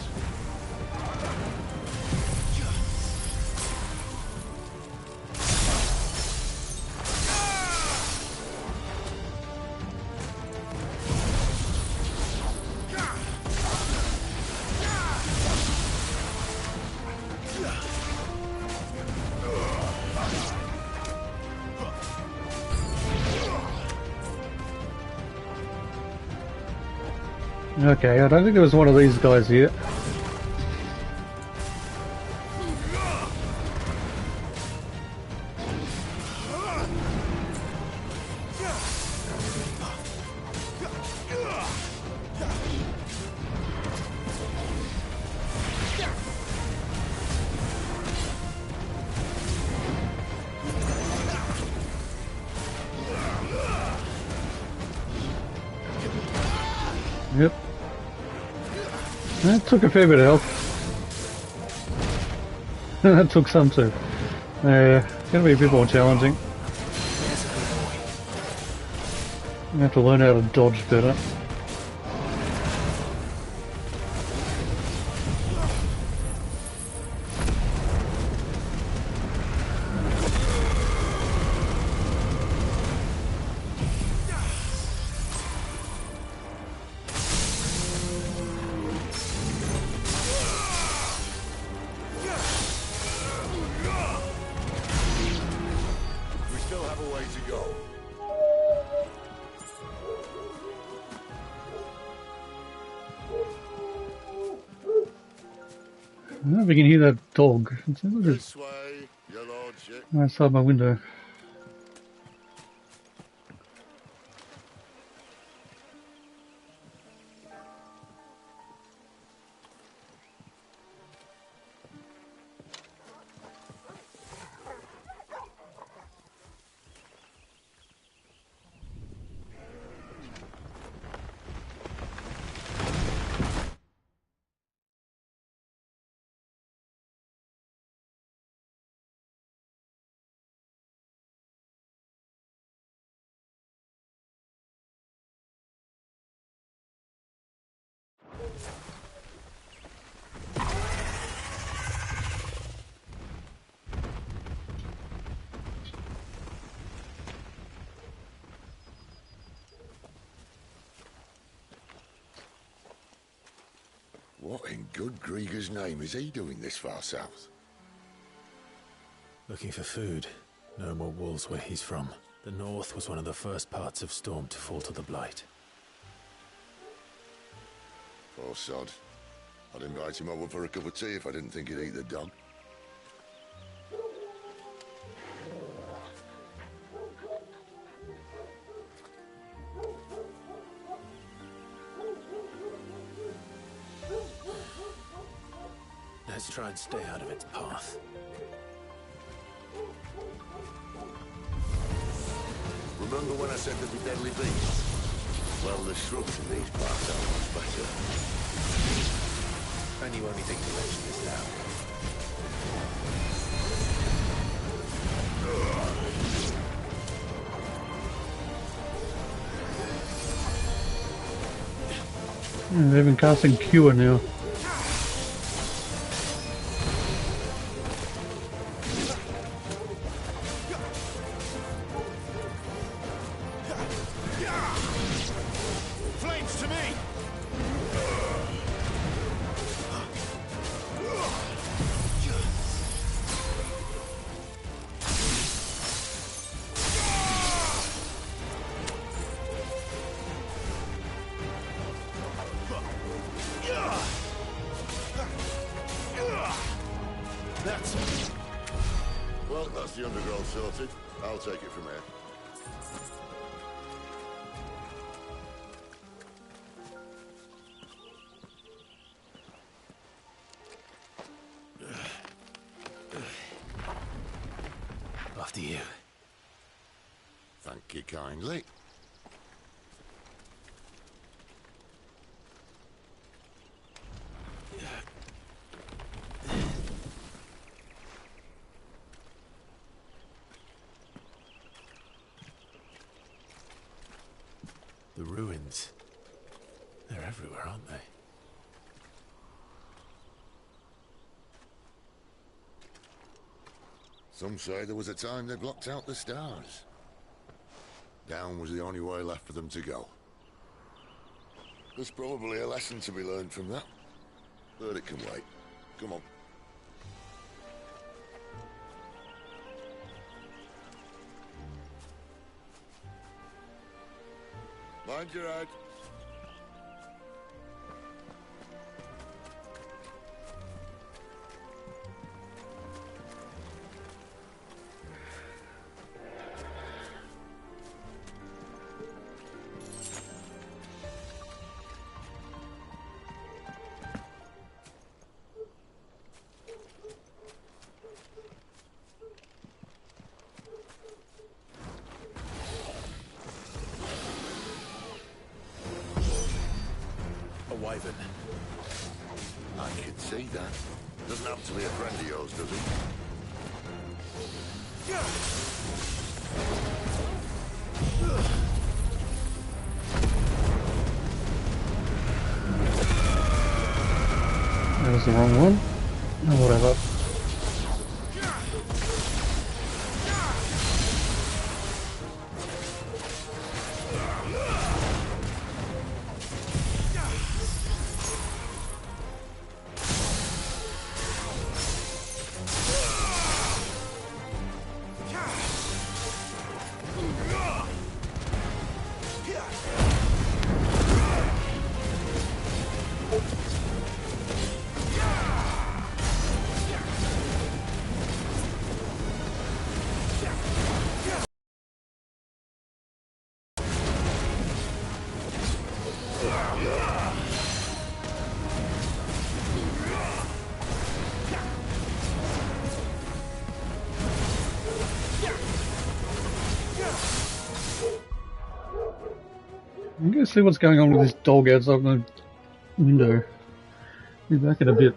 Okay, I don't think there was one of these guys yet. Yep. That took a fair bit of health. That took some too. Gonna be a bit more challenging. I have to learn how to dodge better. We still have a way to go. I don't know if you can hear that dog. It's This way, your lordship. outside my window. What in good Grieger's name is he doing this far south? Looking for food. No more wolves where he's from. The north was one of the first parts of Storm to fall to the Blight. Poor sod. I'd invite him over for a cup of tea if I didn't think he'd eat the dog. Let's try and stay out of its path. Remember when I said there'd be deadly beasts? Well, the shrubs in these parts are much better. And you only think to mention this now. They're even casting Cure now. Flames to me! That's it. Well, that's the undergrowth sorted. I'll take it from here. After you. Thank you kindly. The ruins. They're everywhere, aren't they? Some say there was a time they blocked out the stars. Down was the only way left for them to go. There's probably a lesson to be learned from that. But it can wait. Come on. Mind your head. wyvern. I could see that. Doesn't happen to be a friend of yours, does he? That was the wrong one. Oh, whatever. I'm gonna see what's going on with this dog outside the window. Be back in a bit.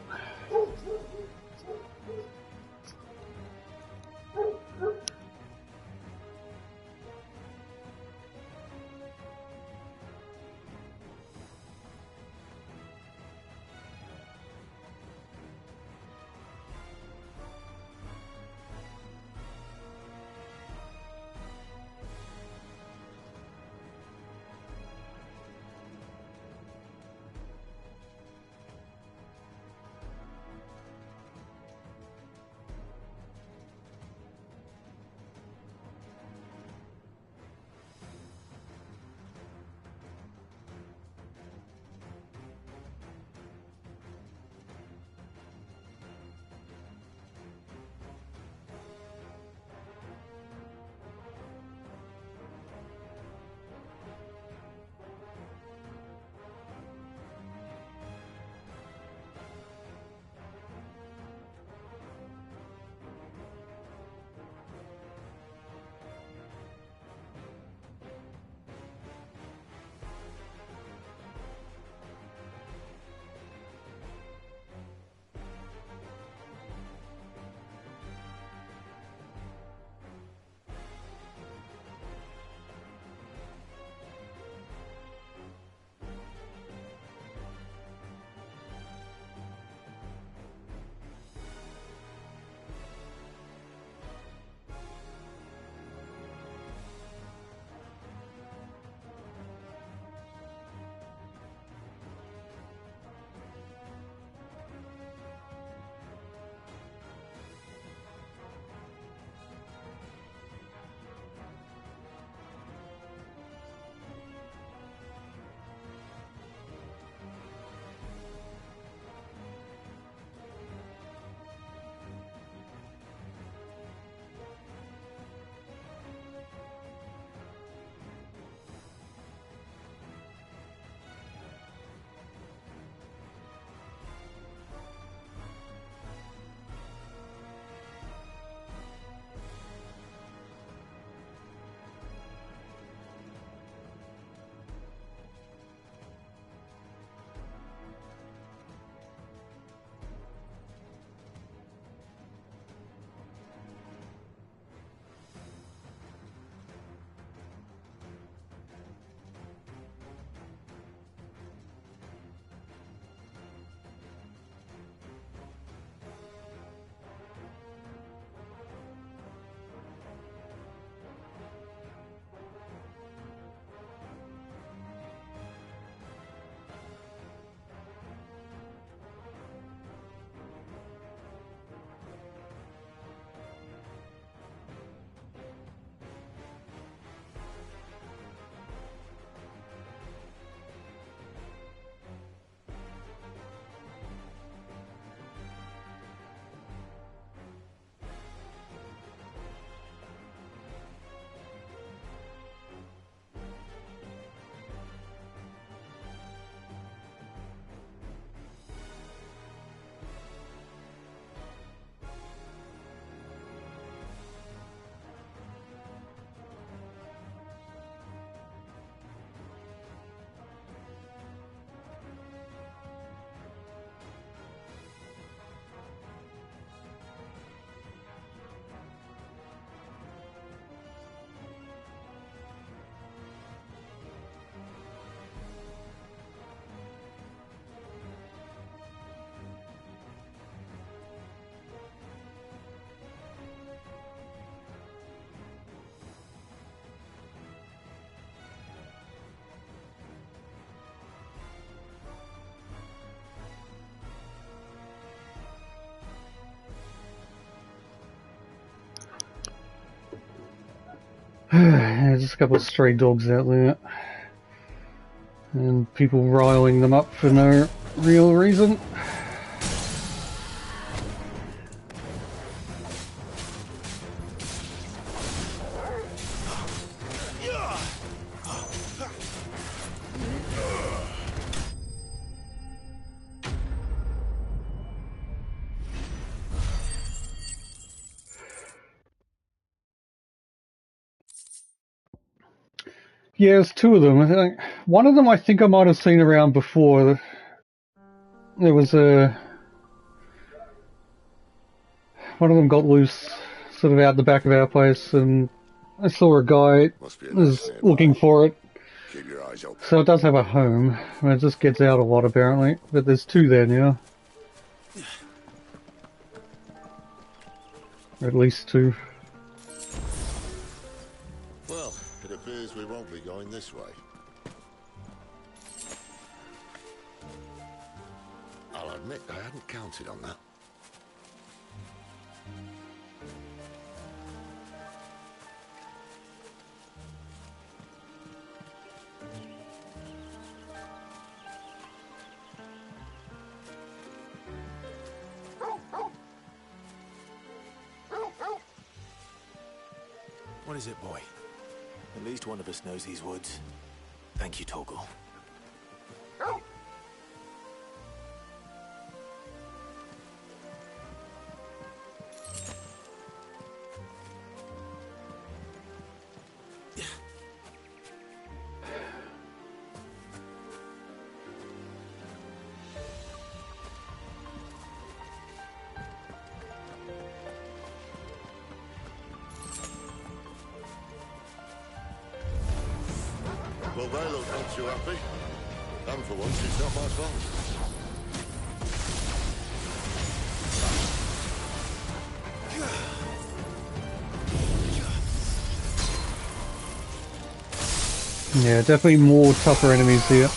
a couple of stray dogs out there. And people riling them up for no real reason. Yeah, there's two of them. I think one of them I think I might have seen around before. There was one of them got loose sort of out the back of our place, and I saw a guy was looking for it. Keep your eyes open. So it does have a home, and it just gets out a lot apparently. But there's two there now. Or at least two. Well, it appears we won't be going this way. I'll admit I hadn't counted on that. What is it, boy? At least one of us knows these woods. Thank you, Torgal. Well, they look not too happy. And for once, it's not my fault. Yeah, definitely more tougher enemies here.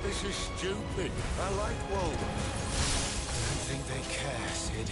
This is stupid. I like wolves. I don't think they care, Sid.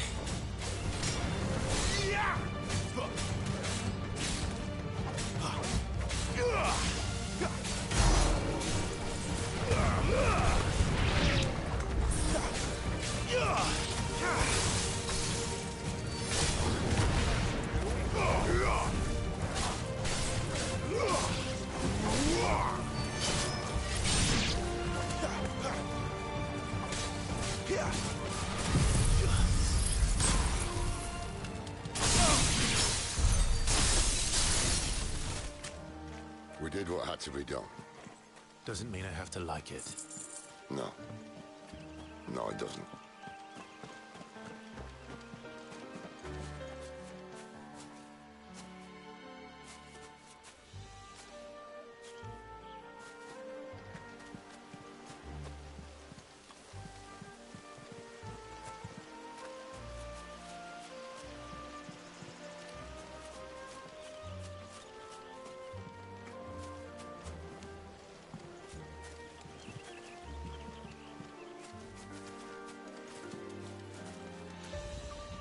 We did what had to be done. Doesn't mean I have to like it. No. No, it doesn't.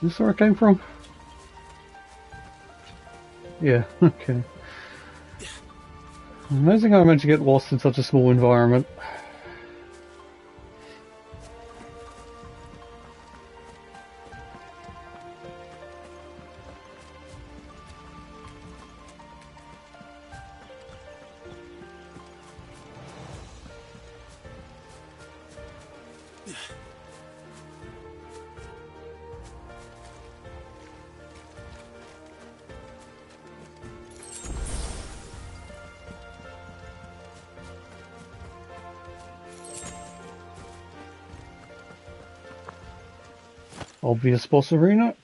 Is this where it came from? Yeah, okay. Amazing how I managed to get lost in such a small environment. Obvious boss arena.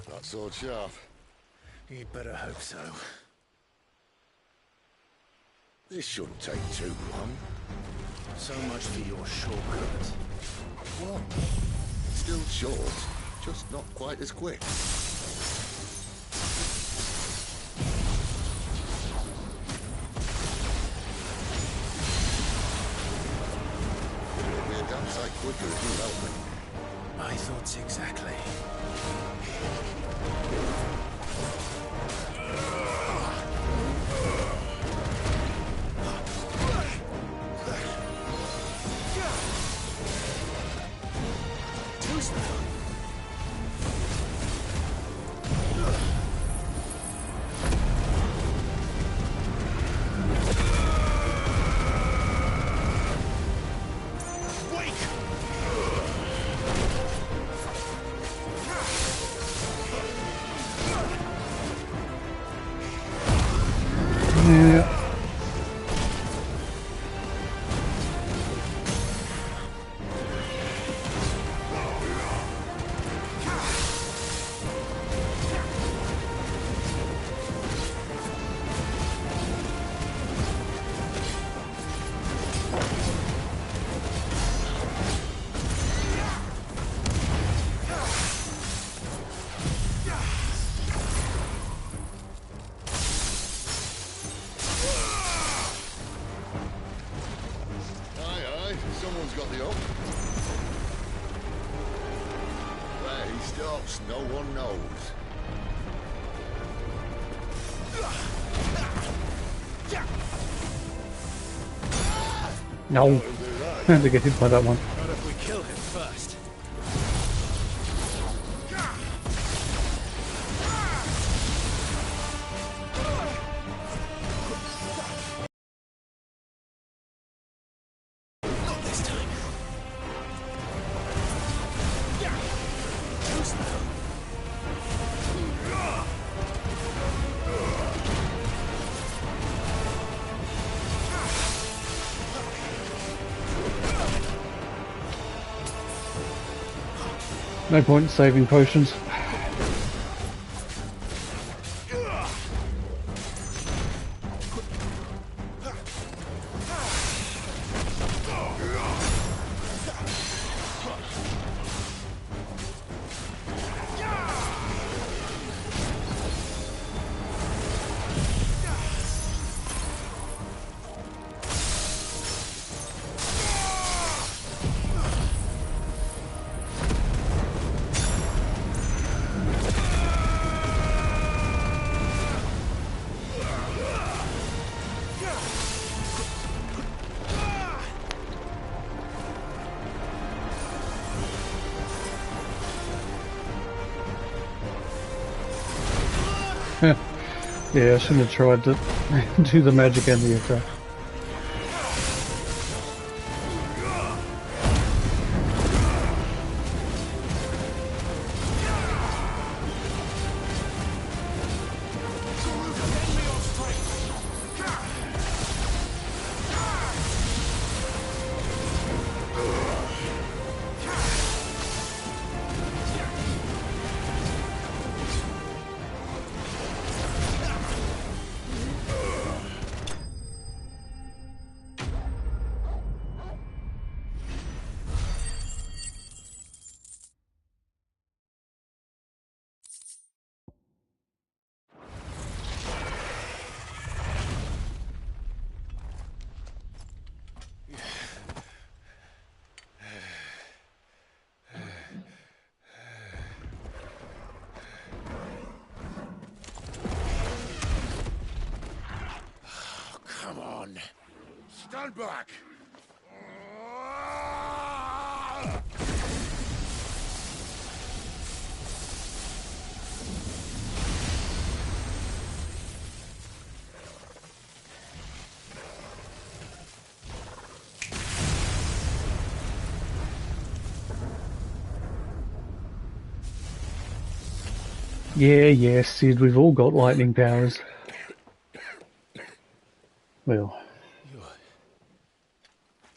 That sword sharp. You'd better hope so. This shouldn't take too long. So much for your shortcut. What? Still short, just not quite as quick. It'll be a damn sight quicker if you help me. My thoughts exactly. Yeah. Someone's got the up. Where he stops, no one knows. No. I had to get hit by that one. Not if we kill him first. Not this time. Too slow. No point in saving potions. Yeah, I shouldn't have tried to do the magic and the attack. Stand back! Yeah, Sid, we've all got lightning powers. Well...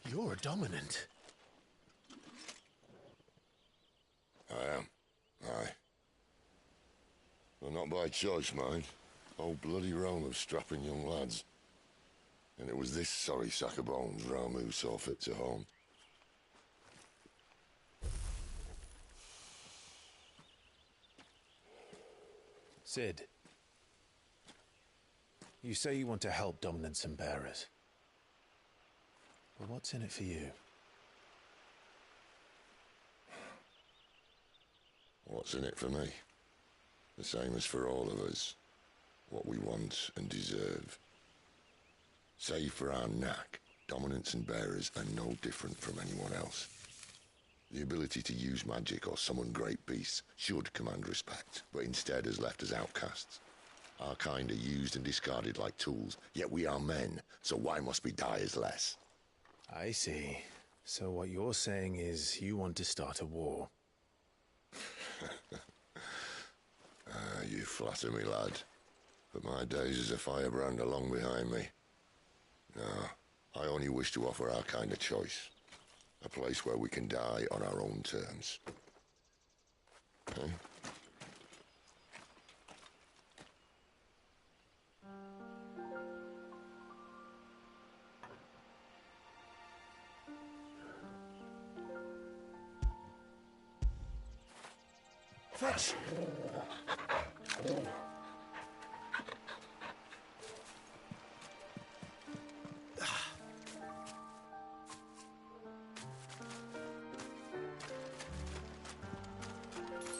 You're a dominant. I am. Aye. Well, not by choice, mind. Whole bloody realm of strapping young lads. And it was this sorry sack of bones Ramu saw fit to home. Sid, you say you want to help dominants and bearers. But what's in it for you? What's in it for me? The same as for all of us. What we want and deserve. Save for our knack, dominants and bearers are no different from anyone else. The ability to use magic or summon great beasts should command respect, but instead has left us outcasts. Our kind are used and discarded like tools, yet we are men, so why must we die as less? I see. So what you're saying is you want to start a war. You flatter me, lad. But my days as a firebrand are long behind me. No, I only wish to offer our kind a choice. A place where we can die on our own terms. Okay? Fetch!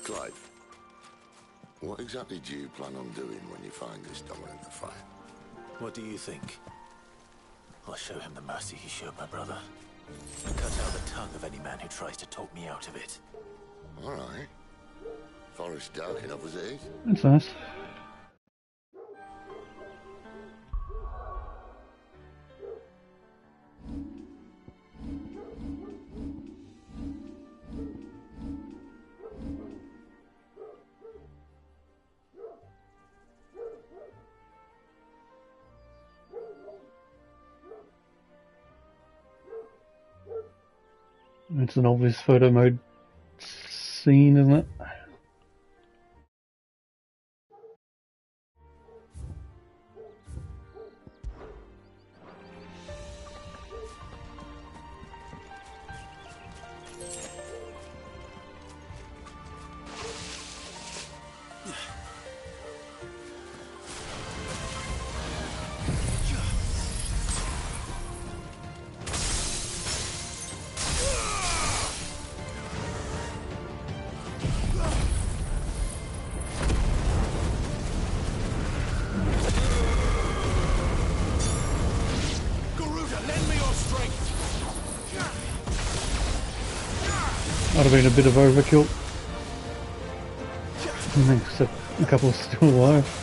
Clive, what exactly do you plan on doing when you find this dominant to fight? What do you think? I'll show him the mercy he showed my brother. And cut out the tongue of any man who tries to talk me out of it. All right. Forest dark enough as it is. That's nice. It's an obvious photo mode scene, isn't it? Might have been a bit of overkill. Except a couple still alive.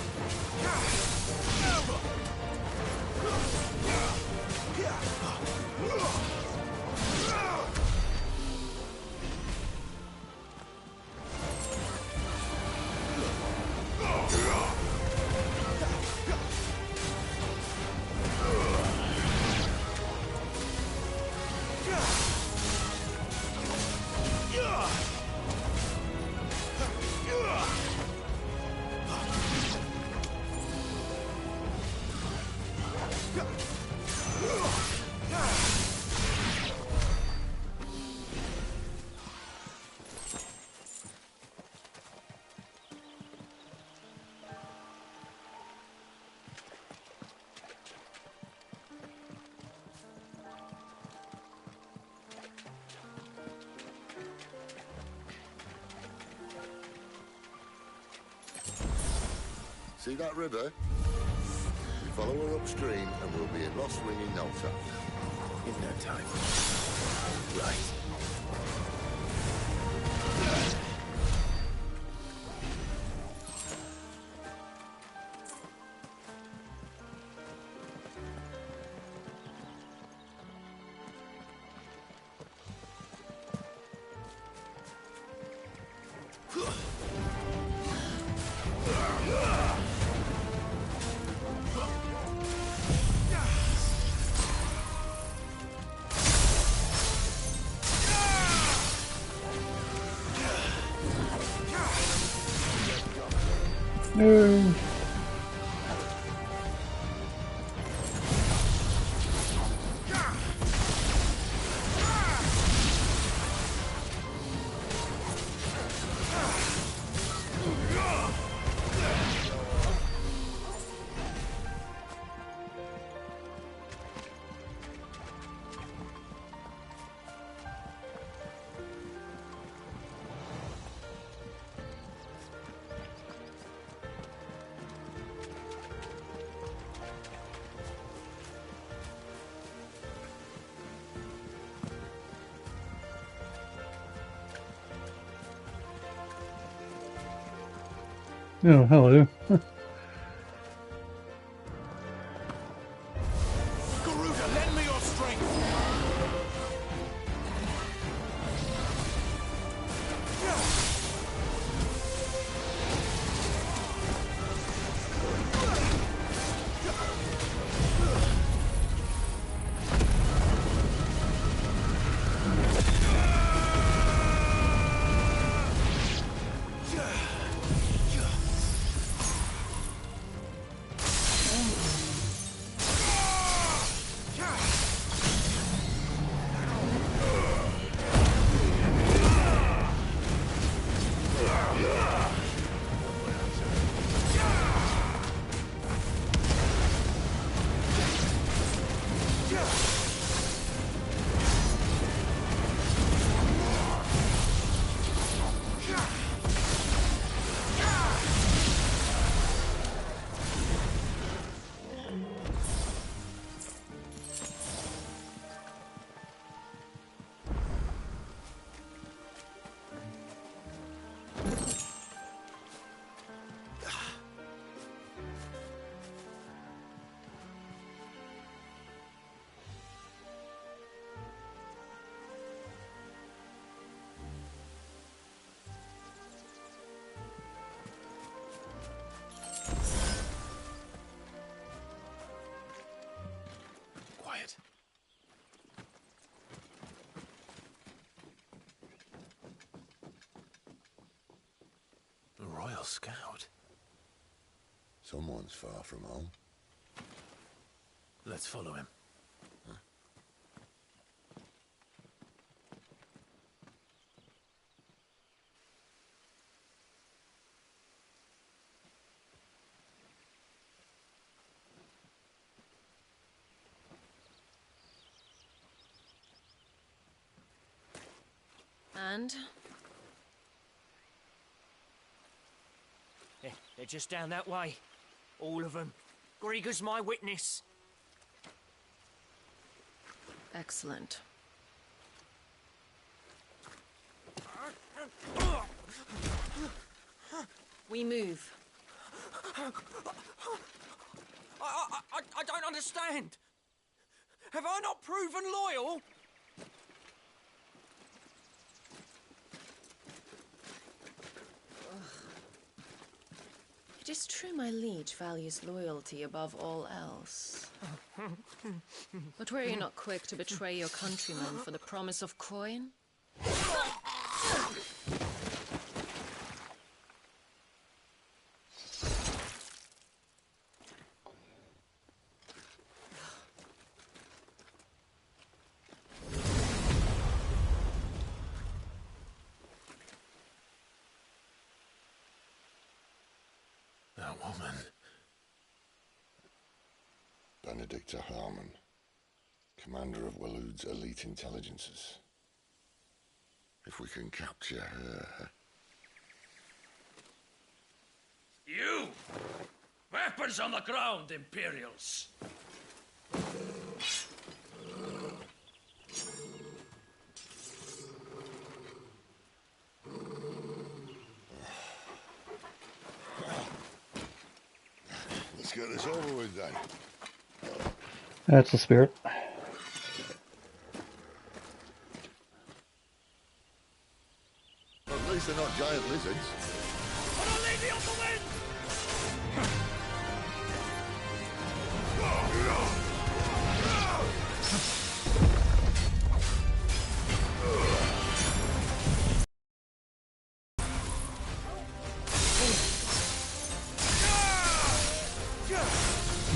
See that river? We follow her upstream and we'll be at Lost Ring in no time. In no time. Right. Oh, hello. Garuda, lend me your strength! Quiet. A Royal Scout. Someone's far from home. Let's follow him. And? They're just down that way. All of them. Grieger's my witness. Excellent. We move. I don't understand. Have I not proven loyal? It is true my liege values loyalty above all else. But were you not quick to betray your countrymen for the promise of coin? That woman. Benedicta Harmon, commander of Waloed's elite intelligences. If we can capture her... You! Weapons on the ground, Imperials! Let's get this over with then. That's the spirit. At least they're not giant lizards.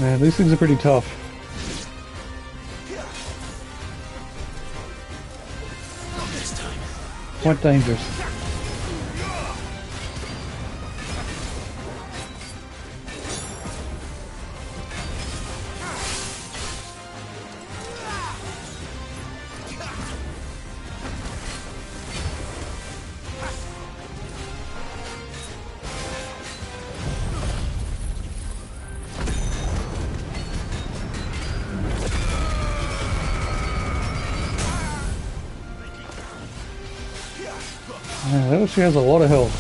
Man, these things are pretty tough. Quite dangerous. Man, that actually has a lot of health.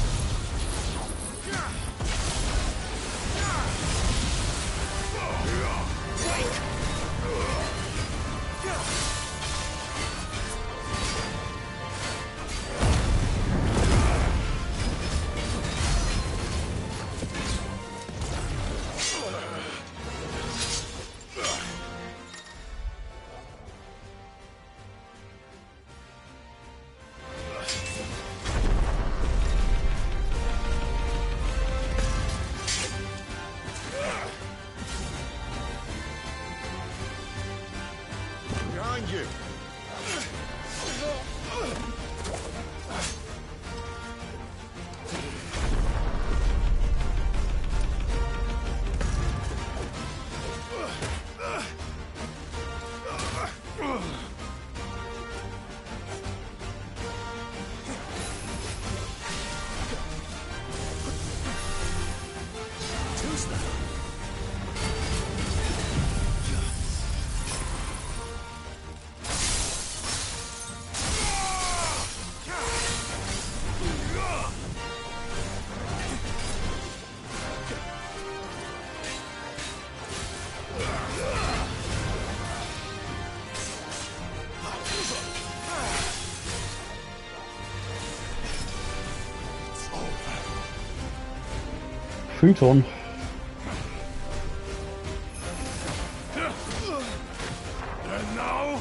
you. Futon. And now,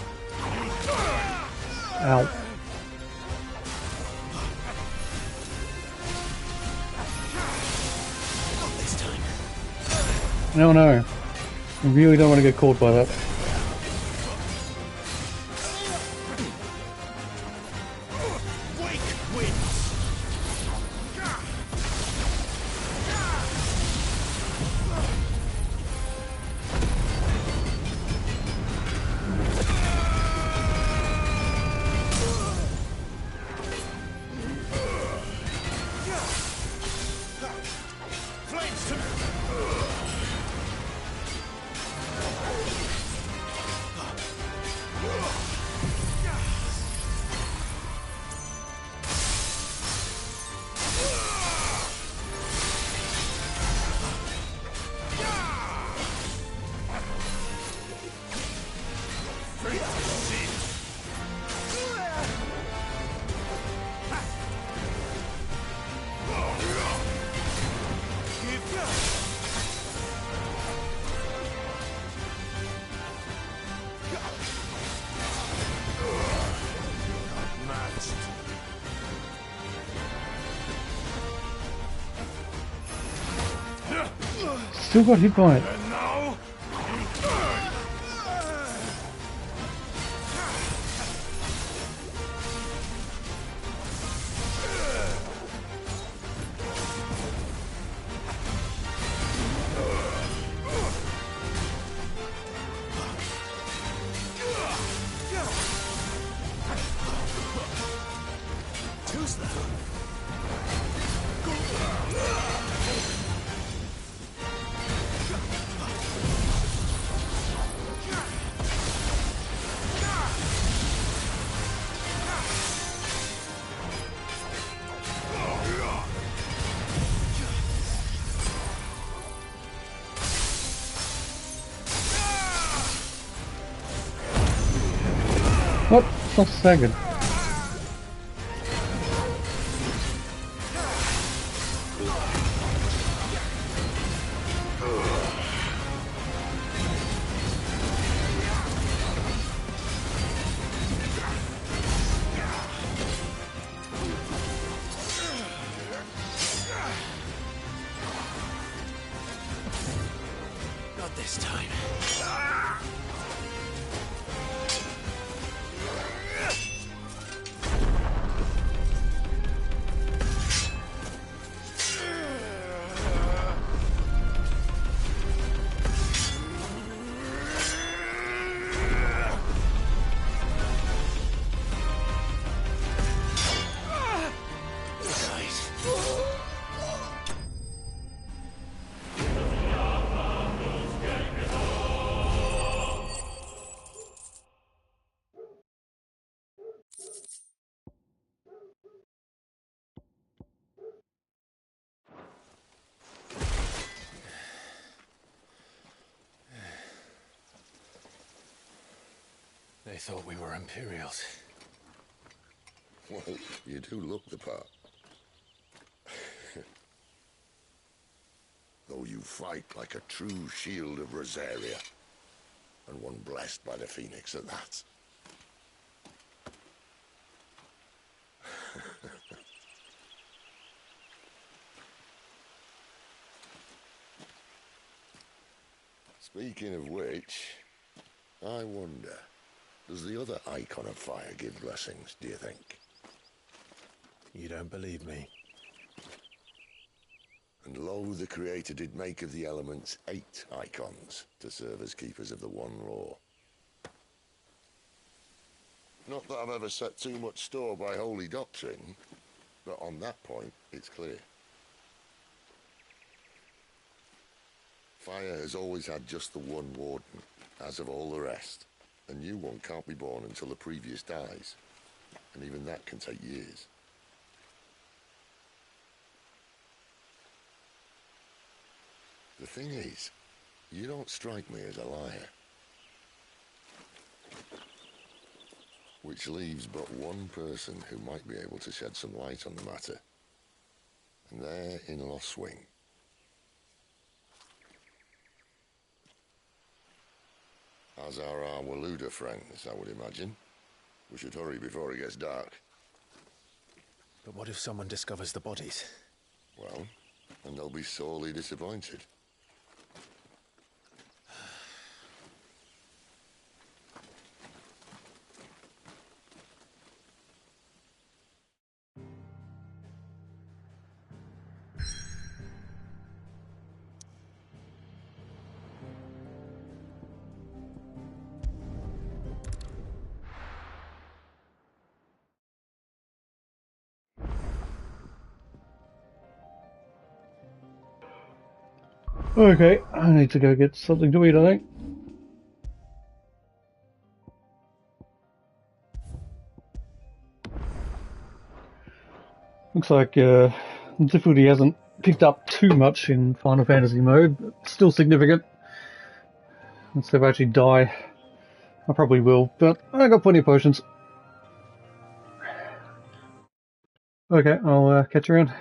Ow. Not this time. No, no. I really don't want to get caught by that. Still got hit by it. What? It's not staggered. Not this time. They thought we were Imperials. Well, you do look the part. Though you fight like a true shield of Rosaria, and one blessed by the Phoenix at that. Speaking of which, I wonder, Does the other icon of fire give blessings, do you think? You don't believe me? And lo, the Creator did make of the elements 8 icons to serve as keepers of the one law. Not that I've ever set too much store by holy doctrine, but on that point, it's clear. Fire has always had just the one warden, as of all the rest. A new one can't be born until the previous dies, and even that can take years. The thing is, you don't strike me as a liar. Which leaves but one person who might be able to shed some light on the matter. And they're in Lost Swing. As are our Waluda friends, I would imagine. We should hurry before it gets dark. But what if someone discovers the bodies? Well, and they'll be sorely disappointed. Okay, I need to go get something to eat, I think. Looks like difficulty hasn't picked up too much in Final Fantasy mode, but still significant. Once they actually die, I probably will, but I got plenty of potions. Okay, I'll catch you around.